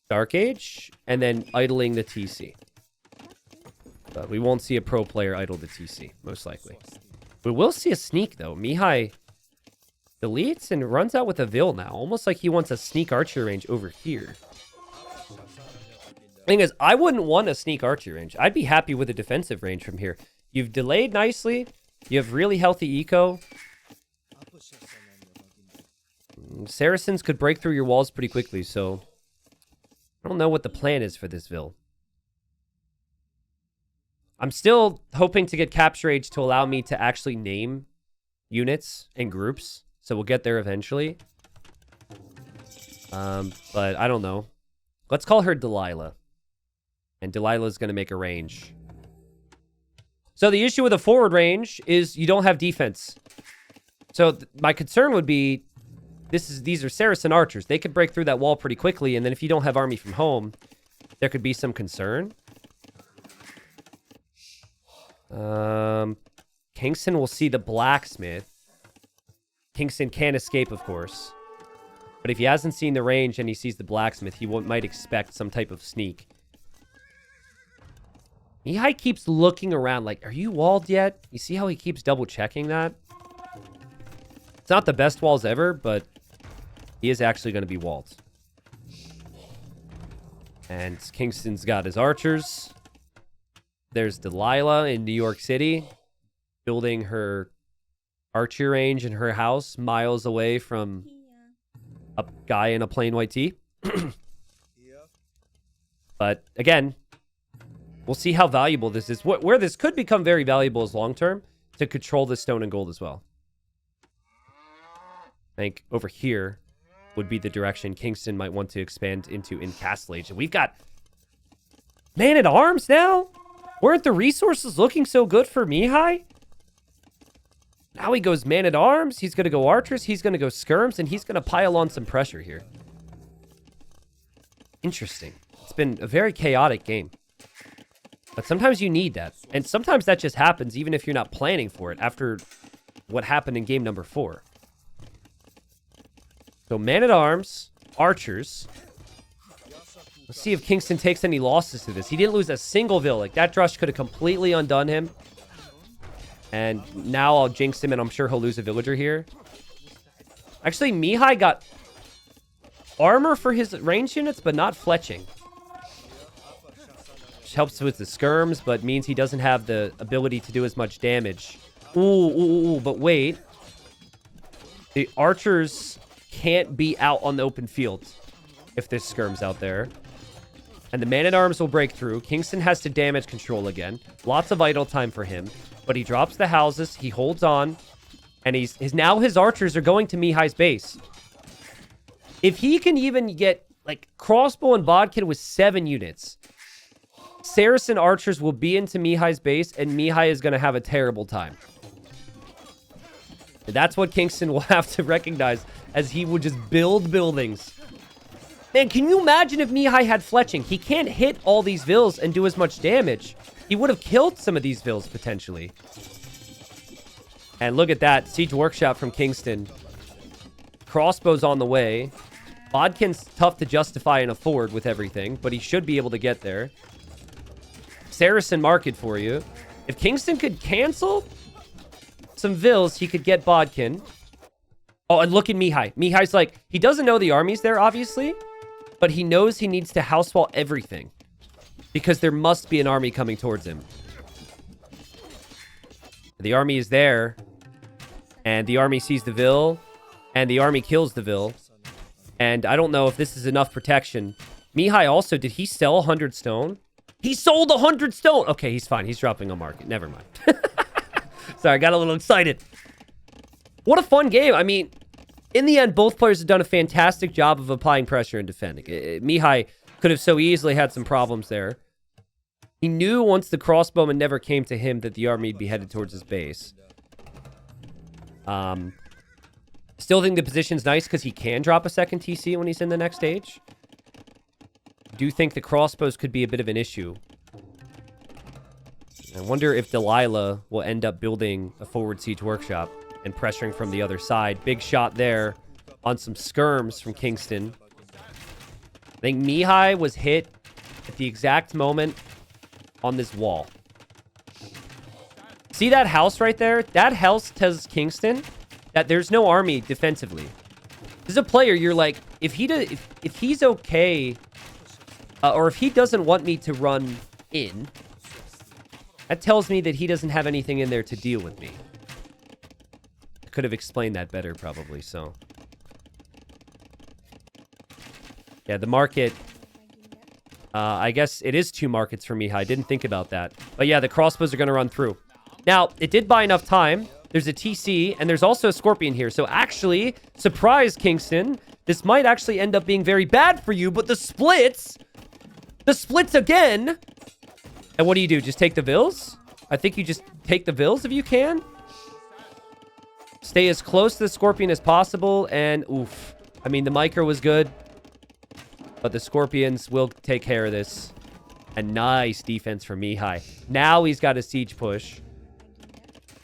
Dark Age, and then idling the TC. But we won't see a pro player idle the TC, most likely. We will see a sneak, though. Mihai deletes and runs out with a vil now, almost like he wants a sneak archer range over here. Thing is, I wouldn't want a sneak archer range. I'd be happy with a defensive range from here. You've delayed nicely. You have really healthy eco. Saracens could break through your walls pretty quickly, so... I don't know what the plan is for this vil. I'm still hoping to get capture age to allow me to actually name units and groups. So we'll get there eventually. But I don't know. Let's call her Delilah. And Delilah's going to make a range. So the issue with a forward range is you don't have defense. So my concern would be, these are Saracen archers. They could break through that wall pretty quickly, and then if you don't have army from home, there could be some concern. Kingston will see the blacksmith. Kingston can't escape, of course. But if he hasn't seen the range and he sees the blacksmith, he might expect some type of sneak. Mihai keeps looking around like, are you walled yet? You see how he keeps double checking that? It's not the best walls ever, but he is actually going to be walled. And Kingston's got his archers. There's Delilah in New York City, building her archery range in her house miles away from a guy in a plain white tee. But again, we'll see how valuable this is. Where this could become very valuable is long-term to control the stone and gold as well. I think over here would be the direction Kingston might want to expand into in Castle Age. And we've got man-at-arms now? Weren't the resources looking so good for Mihai? Now he goes man-at-arms. He's going to go archers. He's going to go skirms. And he's going to pile on some pressure here. Interesting. It's been a very chaotic game. But sometimes you need that. And sometimes that just happens even if you're not planning for it after what happened in game number 4. So man-at-arms, archers. Let's see if Kingston takes any losses to this. He didn't lose a single vill. Like, that drush could have completely undone him. And now I'll jinx him, and I'm sure he'll lose a villager here. Actually, Mihai got armor for his range units, but not fletching. Which helps with the skirms, but means he doesn't have the ability to do as much damage. Ooh, but wait. The archers can't be out on the open field if there's skirms out there. And the man-at-arms will break through. Kingston has to damage control again. Lots of idle time for him. But he drops the houses. He holds on. And now his archers are going to Mihai's base. If he can even get, like, crossbow and bodkin with 7 units, Saracen archers will be into Mihai's base, and Mihai is going to have a terrible time. And that's what Kingston will have to recognize as he would just build buildings. Man, can you imagine if Mihai had fletching? He can't hit all these vills and do as much damage. He would have killed some of these vills, potentially. And look at that. Siege Workshop from Kingston. Crossbow's on the way. Bodkin's tough to justify and afford with everything, but he should be able to get there. Saracen market for you. If Kingston could cancel some vills, he could get Bodkin. Oh, and look at Mihai. Mihai's like, he doesn't know the army's there, obviously, but he knows he needs to house wall everything because there must be an army coming towards him. The army is there, and the army sees the vill, and the army kills the vill. And I don't know if this is enough protection. Mihai also, did he sell 100 stone? He sold 100 stone! Okay, he's fine. He's dropping on market. Never mind. Sorry, I got a little excited. What a fun game. I mean, in the end, both players have done a fantastic job of applying pressure and defending. Mihai could have so easily had some problems there. He knew once the crossbowman never came to him that the army would be headed towards his base. Still think the position's nice because he can drop a second TC when he's in the next stage. Do think the crossbows could be a bit of an issue. I wonder if Delilah will end up building a forward siege workshop and pressuring from the other side. Big shot there on some skirms from Kingston. I think Mihai was hit at the exact moment on this wall. See that house right there? That house tells Kingston that there's no army defensively. As a player, you're like, if he's okay, or if he doesn't want me to run in, that tells me that he doesn't have anything in there to deal with me. I could have explained that better, probably, so. Yeah, the market, I guess it is 2 markets for Mihai. I didn't think about that. But yeah, the crossbows are going to run through. Now, it did buy enough time. There's a TC, and there's also a Scorpion here. So actually, surprise, Kingston, this might actually end up being very bad for you, but the splits again. And what do? Just take the vills? I think you just take the vills if you can. Stay as close to the Scorpion as possible, and oof. I mean, the micro was good, But the Scorpions will take care of this. A nice defense from Mihai. Now he's got a siege push.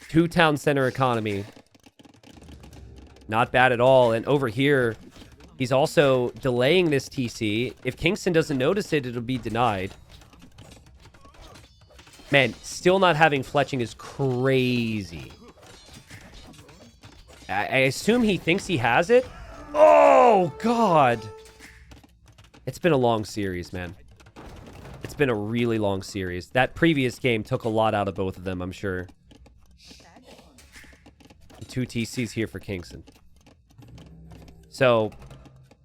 2 town center economy. Not bad at all. And over here, he's also delaying this TC. If Kingston doesn't notice it, it'll be denied. Man, still not having fletching is crazy. I assume he thinks he has it. Oh, God. It's been a long series, man. It's been a really long series. That previous game took a lot out of both of them, I'm sure. 2 TCs here for Kingston. So,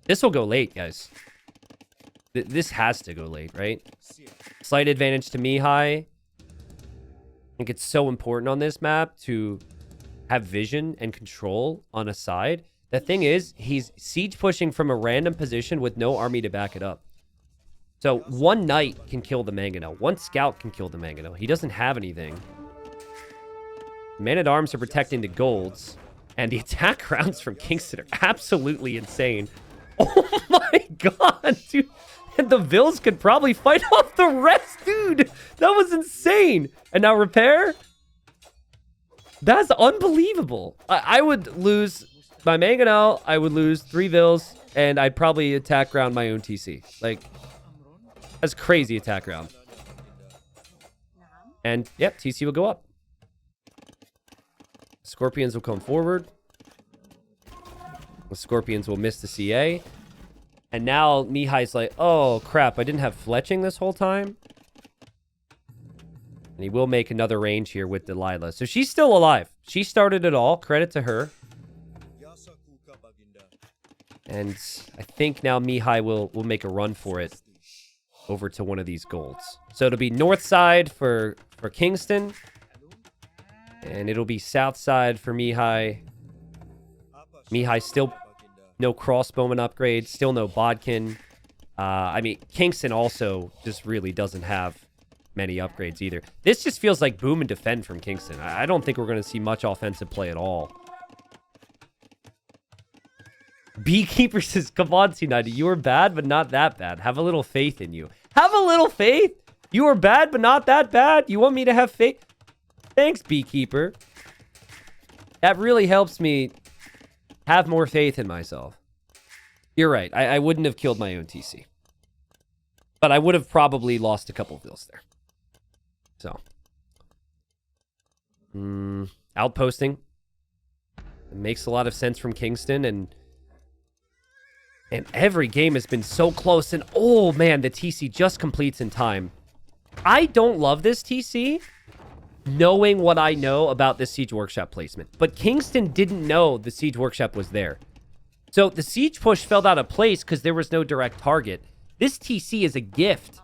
this will go late, guys. This has to go late, right? Slight advantage to Mihai. I think it's so important on this map to have vision and control on a side. The thing is, he's siege pushing from a random position with no army to back it up. So, 1 knight can kill the Mangonel. 1 scout can kill the Mangonel. He doesn't have anything. Man-at-Arms are protecting the golds. And the attack rounds from Kingston are absolutely insane. Oh my god, dude. And the Vills could probably fight off the rest, dude. That was insane. And now repair? That's unbelievable. I would lose my Mangonel. I would lose 3 Vills. And I'd probably attack round my own TC. Like, that's crazy attack round. And, yep, TC will go up. Scorpions will come forward. The Scorpions will miss the CA. And now Mihai's like, oh, crap. I didn't have fletching this whole time. And he will make another range here with Delilah. So she's still alive. She started it all. Credit to her. And I think now Mihai will make a run for it over to one of these golds. So it'll be north side for Kingston. And it'll be south side for Mihai. Mihai still no crossbowman upgrade. Still no bodkin. I mean, Kingston also just really doesn't have many upgrades either. This just feels like boom and defend from Kingston. I don't think we're going to see much offensive play at all. Beekeeper says, come on, T90. You were bad, but not that bad. Have a little faith in you. Have a little faith? You were bad, but not that bad? You want me to have faith? Thanks, Beekeeper. That really helps me have more faith in myself. You're right. I wouldn't have killed my own TC. But I would have probably lost a couple of vills there. So. Outposting. It makes a lot of sense from Kingston. And every game has been so close. And oh, man, the TC just completes in time. I don't love this TC, knowing what I know about this Siege Workshop placement. But Kingston didn't know the Siege Workshop was there. So the Siege push fell out of place because there was no direct target. This TC is a gift.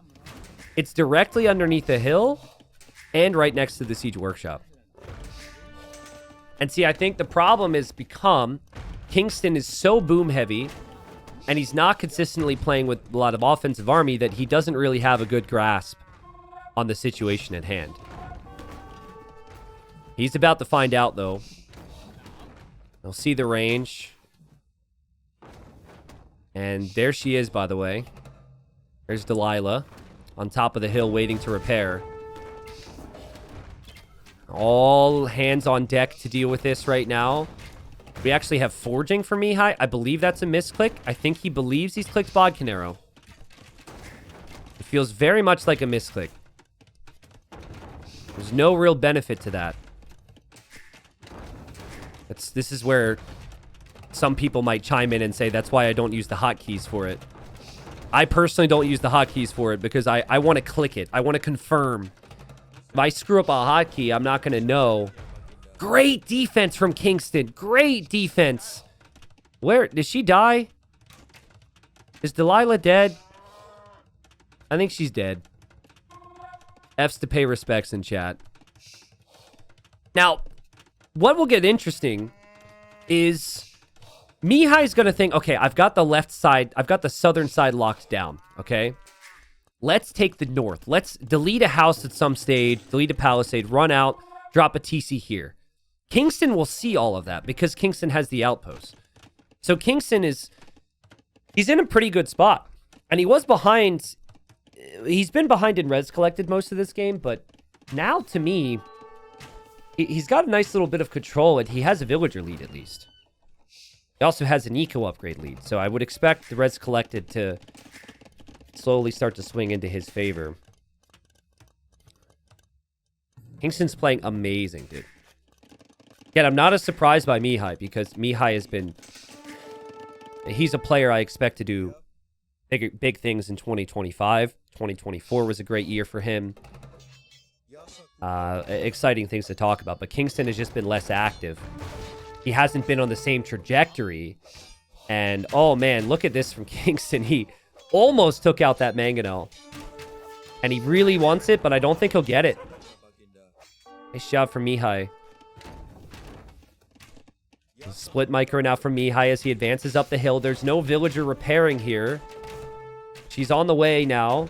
It's directly underneath the hill and right next to the Siege Workshop. And see, I think the problem has become Kingston is so boom heavy and he's not consistently playing with a lot of offensive army that he doesn't really have a good grasp on the situation at hand. He's about to find out, though. He'll see the range. And there she is, by the way. There's Delilah on top of the hill waiting to repair. All hands on deck to deal with this right now. We actually have forging for Mihai. I believe that's a misclick. I think he believes he's clicked Bodkin Arrow. It feels very much like a misclick. There's no real benefit to that. This is where some people might chime in and say that's why I don't use the hotkeys for it. I personally don't use the hotkeys for it because I want to click it. I want to confirm. If I screw up a hotkey, I'm not going to know. Great defense from Kingston. Great defense. Where? Did she die? Is Delilah dead? I think she's dead. F's to pay respects in chat. Now, what will get interesting is Mihai's going to think, okay, I've got the left side, I've got the southern side locked down, okay? Let's take the north. Let's delete a house at some stage, delete a palisade, run out, drop a TC here. Kingston will see all of that because Kingston has the outpost. So Kingston he's in a pretty good spot. And he was behind. He's been behind in res collected most of this game, but now to me, he's got a nice little bit of control, and he has a villager lead at least. He also has an eco upgrade lead, so I would expect the res collected to slowly start to swing into his favor. Kingstone's playing amazing, dude. Again, I'm not as surprised by Mihai, because Mihai has been... He's a player I expect to do big things in 2025. 2024 was a great year for him. Exciting things to talk about, but Kingstone has just been less active. He hasn't been on the same trajectory. And, oh man, look at this from Kingstone. He almost took out that Mangonel. And he really wants it, but I don't think he'll get it. Nice job from Mihai. Split micro now from Mihai as he advances up the hill. There's no villager repairing here. She's on the way now.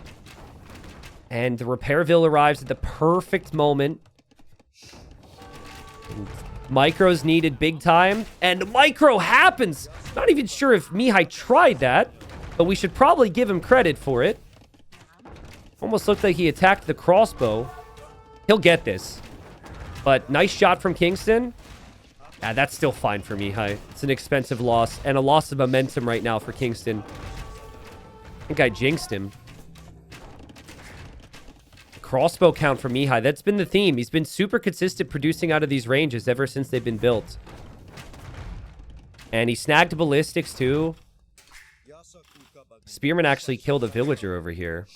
And the Repairville arrives at the perfect moment. And micro's needed big time. And micro happens! Not even sure if Mihai tried that, but we should probably give him credit for it. Almost looked like he attacked the crossbow. He'll get this. But nice shot from Kingstone. Yeah, that's still fine for Mihai. It's an expensive loss and a loss of momentum right now for Kingstone. I think I jinxed him. Crossbow count for Mihai. That's been the theme. He's been super consistent producing out of these ranges ever since they've been built. And he snagged ballistics too. Spearman actually killed a villager over here.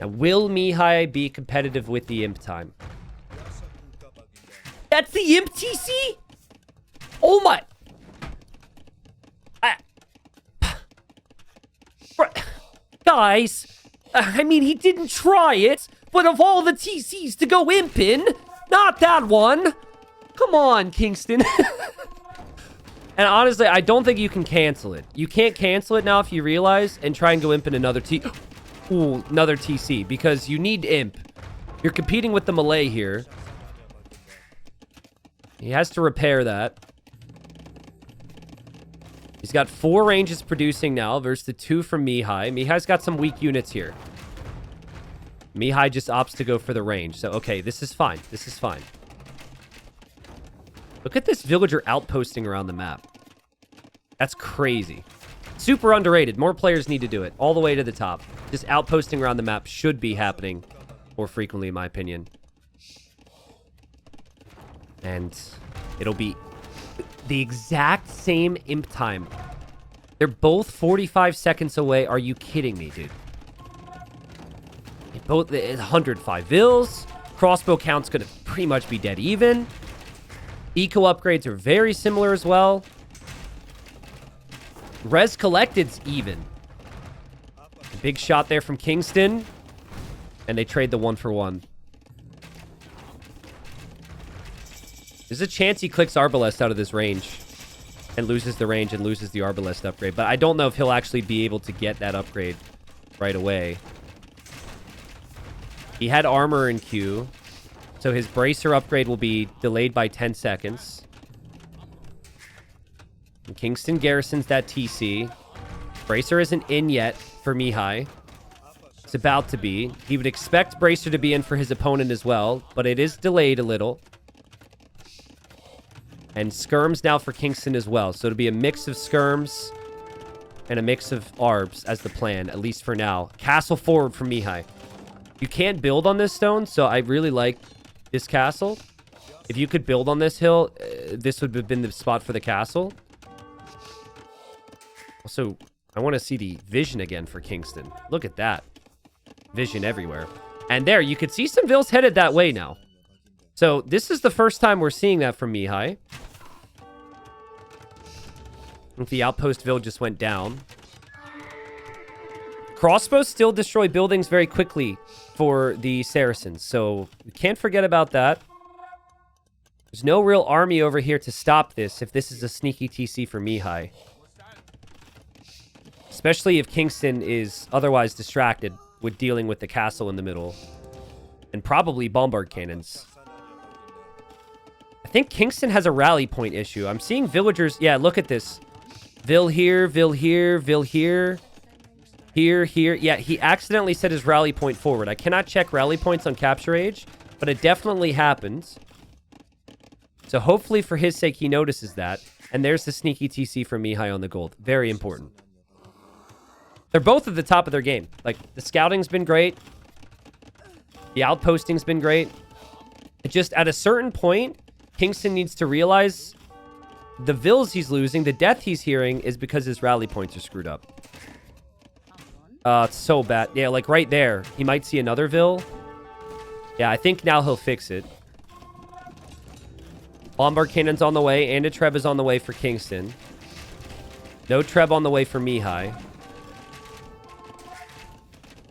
Now, will Mihai be competitive with the imp time? That's the imp TC? Oh my... Guys, I mean, he didn't try it, but of all the TCs to go imp in, not that one. Come on, Kingstone. And honestly, I don't think you can cancel it. You can't cancel it now if you realize and try and go imp in another another TC, because you need imp. You're competing with the Malay here. He has to repair that. He's got 4 ranges producing now versus the 2 from Mihai. Mihai's got some weak units here. Mihai just opts to go for the range. So, okay, this is fine. This is fine. Look at this villager outposting around the map. That's crazy. Super underrated. More players need to do it. All the way to the top. Just outposting around the map should be happening more frequently, in my opinion. And it'll be the exact same imp time. They're both 45 seconds away. Are you kidding me, dude? Both 105 vills. Crossbow count's gonna pretty much be dead even. Eco upgrades are very similar as well. Res collected's even. A big shot there from Kingstone. And they trade the 1-for-1. There's a chance he clicks Arbalest out of this range and loses the range and loses the Arbalest upgrade. But I don't know if he'll actually be able to get that upgrade right away. He had armor in queue, so his bracer upgrade will be delayed by 10 seconds. And Kingstone Garrison's that TC. Bracer isn't in yet for Mihai. It's about to be. He would expect Bracer to be in for his opponent as well, but it is delayed a little. And skirms now for Kingstone as well. So it'll be a mix of skirms and a mix of arbs as the plan, at least for now. Castle forward for Mihai. You can't build on this stone, so I really like this castle. If you could build on this hill, this would have been the spot for the castle. Also, I want to see the vision again for Kingstone. Look at that. Vision everywhere. And there, you could see some vills headed that way now. So, this is the first time we're seeing that from Mihai. I think the outpost vill just went down. Crossbows still destroy buildings very quickly for the Saracens, so we can't forget about that. There's no real army over here to stop this if this is a sneaky TC for Mihai. Especially if Kingstone is otherwise distracted with dealing with the castle in the middle. And probably bombard cannons. I think Kingstone has a rally point issue. I'm seeing villagers... Yeah, look at this. Vill here, Vill here, Vill here. Here. Yeah, he accidentally set his rally point forward. I cannot check rally points on capture age, but it definitely happens. So hopefully for his sake, he notices that. And there's the sneaky TC from Mihai on the gold. Very important. They're both at the top of their game. Like, the scouting's been great. The outposting's been great. It just, at a certain point, Kingstone needs to realize the vills he's losing, the death he's hearing, is because his rally points are screwed up. It's so bad. Yeah, like right there. He might see another vill. Yeah, I think now he'll fix it. Bombard cannon's on the way, and a Treb is on the way for Kingstone. No Treb on the way for Mihai.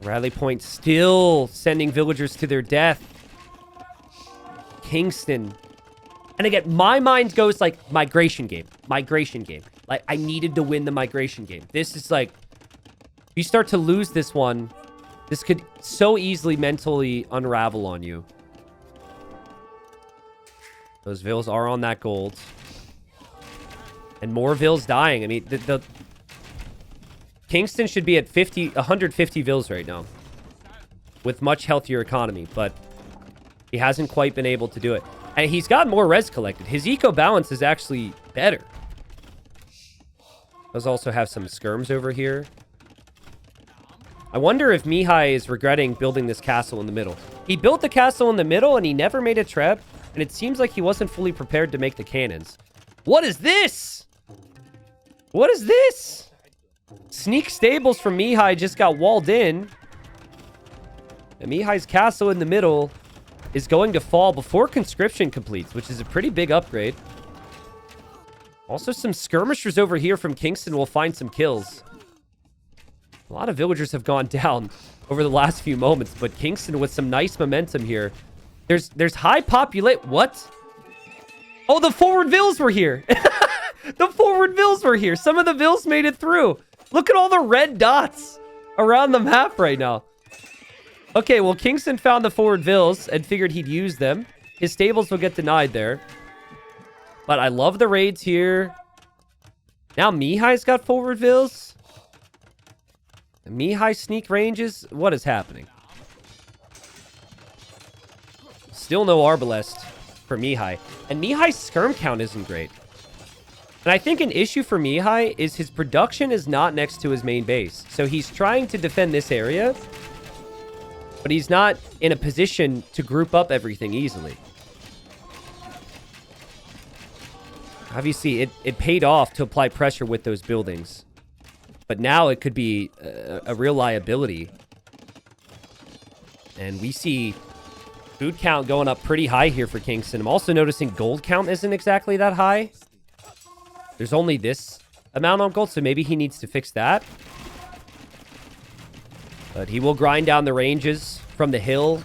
Rally point still sending villagers to their death. Kingstone. And again, my mind goes like migration game. Migration game. Like, I needed to win the migration game. This is like, if you start to lose this one, this could so easily mentally unravel on you. Those vills are on that gold. And more vills dying. I mean, the Kingstone should be at 150 vills right now. With much healthier economy, but he hasn't quite been able to do it. And he's got more res collected. His eco balance is actually better. Does also have some skirms over here. I wonder if Mihai is regretting building this castle in the middle. He built the castle in the middle and he never made a trap. And it seems like he wasn't fully prepared to make the cannons. What is this? What is this? Sneak stables from Mihai just got walled in. And Mihai's castle in the middle is going to fall before conscription completes, which is a pretty big upgrade. Also, some skirmishers over here from Kingstone will find some kills. A lot of villagers have gone down over the last few moments, but Kingstone with some nice momentum here. There's high populate. What? Oh, the forward vills were here. The forward vills were here. Some of the vills made it through. Look at all the red dots around the map right now. Okay, well, Kingstone found the forward vills and figured he'd use them. His stables will get denied there. But I love the raids here. Now Mihai's got forward vills. Mihai sneak ranges. What is happening? Still no Arbalest for Mihai. And Mihai's skirm count isn't great. And I think an issue for Mihai is his production is not next to his main base. So he's trying to defend this area, but he's not in a position to group up everything easily. Obviously, it paid off to apply pressure with those buildings. But now it could be a real liability. And we see food count going up pretty high here for Kingstone. I'm also noticing gold count isn't exactly that high. There's only this amount on gold, so maybe he needs to fix that. But he will grind down the ranges from the hill.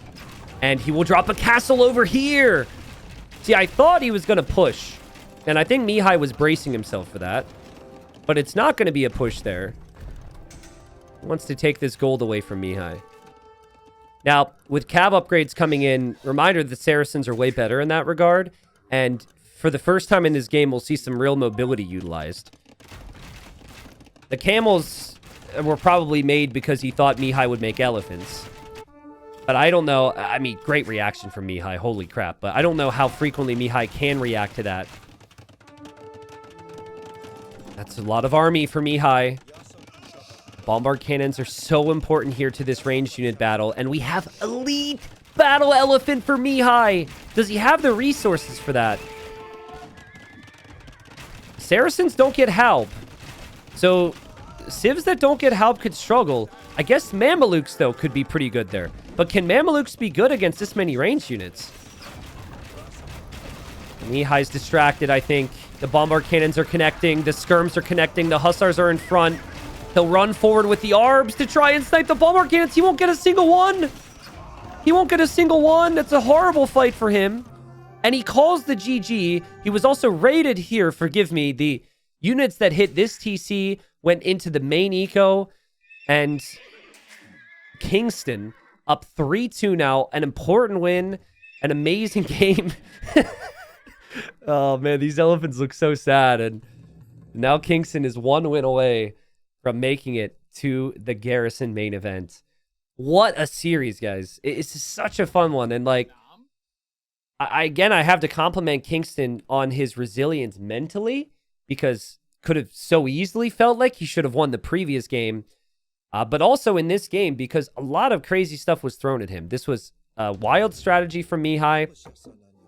And he will drop a castle over here. See, I thought he was going to push. And I think Mihai was bracing himself for that. But it's not going to be a push there. He wants to take this gold away from Mihai. Now, with cab upgrades coming in, reminder the Saracens are way better in that regard. And for the first time in this game, we'll see some real mobility utilized. The camels were probably made because he thought Mihai would make elephants. But I don't know. I mean, great reaction from Mihai. Holy crap. But I don't know how frequently Mihai can react to that. That's a lot of army for Mihai. Bombard cannons are so important here to this ranged unit battle. And we have elite battle elephant for Mihai. Does he have the resources for that? Saracens don't get help. So civs that don't get help could struggle. I guess Mamelukes, though, could be pretty good there. But can Mamelukes be good against this many ranged units? Mihai's distracted, I think. The bombard cannons are connecting. The skirms are connecting. The hussars are in front. He'll run forward with the arbs to try and snipe the bombard cannons. He won't get a single one. He won't get a single one. That's a horrible fight for him. And he calls the GG. He was also raided here. Forgive me. The units that hit this TC went into the main eco. And Kingstone up 3-2 now. An important win. An amazing game. Oh, man. These elephants look so sad. And now Kingstone is one win away from making it to the Garrison main event. What a series, guys. It's such a fun one. And, like, again, I have to compliment Kingstone on his resilience mentally, because could have so easily felt like he should have won the previous game. But also in this game, because a lot of crazy stuff was thrown at him. This was a wild strategy from Mihai.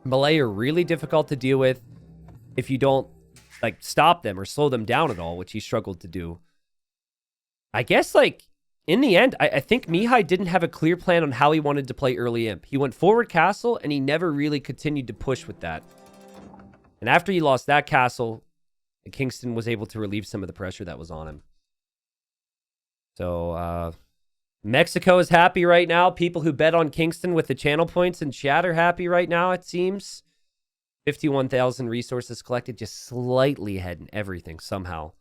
Malay are really difficult to deal with if you don't, like, stop them or slow them down at all, which he struggled to do. I guess, like, in the end, I think Mihai didn't have a clear plan on how he wanted to play early imp. He went forward castle, and he never really continued to push with that. And after he lost that castle, Kingstone was able to relieve some of the pressure that was on him. So, Mexico is happy right now. People who bet on Kingstone with the channel points in chat are happy right now, it seems. 51,000 resources collected, just slightly ahead in everything somehow,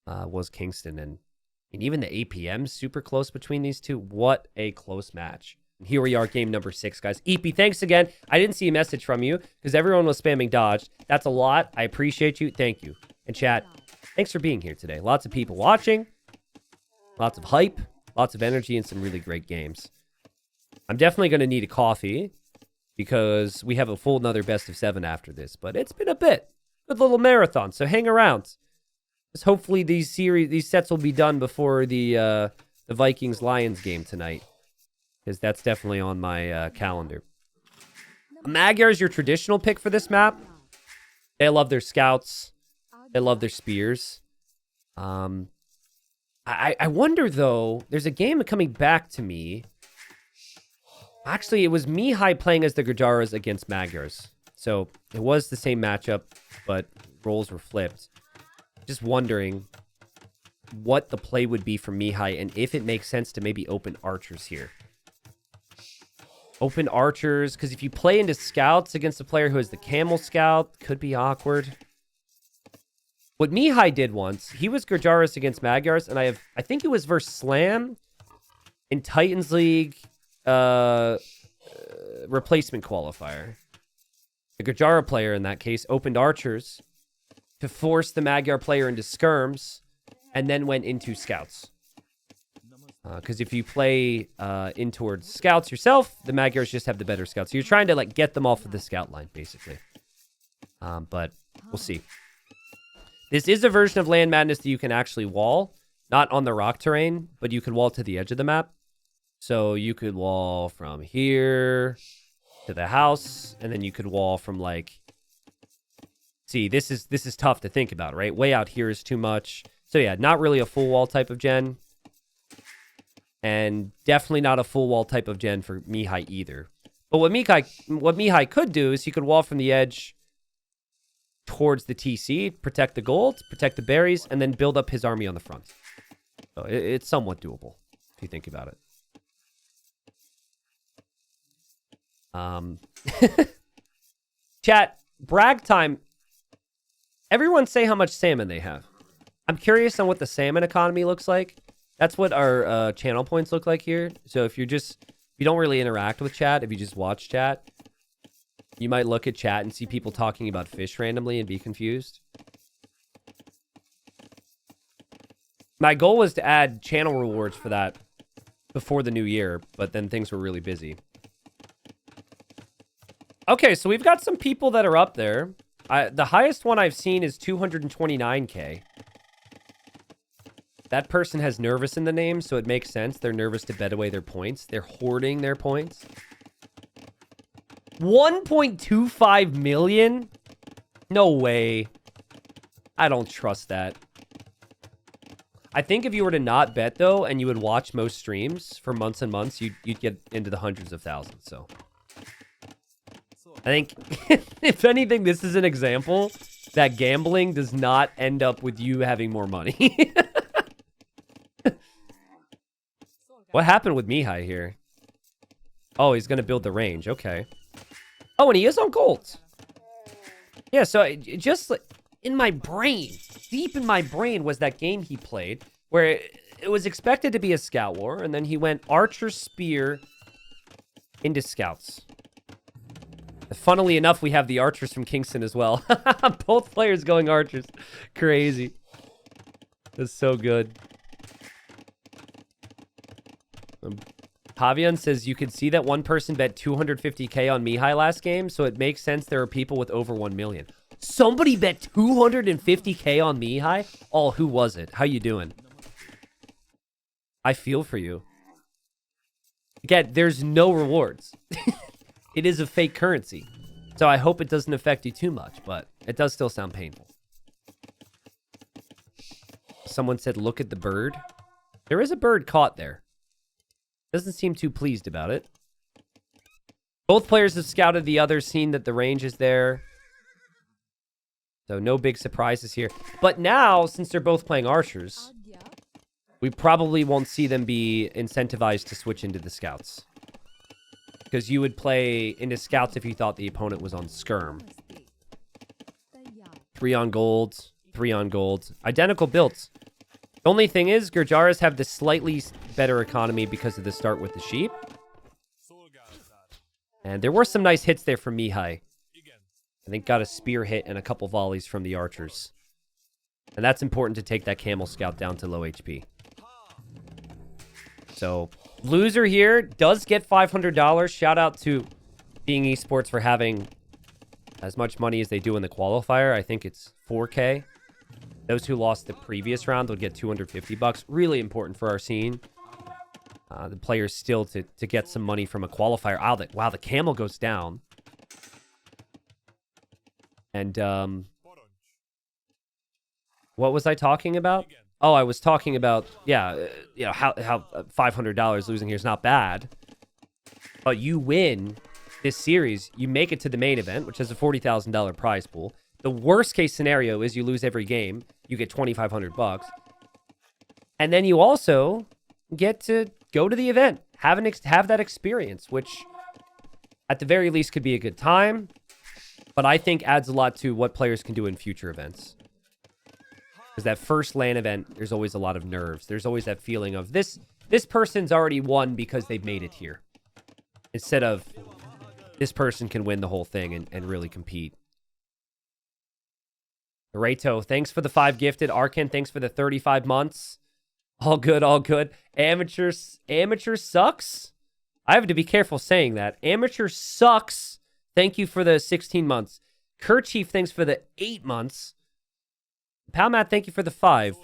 was Kingstone. And even the APM's super close between these two. What a close match. And here we are, game number 6, guys. EP, thanks again. I didn't see a message from you because everyone was spamming dodge. That's a lot. I appreciate you. Thank you. And chat, thanks for being here today. Lots of people watching. Lots of hype. Lots of energy and some really great games. I'm definitely going to need a coffee because we have a full another best of 7 after this. But it's been a bit. Good little marathon. So hang around. Hopefully these sets will be done before the Vikings-Lions game tonight, because that's definitely on my calendar. Magyar is your traditional pick for this map. They love their scouts. They love their spears. I wonder, though, there's a game coming back to me. Actually, it was Mihai playing as the Gujaras against Magyars. So it was the same matchup, but roles were flipped. Just wondering what the play would be for Mihai and if it makes sense to maybe open archers here. Open archers, because if you play into scouts against a player who has the camel scout, could be awkward. What Mihai did once, he was Gujaras against Magyars, and I think it was versus Slam in Titans League replacement qualifier. The Gujara player in that case opened archers to force the Magyar player into skirms, and then went into scouts. Because if you play in towards scouts yourself, the Magyars just have the better scouts. So you're trying to, like, get them off of the scout line, basically. But we'll see. This is a version of Land Madness that you can actually wall. Not on the rock terrain, but you can wall to the edge of the map. So you could wall from here to the house, and then you could wall from, like... See, this is tough to think about, right? Way out here is too much. So yeah, not really a full wall type of gen. And definitely not a full wall type of gen for Mihai either. But what Mihai could do is he could wall from the edge towards the TC, protect the gold, protect the berries, and then build up his army on the front. So it's somewhat doable, if you think about it. Chat, brag time. Everyone say how much salmon they have. I'm curious on what the salmon economy looks like. That's what our channel points look like here. So if you don't really interact with chat, if you just watch chat, you might look at chat and see people talking about fish randomly and be confused. My goal was to add channel rewards for that before the new year, but then things were really busy. Okay, so we've got some people that are up there. The highest one I've seen is 229k. That person has nervous in the name, so it makes sense. They're nervous to bet away their points. They're hoarding their points. 1.25 million? No way. I don't trust that. I think if you were to not bet, though, and you would watch most streams for months and months, you'd get into the hundreds of thousands, so... I think, if anything, this is an example that gambling does not end up with you having more money. What happened with Mihai here? Oh, he's going to build the range. Okay. Oh, and he is on gold. Yeah, so just in my brain, deep in my brain was that game he played where it was expected to be a scout war, and then he went archer spear into scouts. Funnily enough, we have the archers from Kingstone as well. Both players going archers. Crazy. That's so good. Javian says you could see that one person bet 250K on Mihai last game, so it makes sense there are people with over 1 million. Somebody bet 250K on Mihai? Oh, who was it? How you doing? I feel for you. Again, there's no rewards. It is a fake currency. So I hope it doesn't affect you too much, but it does still sound painful. Someone said, look at the bird. There is a bird caught there. Doesn't seem too pleased about it. Both players have scouted the other, seen that the range is there. So no big surprises here. But now, since they're both playing archers, we probably won't see them be incentivized to switch into the scouts. Because you would play into scouts if you thought the opponent was on skirm. 3 on gold, 3 on gold. Identical builds. The only thing is, Gurjaras have the slightly better economy because of the start with the sheep. And there were some nice hits there from Mihai. I think got a spear hit and a couple volleys from the archers. And that's important to take that camel scout down to low HP. So, loser here does get $500. Shout out to Being Esports for having as much money as they do in the qualifier. I think it's 4K. Those who lost the previous round would get $250. Really important for our scene. The players still to get some money from a qualifier. Wow, the camel goes down. And, what was I talking about? Oh, I was talking about, yeah, you know, how $500 losing here is not bad. But you win this series, you make it to the main event, which has a $40,000 prize pool. The worst case scenario is you lose every game. You get $2,500. And then you also get to go to the event, have that experience, which at the very least could be a good time. But I think adds a lot to what players can do in future events. Because that first LAN event, there's always a lot of nerves. There's always that feeling of this person's already won because they've made it here. Instead of this person can win the whole thing and really compete. Reto, thanks for the 5 gifted. Arkan, thanks for the 35 months. All good, all good. Amateur sucks? I have to be careful saying that. Amateur sucks. Thank you for the 16 months. Kerchief, thanks for the 8 months. Palmat, thank you for the 5.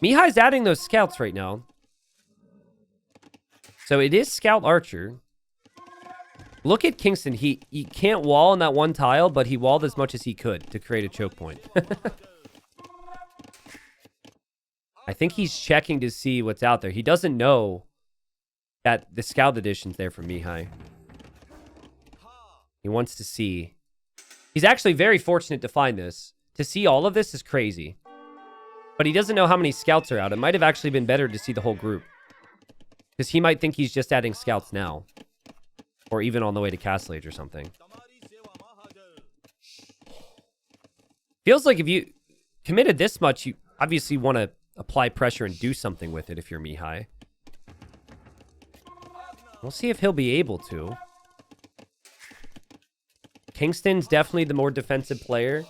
Mihai's adding those scouts right now. So it is Scout Archer. Look at Kingstone. He can't wall on that one tile, but he walled as much as he could to create a choke point. I think he's checking to see what's out there. He doesn't know that the Scout Edition's there for Mihai. He wants to see. He's actually very fortunate to find this. To see all of this is crazy. But he doesn't know how many scouts are out. It might have actually been better to see the whole group. Because he might think he's just adding scouts now. Or even on the way to Castle Age or something. Feels like if you committed this much, you obviously want to apply pressure and do something with it if you're Mihai. We'll see if he'll be able to. Kingstone's definitely the more defensive player.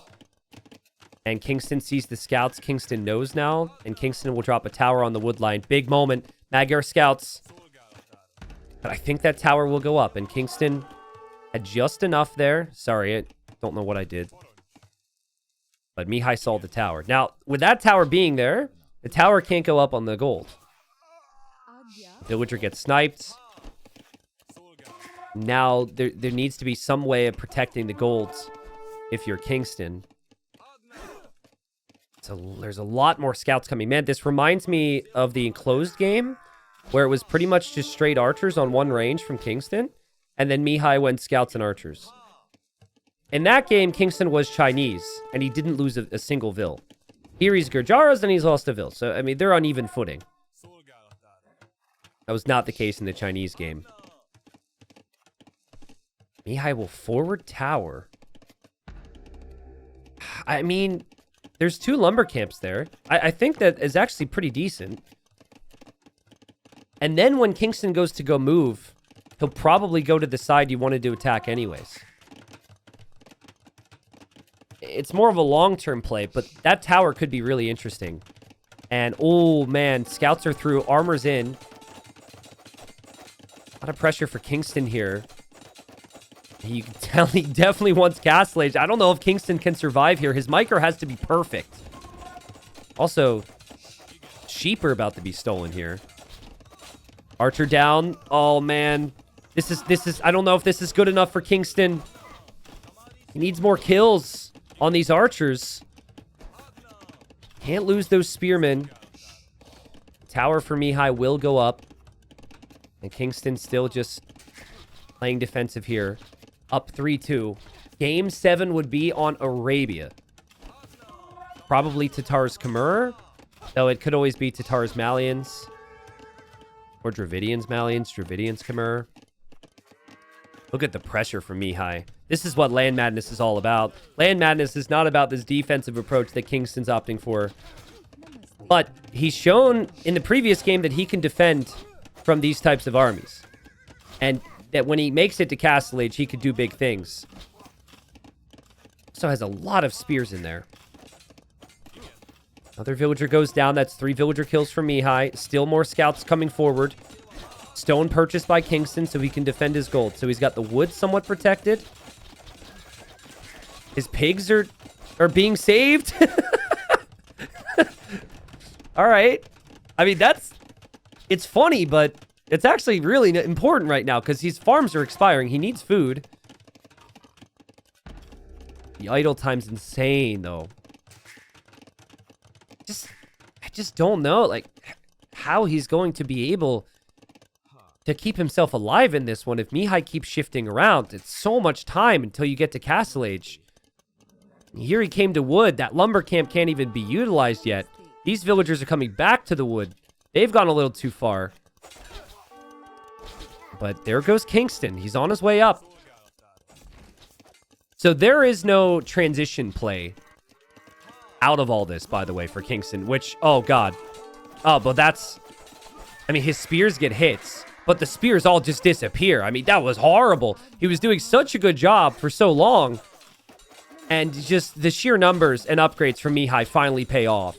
And Kingstone sees the scouts. Kingstone knows now. And Kingstone will drop a tower on the wood line. Big moment. Magyar scouts. But I think that tower will go up. And Kingstone had just enough there. Sorry, I don't know what I did. But Mihai saw the tower. Now, with that tower being there, the tower can't go up on the gold. Villager gets sniped. Now, there needs to be some way of protecting the golds if you're Kingstone. So there's a lot more scouts coming. Man, this reminds me of the enclosed game where it was pretty much just straight archers on one range from Kingstone. And then Mihai went scouts and archers. In that game, Kingstone was Chinese, and he didn't lose a single vill. Here he's Gurjaras, and he's lost a vill. So, I mean, they're on even footing. That was not the case in the Chinese game. Mihai will forward tower. I mean, there's 2 lumber camps there. I think that is actually pretty decent. And then when Kingstone goes to go move, he'll probably go to the side you wanted to attack anyways. It's more of a long-term play, but that tower could be really interesting. And, oh, man, scouts are through. Armor's in. lot of pressure for Kingstone here. He definitely wants Castle Age. I don't know if Kingstone can survive here. His micro has to be perfect. Also, sheep are about to be stolen here. Archer down. Oh, man. This is, I don't know if this is good enough for Kingstone. He needs more kills on these archers. Can't lose those spearmen. Tower for Mihai will go up. And Kingstone still just playing defensive here. Up 3-2. Game 7 would be on Arabia. Probably Tatars Khmer. Though it could always be Tatars Malayans. Or Dravidians Malayans. Dravidians Khmer. Look at the pressure from Mihai. This is what Land Madness is all about. Land Madness is not about this defensive approach that Kingstone's opting for. But he's shown in the previous game that he can defend from these types of armies. And that when he makes it to Castle Age, he could do big things. Also has a lot of spears in there. Another villager goes down. That's 3 villager kills from Mihai. Still more scouts coming forward. Stone purchased by Kingstone so he can defend his gold. So he's got the wood somewhat protected. His pigs are being saved. All right. I mean, it's funny, but it's actually really important right now because his farms are expiring. He needs food. The idle time's insane, though. I just don't know, like, how he's going to be able to keep himself alive in this one if Mihai keeps shifting around. It's so much time until you get to Castle Age. Here he came to wood. That lumber camp can't even be utilized yet. These villagers are coming back to the wood. They've gone a little too far. But there goes Kingstone. He's on his way up. So there is no transition play out of all this, by the way, for Kingstone, which, oh, God. Oh, but that's... I mean, his spears get hits, but the spears all just disappear. I mean, that was horrible. He was doing such a good job for so long. And just the sheer numbers and upgrades from Mihai finally pay off.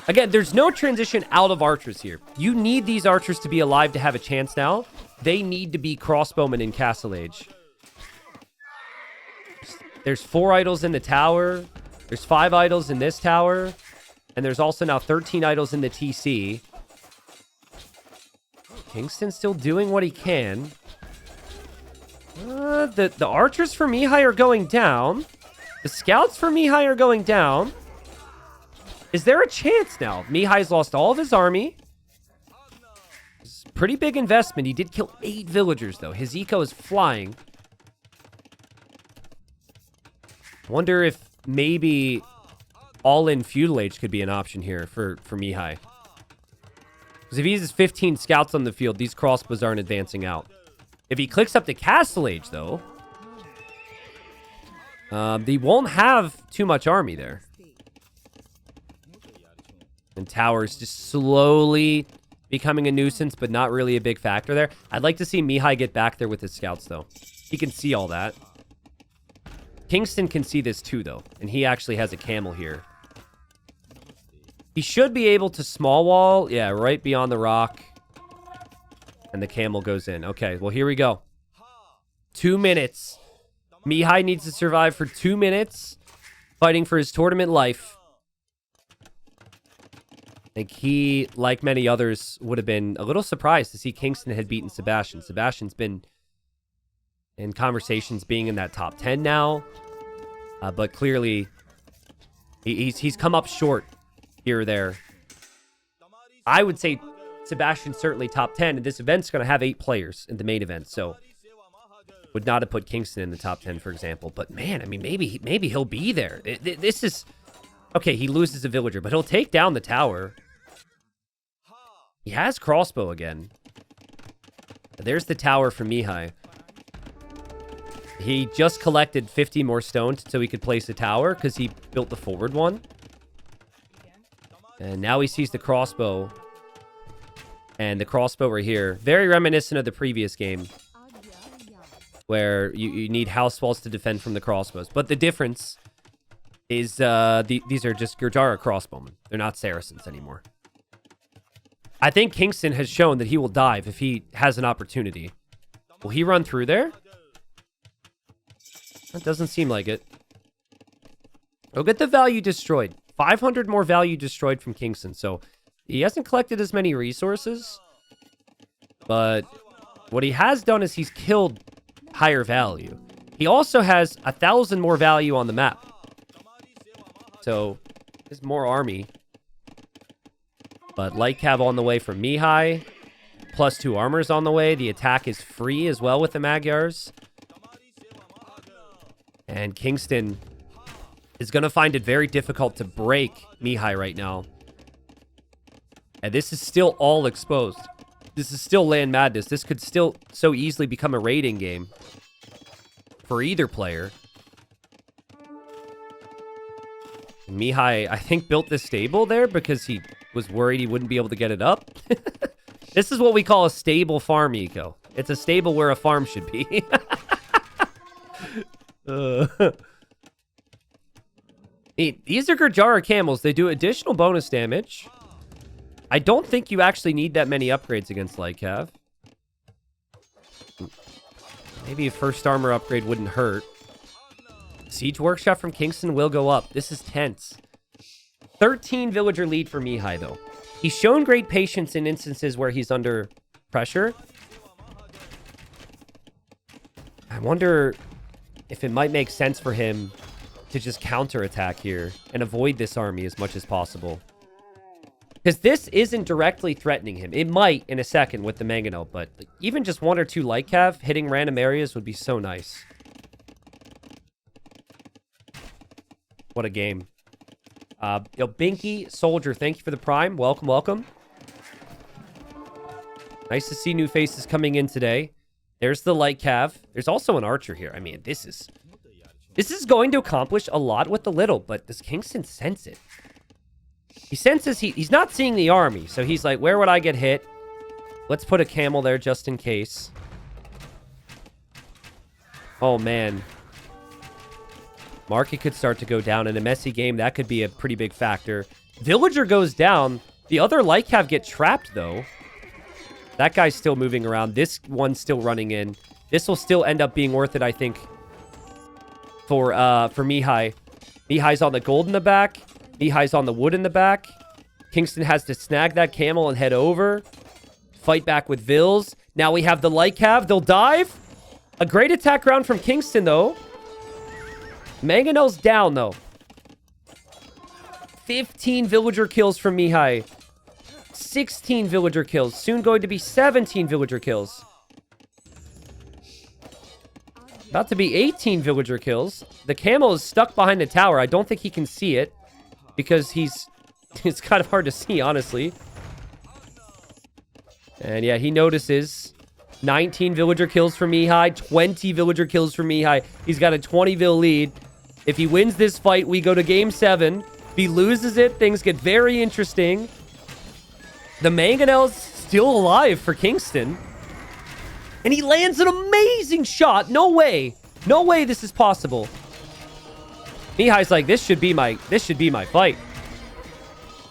Again, there's no transition out of archers here. You need these archers to be alive to have a chance now. They need to be crossbowmen in Castle Age. There's 4 idols in the tower. There's 5 idols in this tower. And there's also now 13 idols in the TC. Kingstone's still doing what he can. The archers for Mihai are going down. The scouts for Mihai are going down. Is there a chance now? Mihai's lost all of his army. It's a pretty big investment. He did kill 8 villagers, though. His eco is flying. Wonder if maybe all-in feudal age could be an option here for Mihai. Because if he uses 15 scouts on the field, these crossbows aren't advancing out. If he clicks up to Castle Age, though, they won't have too much army there. And towers just slowly becoming a nuisance, but not really a big factor there. I'd like to see Mihai get back there with his scouts, though. He can see all that. Kingstone can see this too, though. And he actually has a camel here. He should be able to small wall. Yeah, right beyond the rock. And the camel goes in. Okay, well, here we go. 2 minutes. Mihai needs to survive for 2 minutes. Fighting for his tournament life. I think he, like many others, would have been a little surprised to see Kingstone had beaten Sebastian. Sebastian's been in conversations being in that top 10 now. But clearly, he's come up short here or there. I would say Sebastian's certainly top 10, and this event's going to have 8 players in the main event, so would not have put Kingstone in the top 10, for example. But man, I mean, maybe he'll be there. This is... Okay, he loses a villager, but he'll take down the tower. He has crossbow again. There's the tower for Mihai. He just collected 50 more stones so he could place a tower because he built the forward one. And now he sees the crossbow. And the crossbow right here. Very reminiscent of the previous game. Where you need house walls to defend from the crossbows. But the difference is these are just Gurjara crossbowmen. They're not Saracens anymore. I think Kingston has shown that he will dive if he has an opportunity. Will he run through there? That doesn't seem like it. He'll get the value destroyed. 500 more value destroyed from Kingston. So he hasn't collected as many resources. But what he has done is he's killed higher value. He also has 1,000 more value on the map. So there's more army. But light cav on the way from Mihai. +2 armors on the way. The attack is free as well with the Magyars. And Kingston is going to find it very difficult to break Mihai right now. And this is still all exposed. This is still land madness. This could still so easily become a raiding game for either player. And Mihai, I think, built this stable there because he was worried he wouldn't be able to get it up. This is what we call a stable farm eco. It's a stable where a farm should be. These are Gurjara camels. They do additional bonus damage. I don't think you actually need that many upgrades against light cav. Maybe a first armor upgrade wouldn't hurt. Siege Workshop from Kingston will go up. This is tense. 13 villager lead for Mihai, though. He's shown great patience in instances where he's under pressure. I wonder if it might make sense for him to just counterattack here and avoid this army as much as possible. Because this isn't directly threatening him. It might in a second with the Mangonel, but even just 1 or 2 light cav hitting random areas would be so nice. What a game. Yo, Binky Soldier, thank you for the prime. Welcome, welcome. Nice to see new faces coming in today. There's the light cav. There's also an archer here. I mean, this is going to accomplish a lot with the little, but does Kingston sense it? He senses he's not seeing the army, so he's like, where would I get hit? Let's put a camel there just in case. Oh, man. Market could start to go down in a messy game. That could be a pretty big factor. Villager goes down. The other light cav get trapped, though. That guy's still moving around. This one's still running in. This will still end up being worth it, I think, for Mihai. Mihai's on the gold in the back. Mihai's on the wood in the back. Kingston has to snag that camel and head over. Fight back with Vils. Now we have the light cav. They'll dive. A great attack round from Kingston, though. Mangonel's down, though. 15 villager kills from Mihai. 16 villager kills. Soon going to be 17 villager kills. About to be 18 villager kills. The camel is stuck behind the tower. I don't think he can see it. Because it's kind of hard to see, honestly. And yeah, he notices. 19 villager kills for Mihai. 20 villager kills for Mihai. He's got a 20 vil lead. If he wins this fight, we go to game 7. If he loses it, things get very interesting. The Mangonel's still alive for Kingston. And he lands an amazing shot. No way. No way this is possible. Mihai's like, this should be my fight.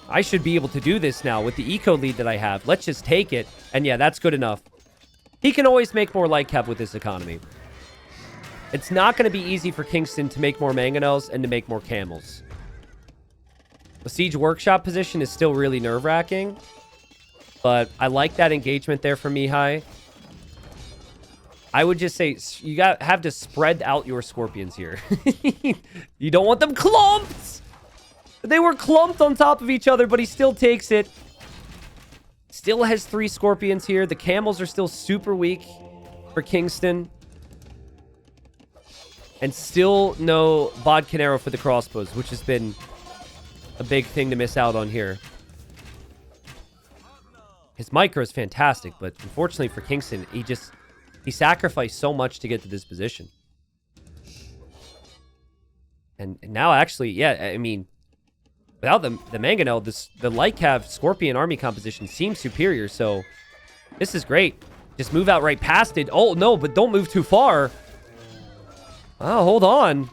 I should be able to do this now with the eco lead that I have. Let's just take it. And yeah, that's good enough. He can always make more light cav with this economy. It's not going to be easy for Kingston to make more Mangonels and to make more camels. The Siege Workshop position is still really nerve-wracking. But I like that engagement there from Mihai. I would just say you have to spread out your scorpions here. You don't want them clumped. They were clumped on top of each other, but he still takes it. Still has 3 scorpions here. The camels are still super weak for Kingston. And still no Bodcanero for the crossbows, which has been a big thing to miss out on here. His micro is fantastic, but unfortunately for Kingston, he sacrificed so much to get to this position. And now actually, yeah, I mean, without the Mangonel, the light cav Scorpion army composition seems superior, so this is great. Just move out right past it. Oh, no, but don't move too far. Oh, hold on.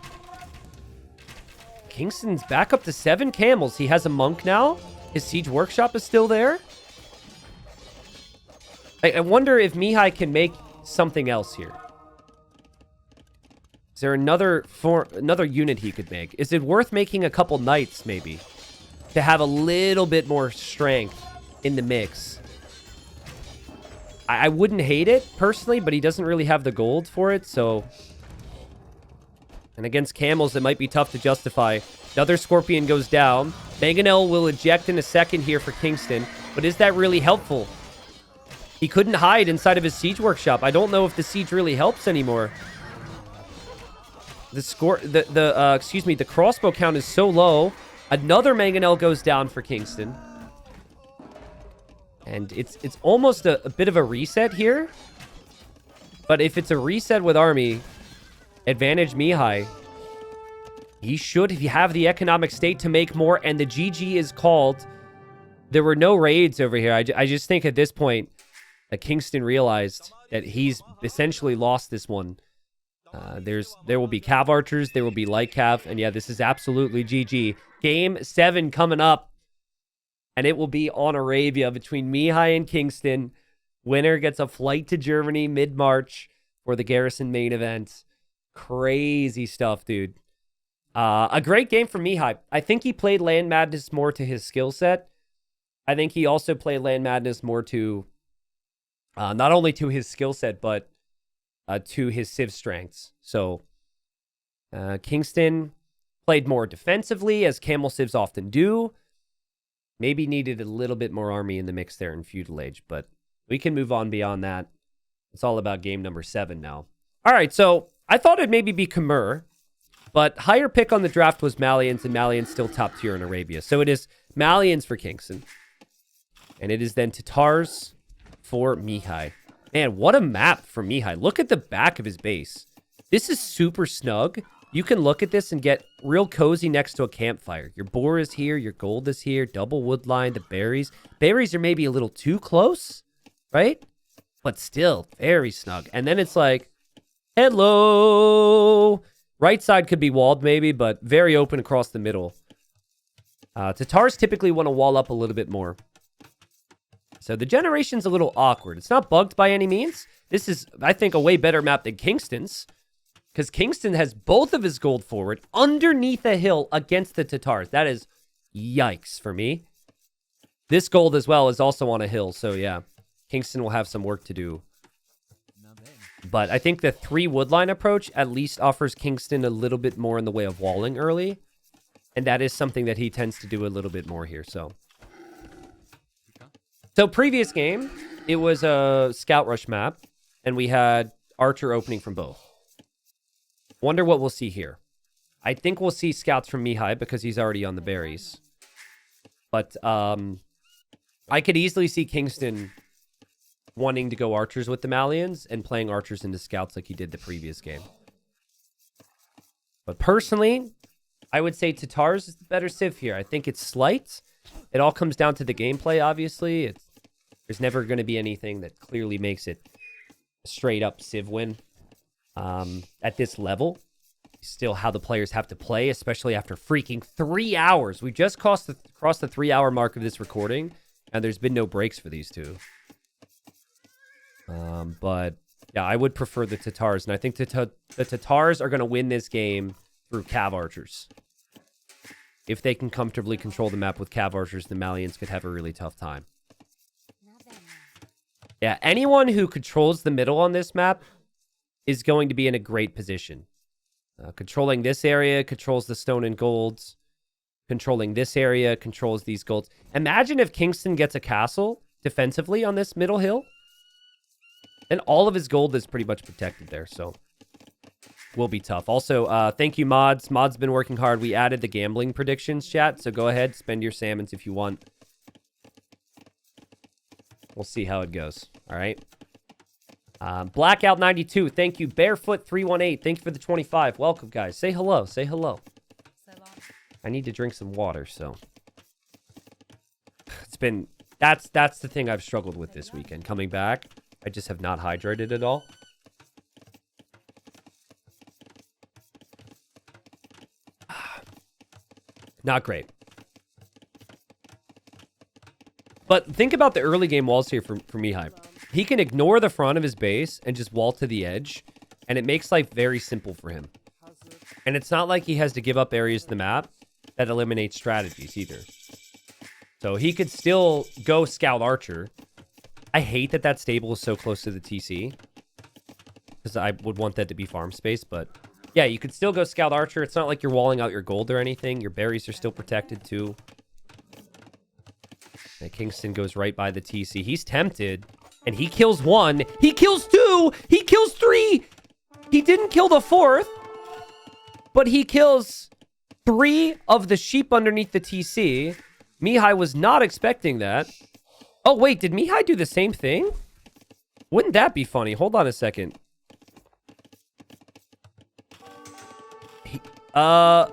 Kingston's back up to 7 camels. He has a monk now. His Siege Workshop is still there. I wonder if Mihai can make something else here. Is there another unit he could make? Is it worth making a couple knights, maybe? To have a little bit more strength in the mix. I wouldn't hate it, personally, but he doesn't really have the gold for it, so... And against camels, it might be tough to justify. Another Scorpion goes down. Mangonel will eject in a second here for Kingston, but is that really helpful? He couldn't hide inside of his siege workshop. I don't know if the siege really helps anymore. The crossbow count is so low. Another Mangonel goes down for Kingston. And it's almost a bit of a reset here. But if it's a reset with army, advantage Mihai. He should have the economic state to make more, and the GG is called. There were no raids over here. I just think at this point that Kingston realized that he's essentially lost this one. There will be Cav Archers, there will be Light Cav, and yeah, this is absolutely GG. Game 7 coming up, and it will be on Arabia between Mihai and Kingston. Winner gets a flight to Germany mid-March for the Garrison main event. Crazy stuff, dude. A great game for Mihai. I think he played Land Madness more to his skill set. I think he also played Land Madness more to, not only to his skill set, but to his civ strengths. So, Kingston played more defensively, as camel civs often do. Maybe needed a little bit more army in the mix there in Feudal Age, but we can move on beyond that. It's all about game number 7 now. All right, so I thought it'd maybe be Khmer, but higher pick on the draft was Malayans, and Malayans still top tier in Arabia. So it is Malayans for Kingston, and it is then Tatars for Mihai. Man, what a map for Mihai. Look at the back of his base. This is super snug. You can look at this and get real cozy next to a campfire. Your boar is here. Your gold is here. Double wood line. The berries. Berries are maybe a little too close, right? But still, very snug. And then it's like, hello. Right side could be walled maybe, but very open across the middle. Tatars typically want to wall up a little bit more. So the generation's a little awkward. It's not bugged by any means. This is, I think, a way better map than Kingston's. Because Kingston has both of his gold forward underneath a hill against the Tatars. That is yikes for me. This gold as well is also on a hill. So yeah, Kingston will have some work to do. But I think the 3 woodline approach at least offers Kingston a little bit more in the way of walling early. And that is something that he tends to do a little bit more here. So previous game, it was a scout rush map, and we had archer opening from both. Wonder what we'll see here. I think we'll see scouts from Mihai because he's already on the berries. But I could easily see Kingston wanting to go archers with the Malayans and playing archers into scouts like he did the previous game. But personally, I would say Tatars is the better civ here. I think it's slight. It all comes down to the gameplay, obviously. There's never going to be anything that clearly makes it a straight-up civ win. At this level, still how the players have to play, especially after freaking 3 hours. We just crossed the 3-hour mark of this recording, and there's been no breaks for these two. But yeah, I would prefer the Tatars, and I think the Tatars are going to win this game through Cav Archers. If they can comfortably control the map with Cav Archers, the Malayans could have a really tough time. Yeah, anyone who controls the middle on this map is going to be in a great position. Controlling this area controls the stone and golds. Controlling this area controls these golds. Imagine if Kingston gets a castle defensively on this middle hill. And all of his gold is pretty much protected there, so will be tough. Also, thank you, Mods. Mods been working hard. We added the gambling predictions chat, so go ahead, spend your salmons if you want. We'll see how it goes, all right? Blackout92, thank you. Barefoot318, thank you for the 25. Welcome, guys. Say hello, say hello. I need to drink some water, so. It's been, that's the thing I've struggled with this weekend. Coming back, I just have not hydrated at all. Not great. But think about the early game walls here for Mihai. he can ignore the front of his base and just wall to the edge, and it makes life very simple for him. And it's not like he has to give up areas of the map that eliminate strategies either. So he could still go Scout Archer. I hate that that stable is so close to the TC, because I would want that to be farm space, but yeah, you could still go Scout Archer. It's not like you're walling out your gold or anything. Your berries are still protected too. And Kingston goes right by the TC. He's tempted, and he kills one. He kills two. He kills three. He didn't kill the fourth, but he kills three of the sheep underneath the TC. Mihai was not expecting that. Oh, wait, did Mihai do the same thing? Wouldn't that be funny? Hold on a second. So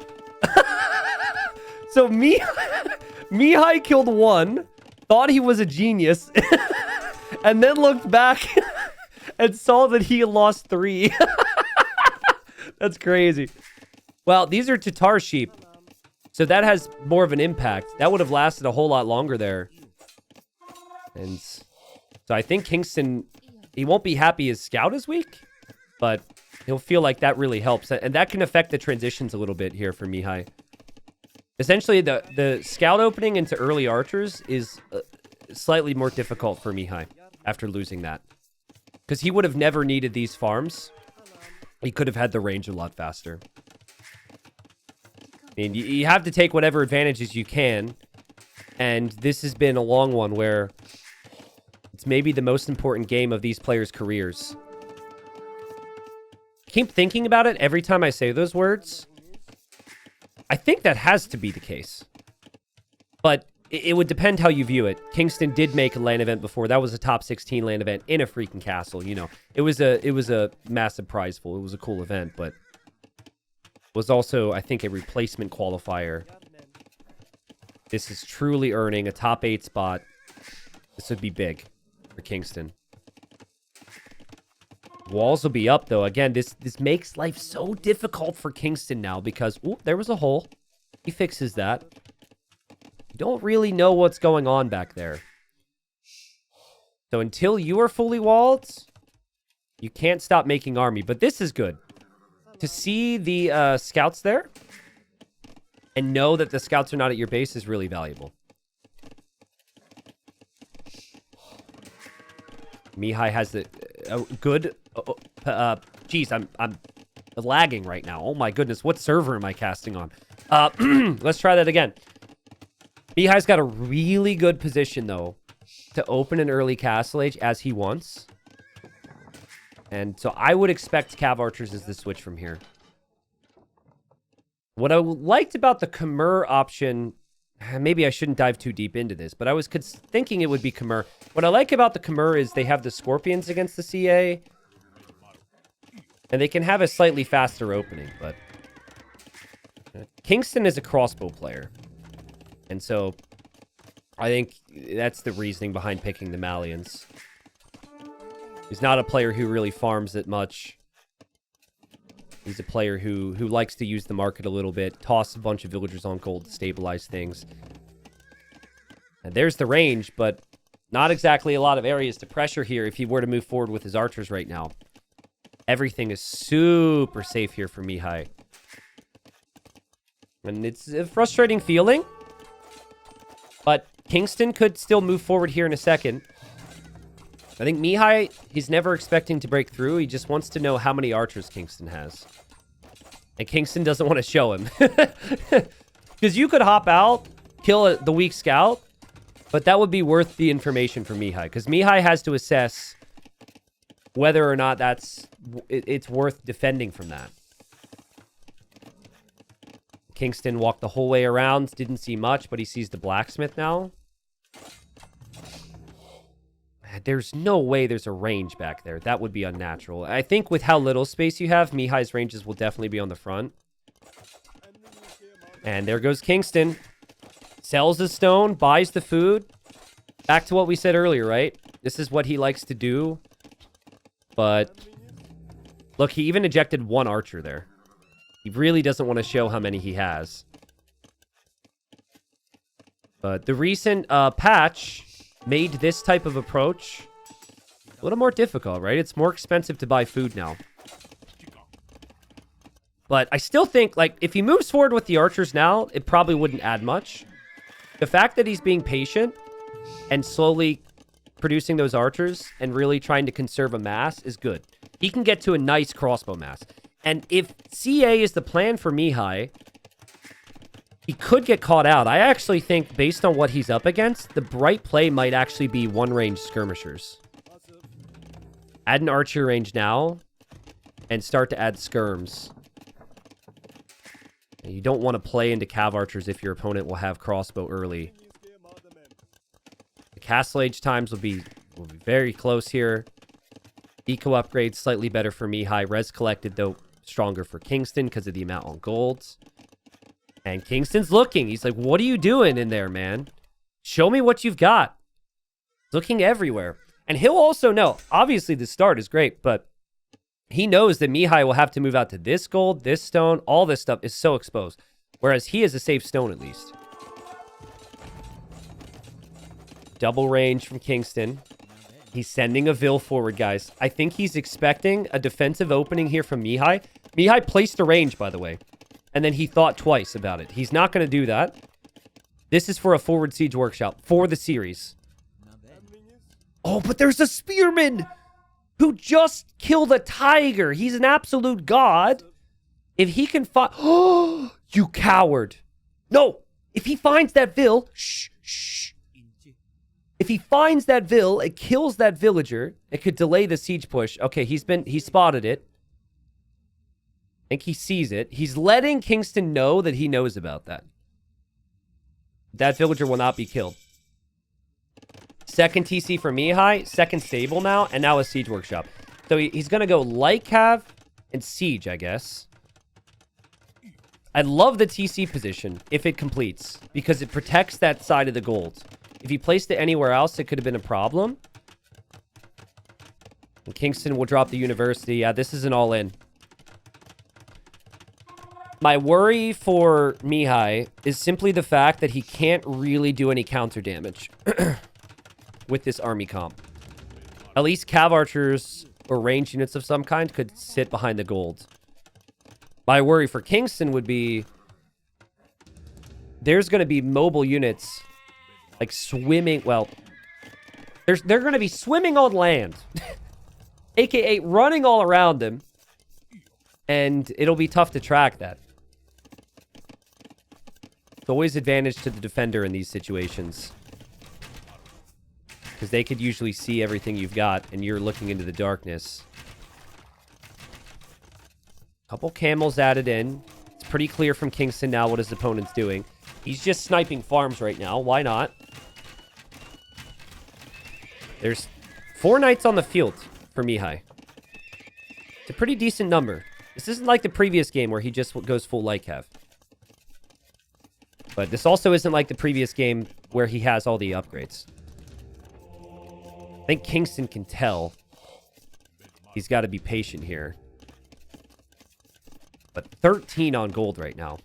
Mihai killed one, thought he was a genius, and then looked back and saw that he lost three. That's crazy. Well, these are Tatar sheep, so that has more of an impact. That would have lasted a whole lot longer there. And so I think Kingston, he won't be happy his scout is weak, but he'll feel like that really helps. And that can affect the transitions a little bit here for Mihai. Essentially, the scout opening into early archers is slightly more difficult for Mihai after losing that. Because he would have never needed these farms. He could have had the range a lot faster. I mean, you have to take whatever advantages you can. And this has been a long one where it's maybe the most important game of these players' careers. Keep thinking about it every time I say those words. I think that has to be the case. But it would depend how you view it. Kingston did make a LAN event before. That was a top 16 LAN event in a freaking castle, you know. It was a massive prize pool. It was a cool event, but it was also, I think, a replacement qualifier. This is truly earning a top 8 spot. This would be big for Kingston. Walls will be up, though. Again, this makes life so difficult for Kingston now because, ooh, there was a hole. He fixes that. You don't really know what's going on back there. So until you are fully walled, you can't stop making army. But this is good. To see the scouts there and know that the scouts are not at your base is really valuable. Mihai has the good... Geez, I'm lagging right now. Oh my goodness, what server am I casting on? Let's try that again. Mihai's got a really good position, though, to open an early castle age as he wants. And so I would expect Cav Archers as the switch from here. What I liked about the Khmer option... Maybe I shouldn't dive too deep into this, but I was thinking it would be Khmer. What I like about the Khmer is they have the Scorpions against the CA. And they can have a slightly faster opening, but... Kingston is a crossbow player. And so, I think that's the reasoning behind picking the Malayans. He's not a player who really farms it much. He's a player who likes to use the market a little bit, toss a bunch of villagers on gold to stabilize things. And there's the range, but not exactly a lot of areas to pressure here if he were to move forward with his archers right now. Everything is super safe here for Mihai. And it's a frustrating feeling. But Kingston could still move forward here in a second. I think Mihai, he's never expecting to break through. He just wants to know how many archers Kingston has. And Kingston doesn't want to show him. Because you could hop out, kill the weak scout, but that would be worth the information for Mihai. Because Mihai has to assess whether or not it's worth defending from that. Kingston walked the whole way around, didn't see much, but he sees the blacksmith now. There's no way there's a range back there. That would be unnatural. I think with how little space you have, Mihai's ranges will definitely be on the front. And there goes Kingston. Sells the stone, buys the food. Back to what we said earlier, right? This is what he likes to do. But look, he even ejected one archer there. He really doesn't want to show how many he has. But the recent patch... made this type of approach A little more difficult, right? It's more expensive to buy food now. But I still think, like, if he moves forward with the archers now, it probably wouldn't add much. The fact that he's being patient and slowly producing those archers and really trying to conserve a mass is good. He can get to a nice crossbow mass. And if CA is the plan for Mihai, he could get caught out. I actually think, based on what he's up against, the bright play might actually be one-range skirmishers. Add an archer range now and start to add skirms. You don't want to play into cav archers if your opponent will have crossbow early. The castle age times will be very close here. Eco upgrade slightly better for Mihai. Res collected, though, stronger for Kingston because of the amount on golds. And Kingston's looking. He's like, what are you doing in there, man? Show me what you've got. Looking everywhere. And he'll also know, obviously the start is great, but he knows that Mihai will have to move out to this gold, this stone, all this stuff is so exposed. Whereas he has a safe stone at least. Double range from Kingston. He's sending a Vil forward, guys. I think he's expecting a defensive opening here from Mihai. Mihai placed a range, by the way. And then he thought twice about it. He's not going to do that. This is for a forward siege workshop for the series. Oh, but there's a spearman who just killed a tiger. He's an absolute god. If he can find... Oh, you coward. No, if he finds that Vil... Shh, shh. If he finds that Vil, it kills that villager. It could delay the siege push. Okay, he spotted it. I think he sees it. He's letting Kingston know that he knows about that. That villager will not be killed. Second TC for Mihai. Second stable now. And now a siege workshop. So he's going to go light cav and siege, I guess. I love the TC position if it completes. Because it protects that side of the gold. If he placed it anywhere else, it could have been a problem. And Kingston will drop the university. Yeah, this is an all-in. My worry for Mihai is simply the fact that he can't really do any counter damage with this army comp. At least cav archers or ranged units of some kind could sit behind the gold. My worry for Kingston would be there's going to be mobile units like swimming. Well, they're going to be swimming on land, aka running all around them, and it'll be tough to track that. It's always advantage to the defender in these situations. Because they could usually see everything you've got, and you're looking into the darkness. Couple camels added in. It's pretty clear from Kingston now what his opponent's doing. He's just sniping farms right now. Why not? There's 4 knights on the field for Mihai. It's a pretty decent number. This isn't like the previous game where he just goes full light cav. But this also isn't like the previous game where he has all the upgrades. I think Kingston can tell. He's got to be patient here. But 13 on gold right now.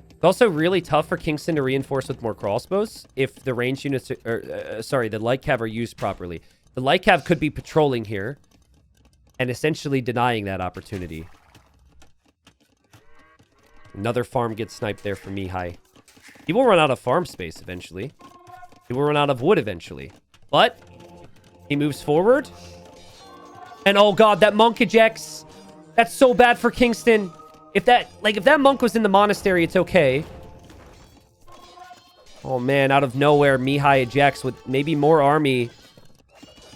It's also really tough for Kingston to reinforce with more crossbows if the range units, the light cav are used properly. The light cav could be patrolling here and essentially denying that opportunity. Another farm gets sniped there for Mihai. He will run out of farm space eventually. He will run out of wood eventually. But he moves forward. And oh god, that monk ejects. That's so bad for Kingston. If that monk was in the monastery, it's okay. Oh man, out of nowhere, Mihai ejects with maybe more army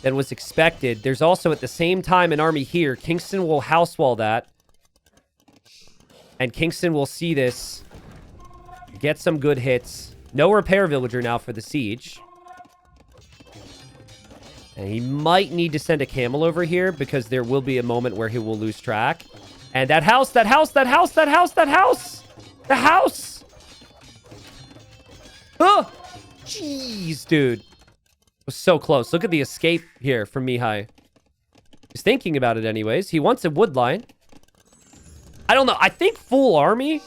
than was expected. There's also at the same time an army here. Kingston will house wall that. And Kingston will see this. Get some good hits. No repair villager now for the siege. And he might need to send a camel over here because there will be a moment where he will lose track. And that house, that house, that house, that house, that house! The house! Oh! Jeez, dude. It was so close. Look at the escape here from Mihai. He's thinking about it anyways. He wants a wood line. I don't know. I think full army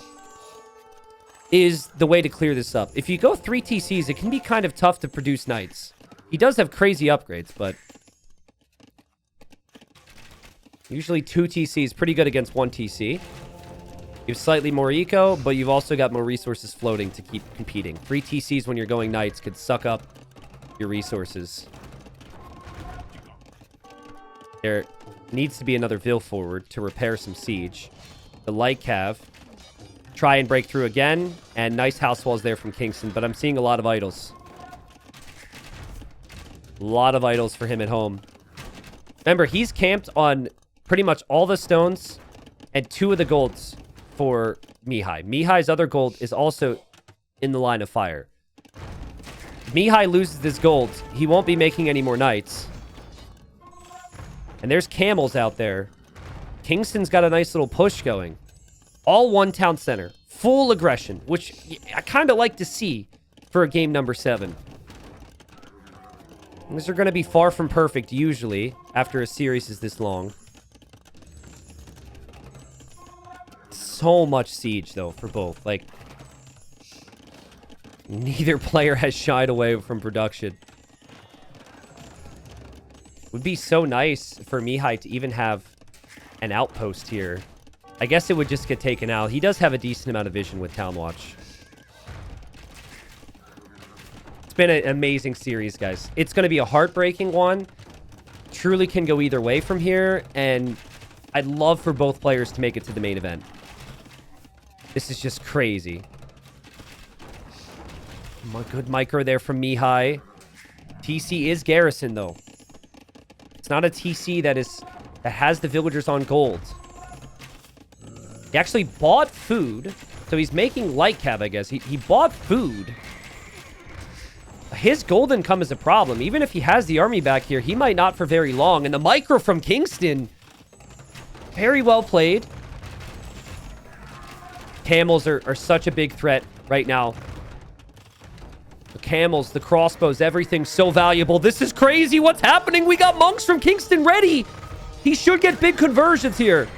is the way to clear this up. If you go 3 TCs, it can be kind of tough to produce knights. He does have crazy upgrades, but Usually 2 TCs, pretty good against 1 TC. You have slightly more eco, but you've also got more resources floating to keep competing. 3 TCs when you're going knights could suck up your resources. There needs to be another Vil forward to repair some siege. The light cav try and break through again, and nice house walls there from Kingstone, but I'm seeing a lot of idols. A lot of idols for him at home. Remember, he's camped on pretty much all the stones and 2 of the golds for Mihai. Mihai's other gold is also in the line of fire. If Mihai loses this gold, he won't be making any more knights. And there's camels out there. Kingstone's got a nice little push going. All 1 town center. Full aggression, which I kind of like to see for a game number 7. These are going to be far from perfect, usually, after a series is this long. So much siege, though, for both. Like, neither player has shied away from production. Would be so nice for Mihai to even have an outpost here. I guess it would just get taken out. He does have a decent amount of vision with Town Watch. It's been an amazing series, guys. It's going to be a heartbreaking one. Truly can go either way from here, and I'd love for both players to make it to the main event. This is just crazy. Good micro there from Mihai. TC is Garrison, though. It's not a TC that has the villagers on gold. He actually bought food, so he's making light cab, I guess. He bought food. His gold income is a problem. Even if he has the army back here, he might not for very long. And the micro from Kingstone, very well played. Camels are such a big threat right now. The camels, the crossbows, everything's so valuable. This is crazy. What's happening? We got monks from Kingstone ready. He should get big conversions here.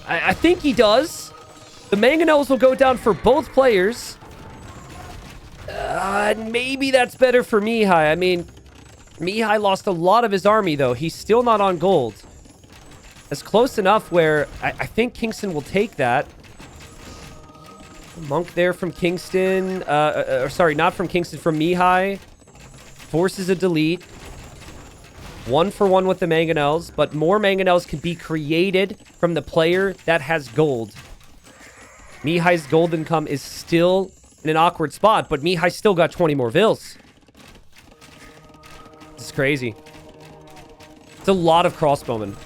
I think he does. The mangonels will go down for both players. Maybe that's better for Mihai. I mean, Mihai lost a lot of his army, though. He's still not on gold. That's close enough where I think Kingstone will take that. Monk there from Kingstone. Sorry, not from Kingstone, from Mihai. Forces a delete. 1-for-1 with the mangonels, but more mangonels can be created from the player that has gold. Mihai's gold income is still in an awkward spot, but Mihai still got 20 more Vils. This is crazy. It's a lot of crossbowmen.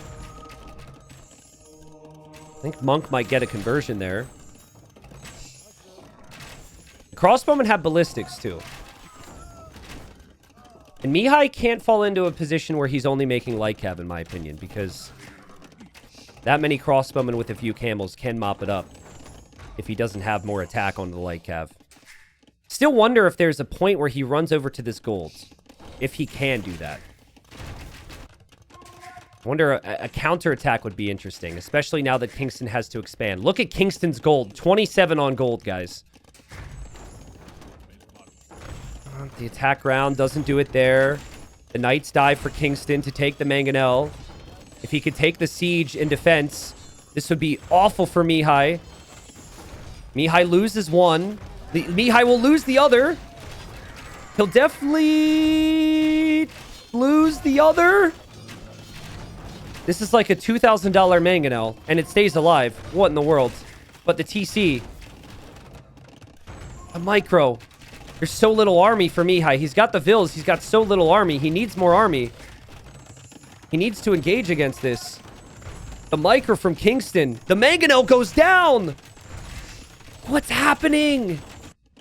I think Monk might get a conversion there. Crossbowmen have ballistics, too. And Mihai can't fall into a position where he's only making light cab, in my opinion, because that many crossbowmen with a few camels can mop it up if he doesn't have more attack on the light cav. Still wonder if there's a point where he runs over to this gold, if he can do that. I wonder a counterattack would be interesting, especially now that Kingstone has to expand. Look at Kingstone's gold. 27 on gold, guys. The attack round doesn't do it there. The knights dive for Kingstone to take the mangonel. If he could take the siege in defense, this would be awful for Mihai. Mihai loses one. Mihai will lose the other. He'll definitely lose the other. This is like a $2,000 mangonel, and it stays alive. What in the world? But the TC. A micro. There's so little army for Mihai. He's got the Vils. He's got so little army. He needs more army. He needs to engage against this. The micro from Kingstone. The mangonel goes down. What's happening?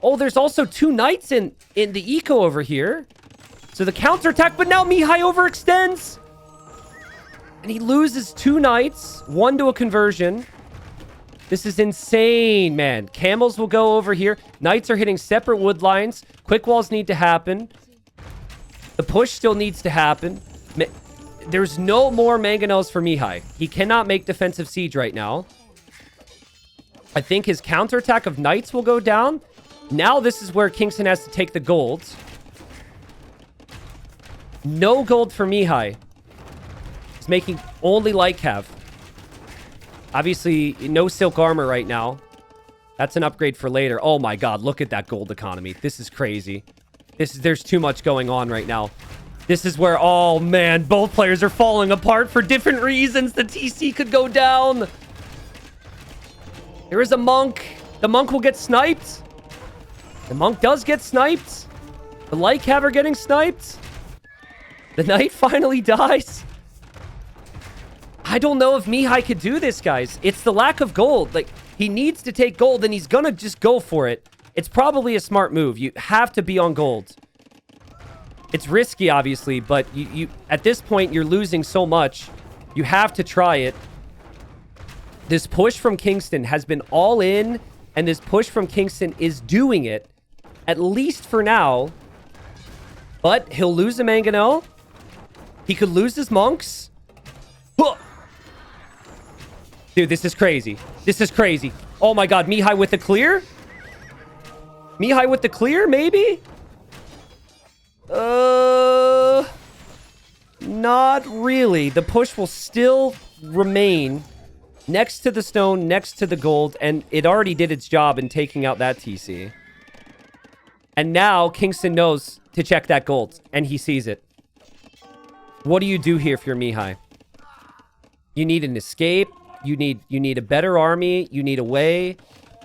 Oh, there's also 2 knights in the eco over here. So the counterattack, but now Mihai overextends. And he loses 2 knights. 1 to a conversion. This is insane, man. Camels will go over here. Knights are hitting separate wood lines. Quick walls need to happen. The push still needs to happen. There's no more mangonels for Mihai. He cannot make defensive siege right now. I think his counterattack of knights will go down. Now this is where Kingstone has to take the gold. No gold for Mihai. He's making only light cav. Obviously, no silk armor right now. That's an upgrade for later. Oh my god, look at that gold economy. This is crazy. There's too much going on right now. This is where, oh man, both players are falling apart for different reasons. The TC could go down. There is a monk. The monk will get sniped. The monk does get sniped. The light cav are getting sniped. The knight finally dies. I don't know if Mihai could do this, guys. It's the lack of gold. Like, he needs to take gold, and he's gonna just go for it. It's probably a smart move. You have to be on gold. It's risky, obviously, but you at this point, you're losing so much. You have to try it. This push from Kingstone has been all in, and this push from Kingstone is doing it, at least for now. But he'll lose a mangonel. He could lose his monks. Huh. Dude, this is crazy. This is crazy. Oh my god, Mihai with the clear? Mihai with the clear, maybe? Not really. The push will still remain next to the stone, next to the gold, and it already did its job in taking out that TC. And now Kingstone knows to check that gold, and he sees it. What do you do here if you're Mihai? You need an escape. You need a better army. You need a way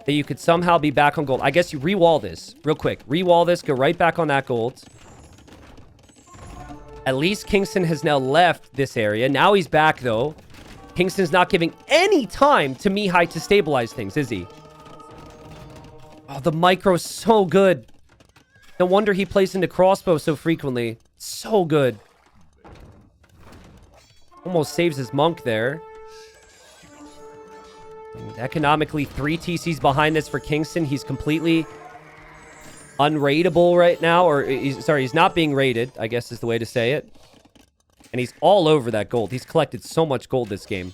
that you could somehow be back on gold. I guess you re-wall this real quick. Re-wall this. Go right back on that gold. At least Kingstone has now left this area. Now he's back, though. Kingstone's not giving any time to Mihai to stabilize things, is he? Oh, the micro's so good. No wonder he plays into crossbow so frequently. So good. Almost saves his monk there. And economically, 3 TCs behind this for Kingstone. He's completely unraidable right now. Or, he's not being raided, I guess is the way to say it. And he's all over that gold. He's collected so much gold this game.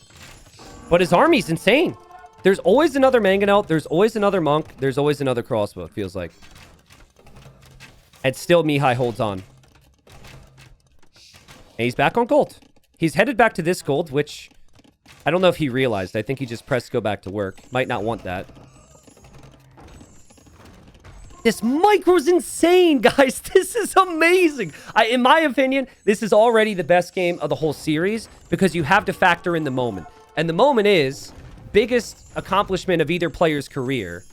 But his army's insane. There's always another mangonel. There's always another monk. There's always another crossbow, it feels like. And still Mihai holds on. And he's back on gold. He's headed back to this gold, which I don't know if he realized. I think he just pressed go back to work. Might not want that. This micro's insane, guys. This is amazing. In my opinion, this is already the best game of the whole series because you have to factor in the moment. And the moment is biggest accomplishment of either player's career.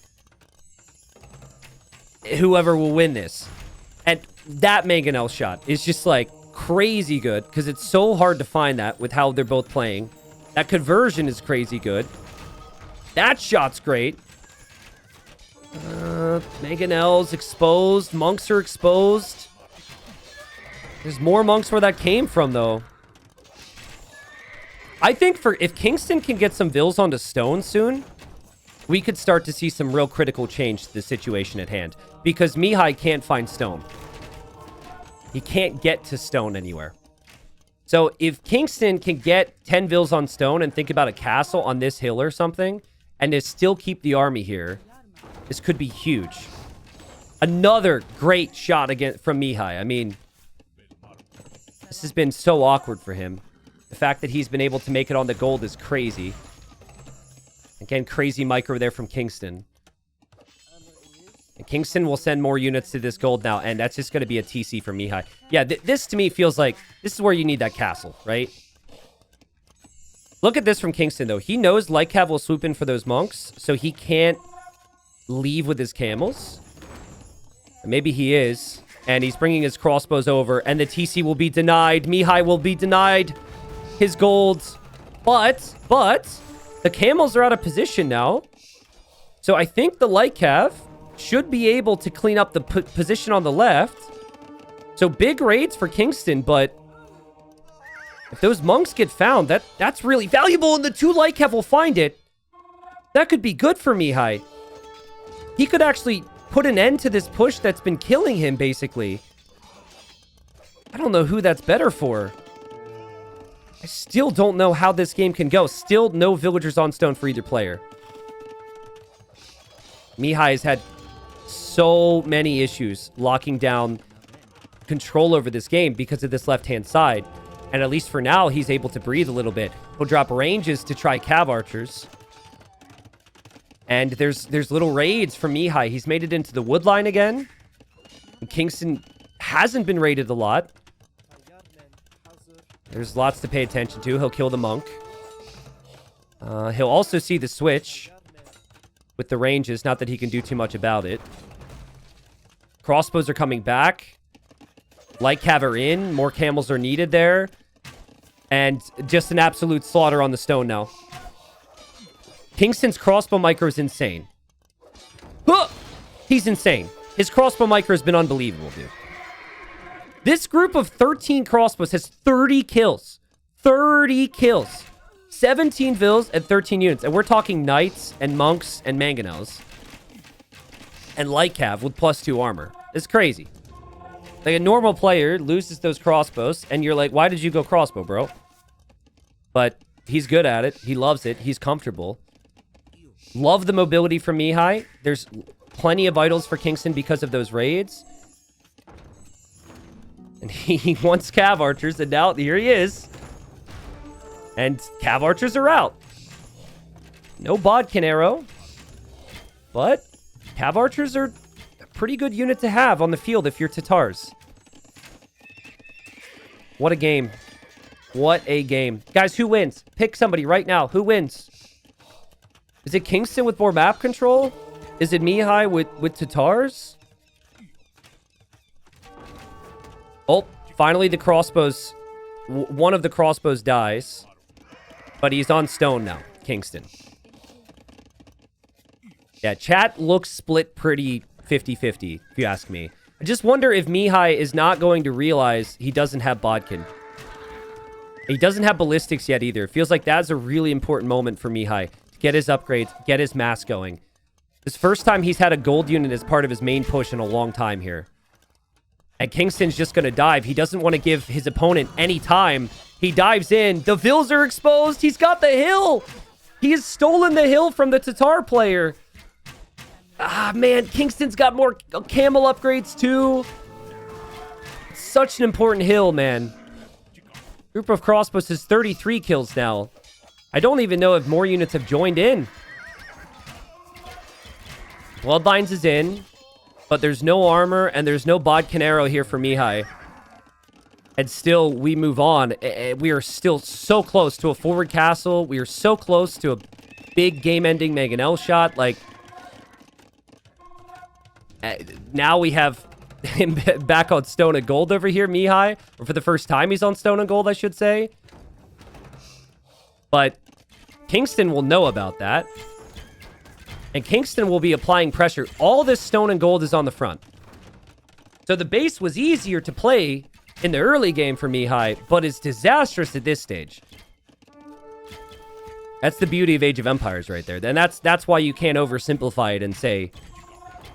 Whoever will win this. And that mangonel shot is just like crazy good because it's so hard to find that with how they're both playing. That conversion is crazy good. That shot's great. Mangonel's exposed. Monks are exposed. There's more monks where that came from, though. I think if Kingstone can get some vills onto stone soon, we could start to see some real critical change to the situation at hand. Because Mihai can't find stone. He can't get to stone anywhere. So if Kingstone can get 10 vills on stone and think about a castle on this hill or something, and to still keep the army here, this could be huge. Another great shot again from Mihai. I mean, this has been so awkward for him. The fact that he's been able to make it on the gold is crazy. Again, crazy micro there from Kingstone. And Kingstone will send more units to this gold now, and that's just going to be a TC for Mihai. Yeah, this to me feels like this is where you need that castle, right? Look at this from Kingstone, though. He knows Light Cav will swoop in for those monks, so he can't leave with his camels. Maybe he is, and he's bringing his crossbows over, and the TC will be denied. Mihai will be denied his gold. But the camels are out of position now. So I think the Light Cav should be able to clean up the position on the left. So big raids for Kingstone, but if those monks get found, that's really valuable, and the 2 Light Cav will find it. That could be good for Mihai. He could actually put an end to this push that's been killing him, basically. I don't know who that's better for. I still don't know how this game can go. Still no villagers on stone for either player. Mihai has had so many issues locking down control over this game because of this left-hand side. And at least for now, he's able to breathe a little bit. He'll drop ranges to try cav archers. And there's little raids from Mihai. He's made it into the wood line again. And Kingston hasn't been raided a lot. There's lots to pay attention to. He'll kill the monk. He'll also see the switch with the ranges. Not that he can do too much about it. Crossbows are coming back. Light cav are in. More camels are needed there. And just an absolute slaughter on the stone now. Kingston's crossbow micro is insane. Huh! He's insane. His crossbow micro has been unbelievable, dude. This group of 13 crossbows has 30 kills. 30 kills. 17 vills and 13 units. And we're talking knights and monks and mangonels. And light cav with +2 armor. It's crazy. Like, a normal player loses those crossbows, and you're like, why did you go crossbow, bro? But he's good at it. He loves it. He's comfortable. Love the mobility from Mihai. There's plenty of idols for Kingston because of those raids. And he wants cav archers, and now here he is. And cav archers are out. No bodkin arrow. But cav archers are a pretty good unit to have on the field if you're Tatars. What a game. What a game. Guys, who wins? Pick somebody right now. Who wins? Is it Kingston with more map control? Is it Mihai with Tatars? Oh, finally the crossbows. One of the crossbows dies. But he's on stone now, Kingston. Yeah, chat looks split pretty 50-50, if you ask me. I just wonder if Mihai is not going to realize he doesn't have bodkin. He doesn't have ballistics yet either. It feels like that's a really important moment for Mihai. To get his upgrades, get his mass going. This first time he's had a gold unit as part of his main push in a long time here. And Kingston's just going to dive. He doesn't want to give his opponent any time. He dives in. The vills are exposed. He's got the hill. He has stolen the hill from the Tatar player. Ah, man. Kingston's got more camel upgrades too. Such an important hill, man. Group of crossbows has 33 kills now. I don't even know if more units have joined in. Bloodlines is in. But there's no armor and there's no bodkin arrow here for Mihai. And still, we move on. We are still so close to a forward castle. We are so close to a big game-ending Mangonel shot. Like, now we have him back on stone and gold over here, Mihai. Or for the first time, he's on stone and gold, I should say. But Kingston will know about that. And Kingston will be applying pressure. All this stone and gold is on the front. So the base was easier to play in the early game for Mihai, but it's disastrous at this stage. That's the beauty of Age of Empires right there. And that's why you can't oversimplify it and say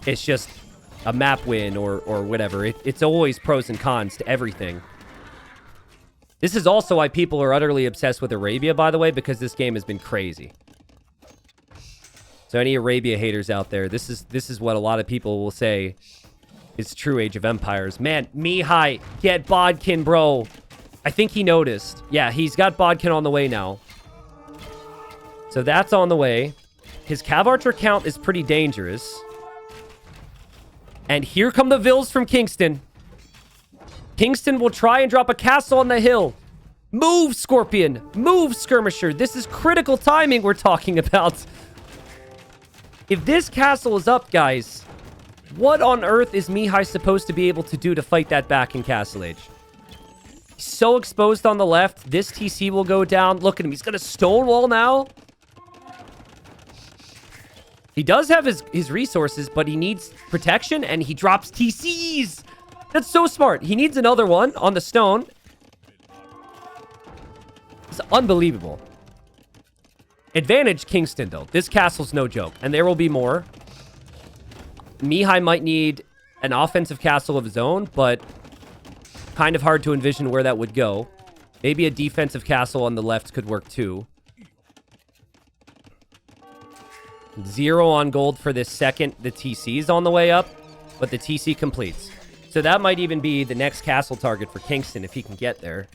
it's just a map win or whatever. It's always pros and cons to everything. This is also why people are utterly obsessed with Arabia, by the way, because this game has been crazy. So any Arabia haters out there, this is what a lot of people will say is true Age of Empires. Man, Mihai, get bodkin, bro. I think he noticed. Yeah, he's got bodkin on the way now. So that's on the way. His cav archer count is pretty dangerous. And here come the vills from Kingston. Kingston will try and drop a castle on the hill. Move, Scorpion. Move, Skirmisher. This is critical timing we're talking about. If this castle is up, guys, what on earth is Mihai supposed to be able to do to fight that back in Castle Age? He's so exposed on the left. This TC will go down. Look at him. He's going to stonewall now. He does have his resources, but he needs protection, and he drops TCs. That's so smart. He needs another one on the stone. It's unbelievable. Advantage Kingston, though. This castle's no joke, and there will be more. Mihai might need an offensive castle of his own, but kind of hard to envision where that would go. Maybe a defensive castle on the left could work too. 0 on gold for this second. The TC's on the way up, but the TC completes. So that might even be the next castle target for Kingston if he can get there.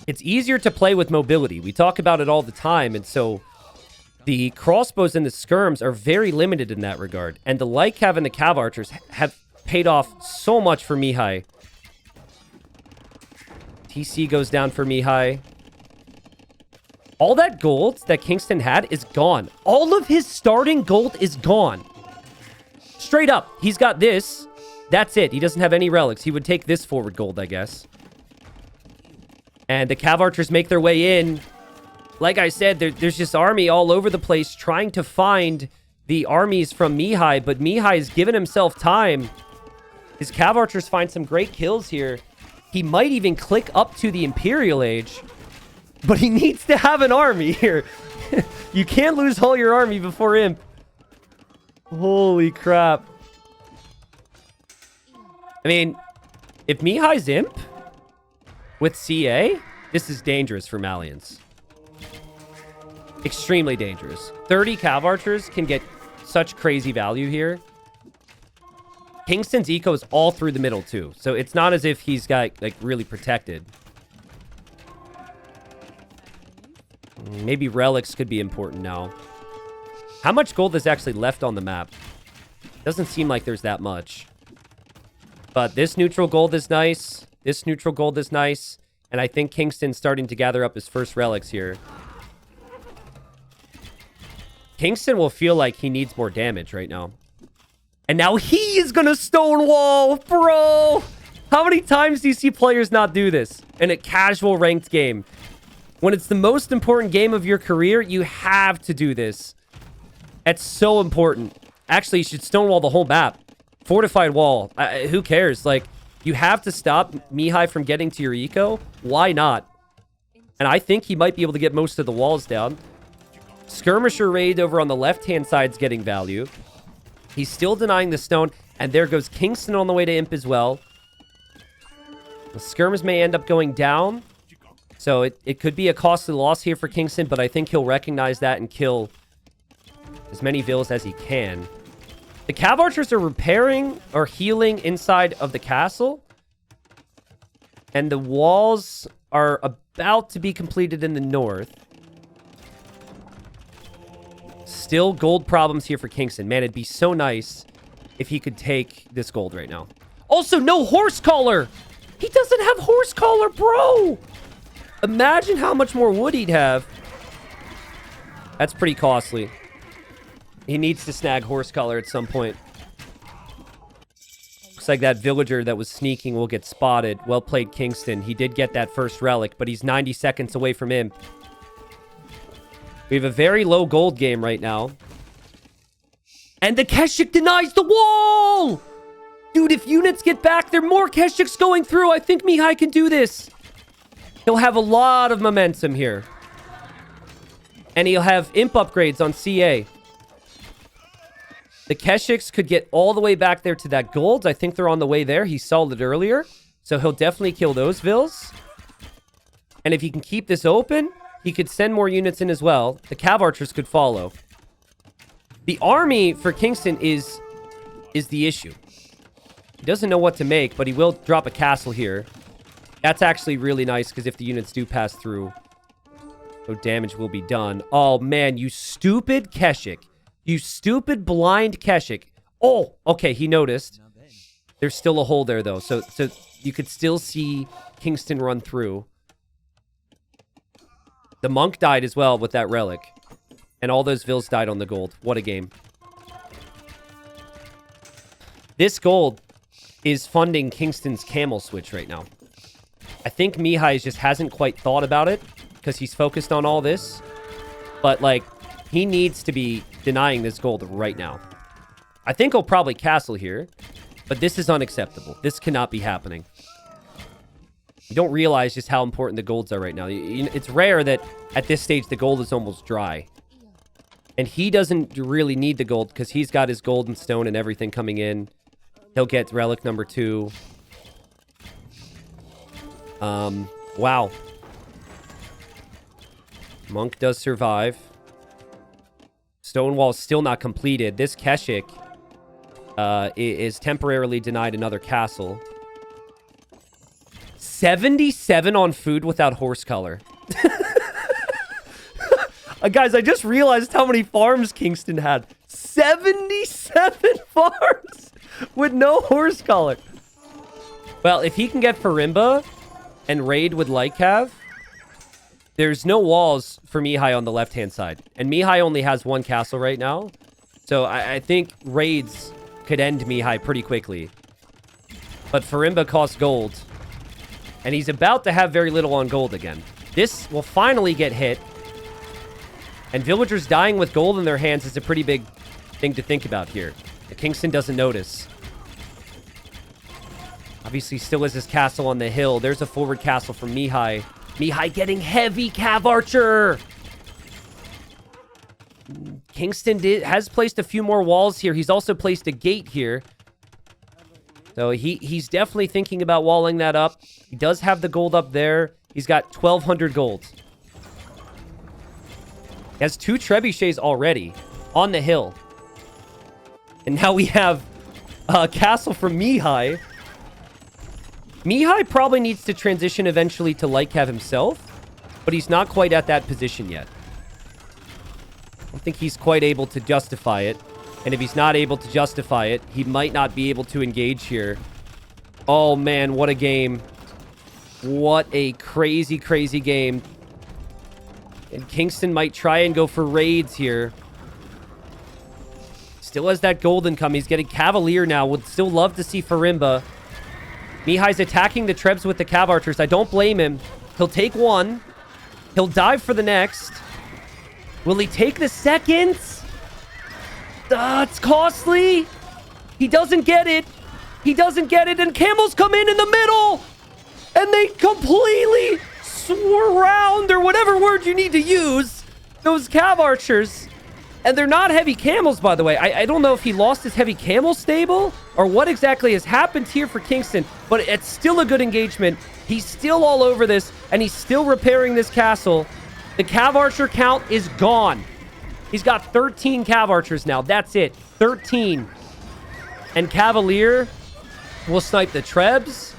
It's easier to play with mobility. We talk about it all the time, and so the crossbows and the skirms are very limited in that regard. And the light cav and the cav archers have paid off so much for Mihai. TC goes down for Mihai. All that gold that Kingstone had is gone. All of his starting gold is gone. Straight up. He's got this. That's it. He doesn't have any relics. He would take this forward gold, I guess. And the cav archers make their way in. Like I said, there's just army all over the place trying to find the armies from Mihai, but Mihai's given himself time. His cav archers find some great kills here. He might even click up to the Imperial Age, but he needs to have an army here. You can't lose all your army before Imp. Holy crap. I mean, if Mihai's Imp with CA, this is dangerous for Malayans. Extremely dangerous. 30 cav archers can get such crazy value here. Kingstone's eco is all through the middle too, so it's not as if he's got like really protected. Maybe relics could be important now. How much gold is actually left on the map? Doesn't seem like there's that much. But this neutral gold is nice. This neutral gold is nice. And I think Kingstone's starting to gather up his first relics here. Kingstone will feel like he needs more damage right now. And now he is going to stonewall, bro. How many times do you see players not do this in a casual ranked game? When it's the most important game of your career, you have to do this. It's so important. Actually, you should stonewall the whole map. Fortified wall. Who cares? Like, you have to stop Mihai from getting to your eco. Why not? And I think he might be able to get most of the walls down. Skirmisher raid over on the left-hand side is getting value. He's still denying the stone. And there goes Kingstone on the way to Imp as well. The skirmers may end up going down. So it could be a costly loss here for Kingstone, but I think he'll recognize that and kill as many vills as he can. The cav archers are repairing or healing inside of the castle. And the walls are about to be completed in the north. Still gold problems here for Kingstone. Man, it'd be so nice if he could take this gold right now. Also, no horse collar! He doesn't have horse collar, bro! Imagine how much more wood he'd have. That's pretty costly. He needs to snag horse collar at some point. Looks like that villager that was sneaking will get spotted. Well played, Kingstone. He did get that first relic, but he's 90 seconds away from Imp. We have a very low gold game right now. And the Keshik denies the wall! Dude, if units get back, there are more Keshiks going through. I think Mihai can do this. He'll have a lot of momentum here. And he'll have Imp upgrades on CA. The Keshiks could get all the way back there to that gold. I think they're on the way there. He saw it earlier. So he'll definitely kill those vills. And if he can keep this open, he could send more units in as well. The cav archers could follow. The army for Kingstone is the issue. He doesn't know what to make, but he will drop a castle here. That's actually really nice, because if the units do pass through, no damage will be done. Oh, man, you stupid Keshik. You stupid blind Keshik. Oh, okay, he noticed. There's still a hole there, though. So you could still see Kingstone run through. The monk died as well with that relic. And all those vills died on the gold. What a game. This gold is funding Kingstone's camel switch right now. I think Mihai just hasn't quite thought about it because he's focused on all this. But, like, he needs to be denying this gold right now. I think he'll probably castle here. But this is unacceptable. This cannot be happening. You don't realize just how important the golds are right now. It's rare that at this stage the gold is almost dry. And he doesn't really need the gold because he's got his gold and stone and everything coming in. He'll get relic number 2. Wow. Monk does survive. Stonewall's still not completed. This Keshik is temporarily denied another castle. 77 on food without horse color. Guys, I just realized how many farms Kingstone had. 77 farms with no horse collar. Well, if he can get Farimba and raid with Lycav, there's no walls for Mihai on the left-hand side. And Mihai only has one castle right now. So I think raids could end Mihai pretty quickly. But Farimba costs gold. And he's about to have very little on gold again. This will finally get hit. And villagers dying with gold in their hands is a pretty big thing to think about here. The Kingstone doesn't notice. Obviously, still has his castle on the hill. There's a forward castle from Mihai. Mihai getting heavy cav archer. Kingstone has placed a few more walls here. He's also placed a gate here. So he's definitely thinking about walling that up. He does have the gold up there. He's got 1,200 gold. He has 2 trebuchets already on the hill. And now we have a castle from Mihai. Mihai probably needs to transition eventually to Lycav himself, but he's not quite at that position yet. I don't think he's quite able to justify it. And if he's not able to justify it, he might not be able to engage here. Oh, man, what a game. What a crazy, crazy game. And Kingstone might try and go for raids here. Still has that gold income. He's getting Cavalier now. Would still love to see Farimba. Mihai's attacking the Trebs with the Cav Archers. I don't blame him. He'll take one. He'll dive for the next. Will he take the second? It's costly. He doesn't get it. He doesn't get it. And camels come in the middle. And they completely surround, or whatever word you need to use, those Cav Archers. And they're not heavy camels, by the way. I don't know if he lost his heavy camel stable or what exactly has happened here for Kingstone, but it's still a good engagement. He's still all over this, and he's still repairing this castle. The Cav Archer count is gone. He's got 13 Cav Archers now. That's it. 13. And Cavalier will snipe the Trebs.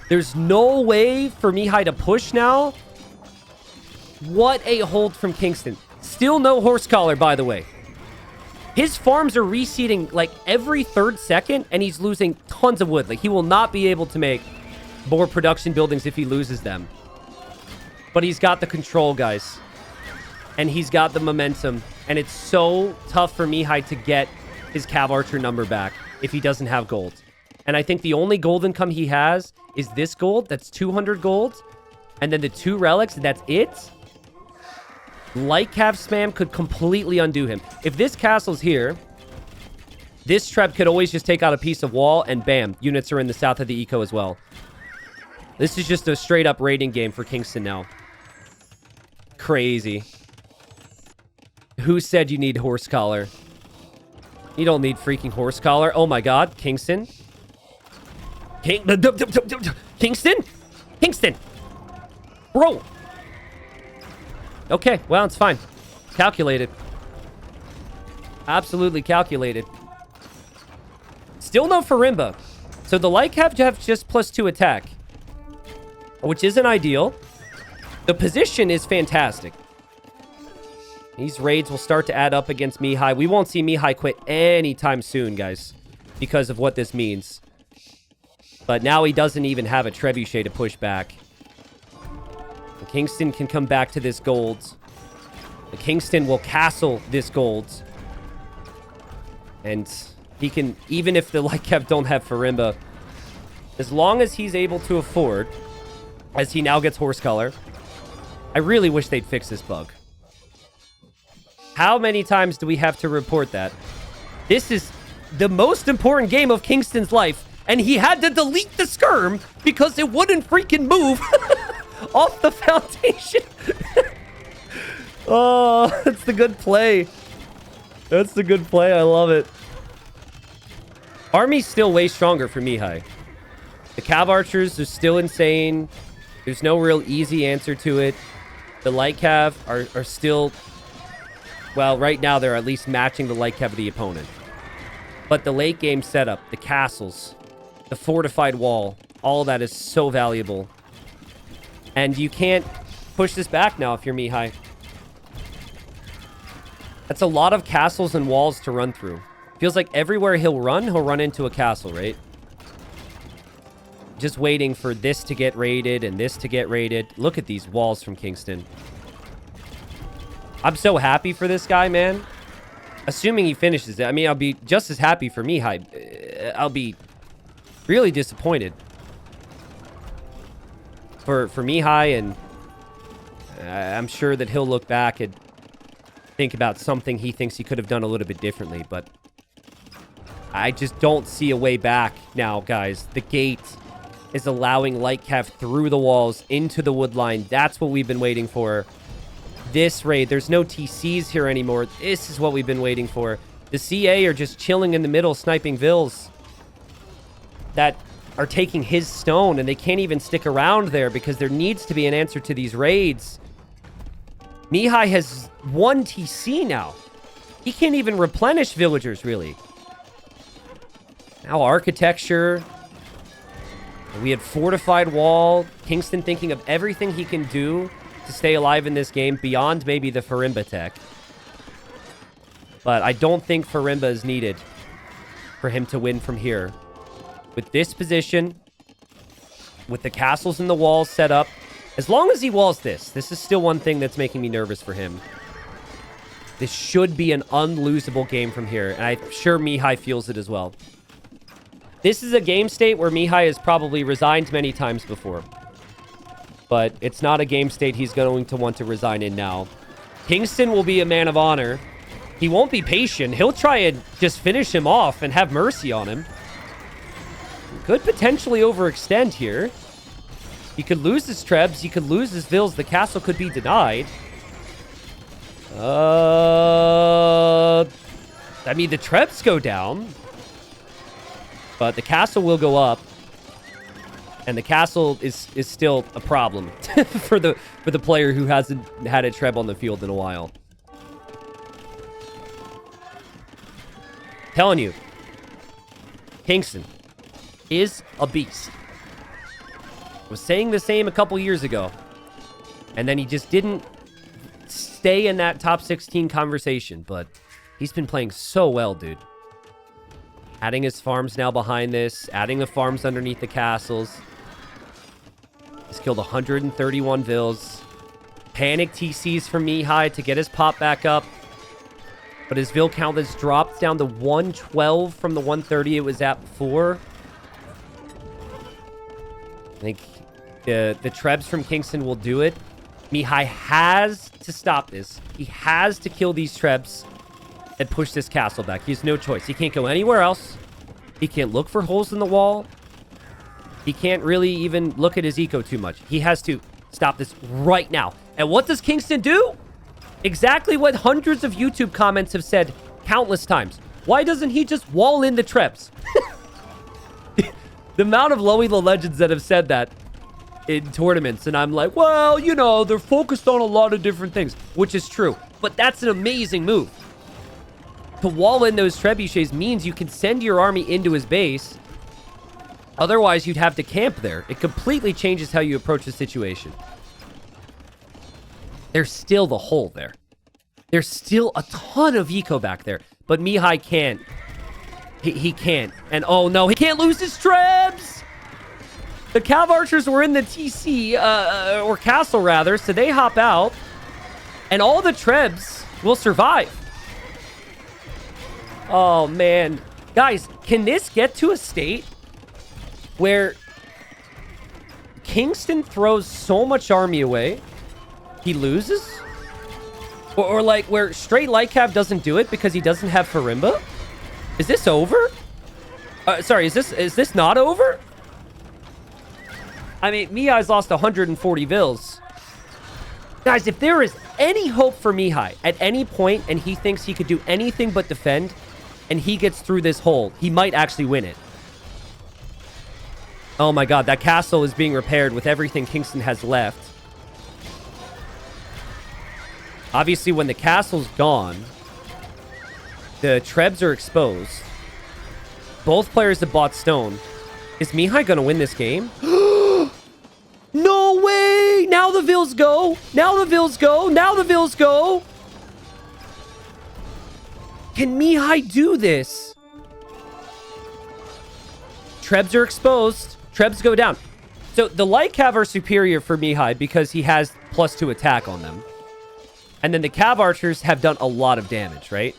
There's no way for Mihai to push now. What a hold from Kingstone. Still no horse collar, by the way. His farms are reseeding like every 3rd second, and he's losing tons of wood. Like, he will not be able to make more production buildings if he loses them. But he's got the control, guys. And he's got the momentum. And it's so tough for Mihai to get his Cav Archer number back if he doesn't have gold. And I think the only gold income he has is this gold. That's 200 gold. And then the 2 relics, and that's it. Lycav spam could completely undo him. If this castle's here, this Treb could always just take out a piece of wall, and bam, units are in the south of the eco as well. This is just a straight-up raiding game for Kingstone now. Crazy. Who said you need horse collar? You don't need freaking horse collar. Oh my god, Kingstone. Kingstone? Kingstone! Bro! Okay, well, it's fine. It's calculated. Absolutely calculated. Still no Farimba. So the Lycav have just +2 attack, which isn't ideal. The position is fantastic. These raids will start to add up against Mihai. We won't see Mihai quit anytime soon, guys, because of what this means. But now he doesn't even have a trebuchet to push back. The Kingstone can come back to this gold. The Kingstone will castle this gold. And he can, even if the Lycav don't have Farimba, as long as he's able to afford, as he now gets horse color, I really wish they'd fix this bug. How many times do we have to report that? This is the most important game of Kingstone's life, and he had to delete the skirm because it wouldn't freaking move off the foundation. Oh, that's the good play. That's the good play. I love it. Army's still way stronger for Mihai. The Cav Archers are still insane. There's no real easy answer to it. The Lycav are still... Well, right now they're at least matching the Lycav of the opponent. But the late game setup, the castles, the fortified wall, all that is so valuable. And you can't push this back now if you're Mihai. That's a lot of castles and walls to run through. Feels like everywhere he'll run into a castle, right? Just waiting for this to get raided and this to get raided. Look at these walls from Kingston. I'm so happy for this guy, man. Assuming he finishes it. I mean, I'll be just as happy for Mihai. I'll be really disappointed for Mihai, and I'm sure that he'll look back and think about something he thinks he could have done a little bit differently, but I just don't see a way back now, guys. The gate is allowing Lightcav through the walls into the wood line. That's what we've been waiting for. This raid, there's no TCs here anymore. This is what we've been waiting for. The CA are just chilling in the middle, sniping vills that are taking his stone, and they can't even stick around there because there needs to be an answer to these raids. Mihai has 1 TC now. He can't even replenish villagers, really. Now architecture. We had fortified wall. Kingston thinking of everything he can do to stay alive in this game beyond maybe the Farimba tech. But I don't think Farimba is needed for him to win from here. With this position, with the castles and the walls set up, as long as he walls this is still one thing that's making me nervous for him. This should be an unlosable game from here, and I'm sure Mihai feels it as well. This is a game state where Mihai has probably resigned many times before. But it's not a game state he's going to want to resign in now. Kingston will be a man of honor. He won't be patient. He'll try and just finish him off and have mercy on him. Could potentially overextend here. He could lose his trebs. He could lose his vills. The castle could be denied. I mean, the trebs go down. But the castle will go up. And the castle is still a problem for the player who hasn't had a treb on the field in a while. Telling you, Kingston is a beast. I was saying the same a couple years ago, and then he just didn't stay in that top 16 conversation, but he's been playing so well, dude. Adding his farms now behind this, adding the farms underneath the castles. He's killed 131 vills. Panic TCs from Mihai to get his pop back up. But his vill count has dropped down to 112 from the 130 it was at before. I think the trebs from Kingston will do it. Mihai has to stop this. He has to kill these trebs and push this castle back. He has no choice. He can't go anywhere else. He can't look for holes in the wall. He can't really even look at his eco too much. He has to stop this right now. And what does Kingston do? Exactly what hundreds of YouTube comments have said countless times. Why doesn't he just wall in the trebs? The amount of Lowy legends that have said that in tournaments, and I'm like, well, you know, they're focused on a lot of different things, which is true. But that's an amazing move. To wall in those trebuchets means you can send your army into his base. Otherwise, you'd have to camp there. It completely changes how you approach the situation. There's still the hole there. There's still a ton of eco back there. But Mihai can't. He can't. And oh no, he can't lose his trebs! The Cav Archers were in the TC, or castle rather, so they hop out. And all the trebs will survive. Oh man. Guys, can this get to a state where Kingston throws so much army away, he loses? Or like where straight Lightcav doesn't do it because he doesn't have Farimba? Is this over? Sorry, is this not over? I mean, Mihai's lost 140 vills. Guys, if there is any hope for Mihai at any point and he thinks he could do anything but defend and he gets through this hole, he might actually win it. Oh my god, that castle is being repaired with everything Kingston has left. Obviously, when the castle's gone, the trebs are exposed. Both players have bought stone. Is Mihai going to win this game? No way! Now the Vills go. Now the Vills go. Now the Vills go. Can Mihai do this? Trebs are exposed. Trebs go down. So the light cav are superior for Mihai because he has +2 attack on them. And then the cav archers have done a lot of damage, right?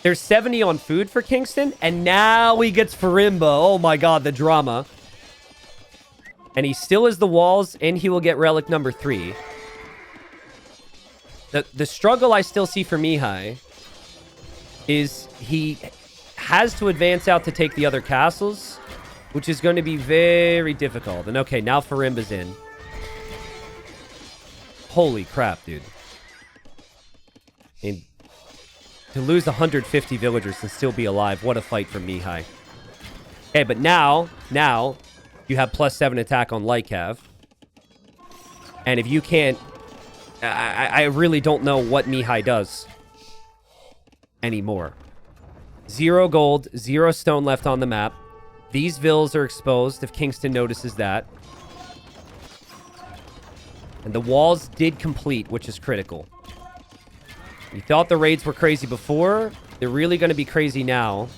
There's 70 on food for Kingston. And now he gets Farimba. Oh my god, the drama. And he still has the walls, and he will get relic number 3. The struggle I still see for Mihai is he has to advance out to take the other castles, which is going to be very difficult. And okay, now Farimba's in. Holy crap, dude. And to lose 150 villagers and still be alive, what a fight from Mihai. Okay, but now you have +7 attack on light cav. And if you can't... I really don't know what Mihai does anymore. 0 gold, 0 stone left on the map. These vills are exposed if Kingston notices that. And the walls did complete, which is critical. You thought the raids were crazy before. They're really going to be crazy now.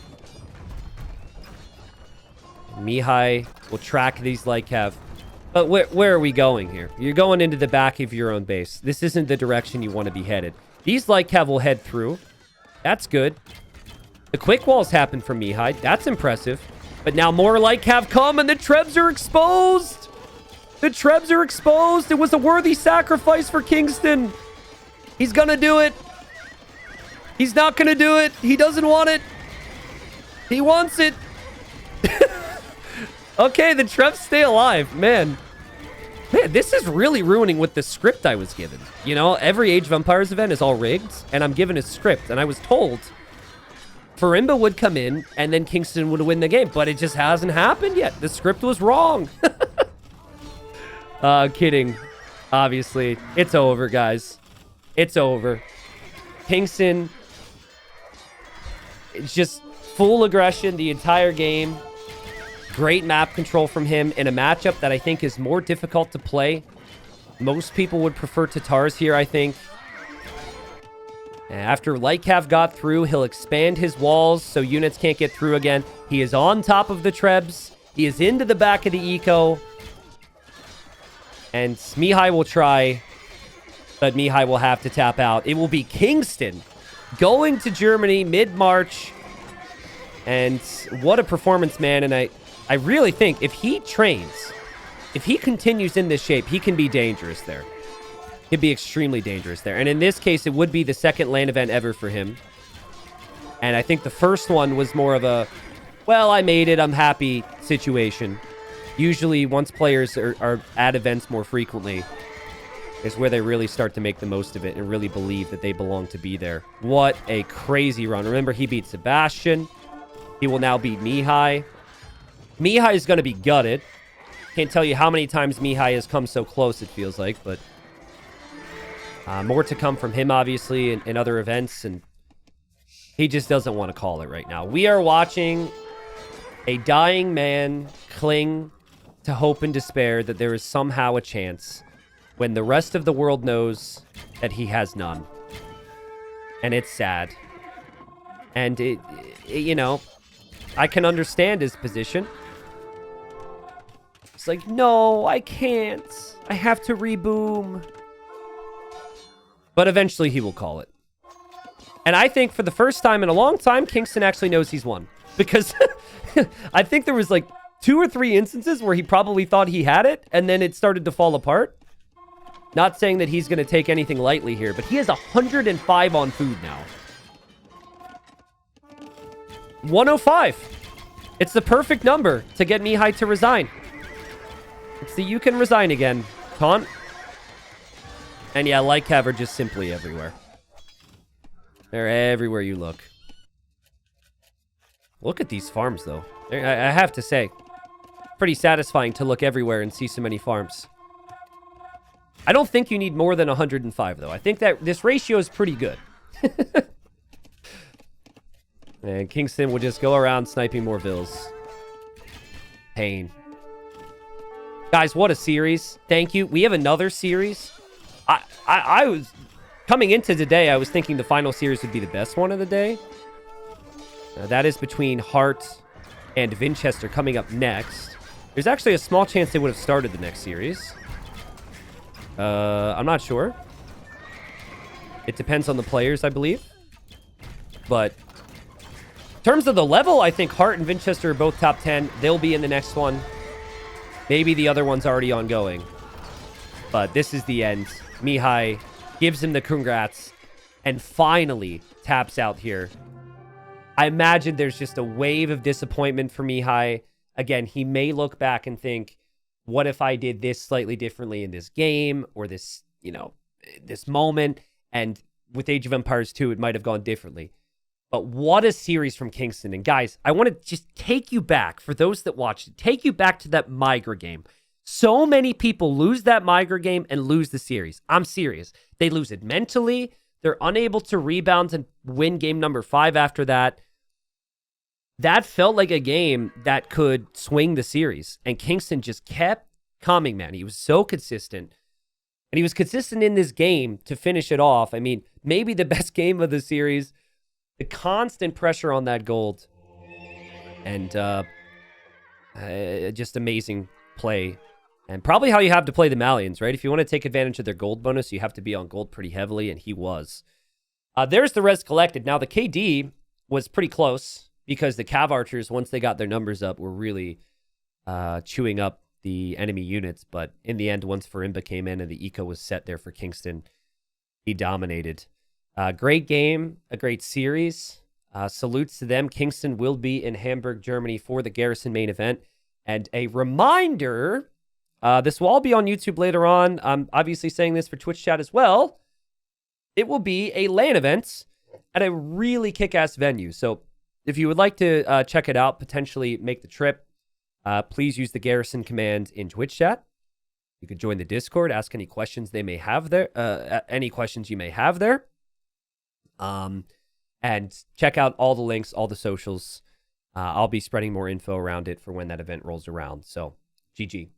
Mihai will track these light cav. But where are we going here? You're going into the back of your own base. This isn't the direction you want to be headed. These light cav will head through. That's good. The quick walls happen from Mihai. That's impressive. But now more light cav come and the Trebs are exposed. The Trebs are exposed. It was a worthy sacrifice for Kingston. He's gonna do it. He's not gonna do it. He doesn't want it. He wants it. Okay, the Trebs stay alive. Man, this is really ruining with the script I was given. You know, every Age of Empires event is all rigged, and I'm given a script. And I was told Farimba would come in, and then Kingston would win the game. But it just hasn't happened yet. The script was wrong. Kidding. Obviously. It's over, guys. It's over. Kingston, it's just full aggression the entire game. Great map control from him in a matchup that I think is more difficult to play. Most people would prefer Tatars here, I think. After light cav got through, he'll expand his walls so units can't get through again. He is on top of the Trebs. He is into the back of the eco. And Mihai will try, but Mihai will have to tap out. It will be Kingston going to Germany mid-March. And what a performance, man. And I really think if he trains, if he continues in this shape, he can be dangerous there. He'd be extremely dangerous there. And in this case, it would be the second LAN event ever for him. And I think the first one was more of a, well, I made it, I'm happy situation. Usually, once players are at events more frequently, is where they really start to make the most of it and really believe that they belong to be there. What a crazy run. Remember, he beat Sebastian. He will now beat Mihai. Mihai is going to be gutted. Can't tell you how many times Mihai has come so close, it feels like, but more to come from him, obviously, in other events, and he just doesn't want to call it right now. We are watching a dying man cling to hope and despair that there is somehow a chance when the rest of the world knows that he has none. And it's sad. And, you know, I can understand his position. It's like, no, I can't. I have to reboom. But eventually he will call it. And I think for the first time in a long time, Kingston actually knows he's won. Because I think there was like 2 or 3 instances where he probably thought he had it, and then it started to fall apart. Not saying that he's going to take anything lightly here, but he has 105 on food now. 105. It's the perfect number to get Mihai to resign. It's the you can resign again, taunt. And yeah, light cav are just simply everywhere. They're everywhere you look. Look at these farms, though. I have to say, pretty satisfying to look everywhere and see so many farms. I don't think you need more than 105, though. I think that this ratio is pretty good. And Kingston will just go around sniping more vills. Pain. Guys, what a series. Thank you. We have another series. I was... Coming into today, I was thinking the final series would be the best one of the day. That is between Hart and Winchester coming up next. There's actually a small chance they would have started the next series. I'm not sure. It depends on the players, I believe. But in terms of the level, I think Hart and Winchester are both top 10. They'll be in the next one. Maybe the other one's already ongoing. But this is the end. Mihai gives him the congrats and finally taps out here. I imagine there's just a wave of disappointment for Mihai. Again, he may look back and think, what if I did this slightly differently in this game or this, you know, this moment? And with Age of Empires 2, it might have gone differently. But what a series from Kingstone. And guys, I want to just take you back, for those that watched it, take you back to that Migra game. So many people lose that Migra game and lose the series. I'm serious. They lose it mentally. They're unable to rebound and win game number 5 after that. That felt like a game that could swing the series. And Kingstone just kept coming, man. He was so consistent. And he was consistent in this game to finish it off. I mean, maybe the best game of the series. The constant pressure on that gold. And just amazing play. And probably how you have to play the Malayans, right? If you want to take advantage of their gold bonus, you have to be on gold pretty heavily, and he was. There's the res collected. Now, the KD was pretty close because the Cav Archers, once they got their numbers up, were really chewing up the enemy units. But in the end, once Farimba came in and the eco was set there for Kingstone, he dominated. Great game, a great series. Salutes to them. Kingstone will be in Hamburg, Germany for the Garrison main event. And a reminder... this will all be on YouTube later on. I'm obviously saying this for Twitch chat as well. It will be a LAN event at a really kick-ass venue. So if you would like to check it out, potentially make the trip, please use the Garrison command in Twitch chat. You could join the Discord, ask any questions they may have there, any questions you may have there. And check out all the links, all the socials. I'll be spreading more info around it for when that event rolls around. So, GG.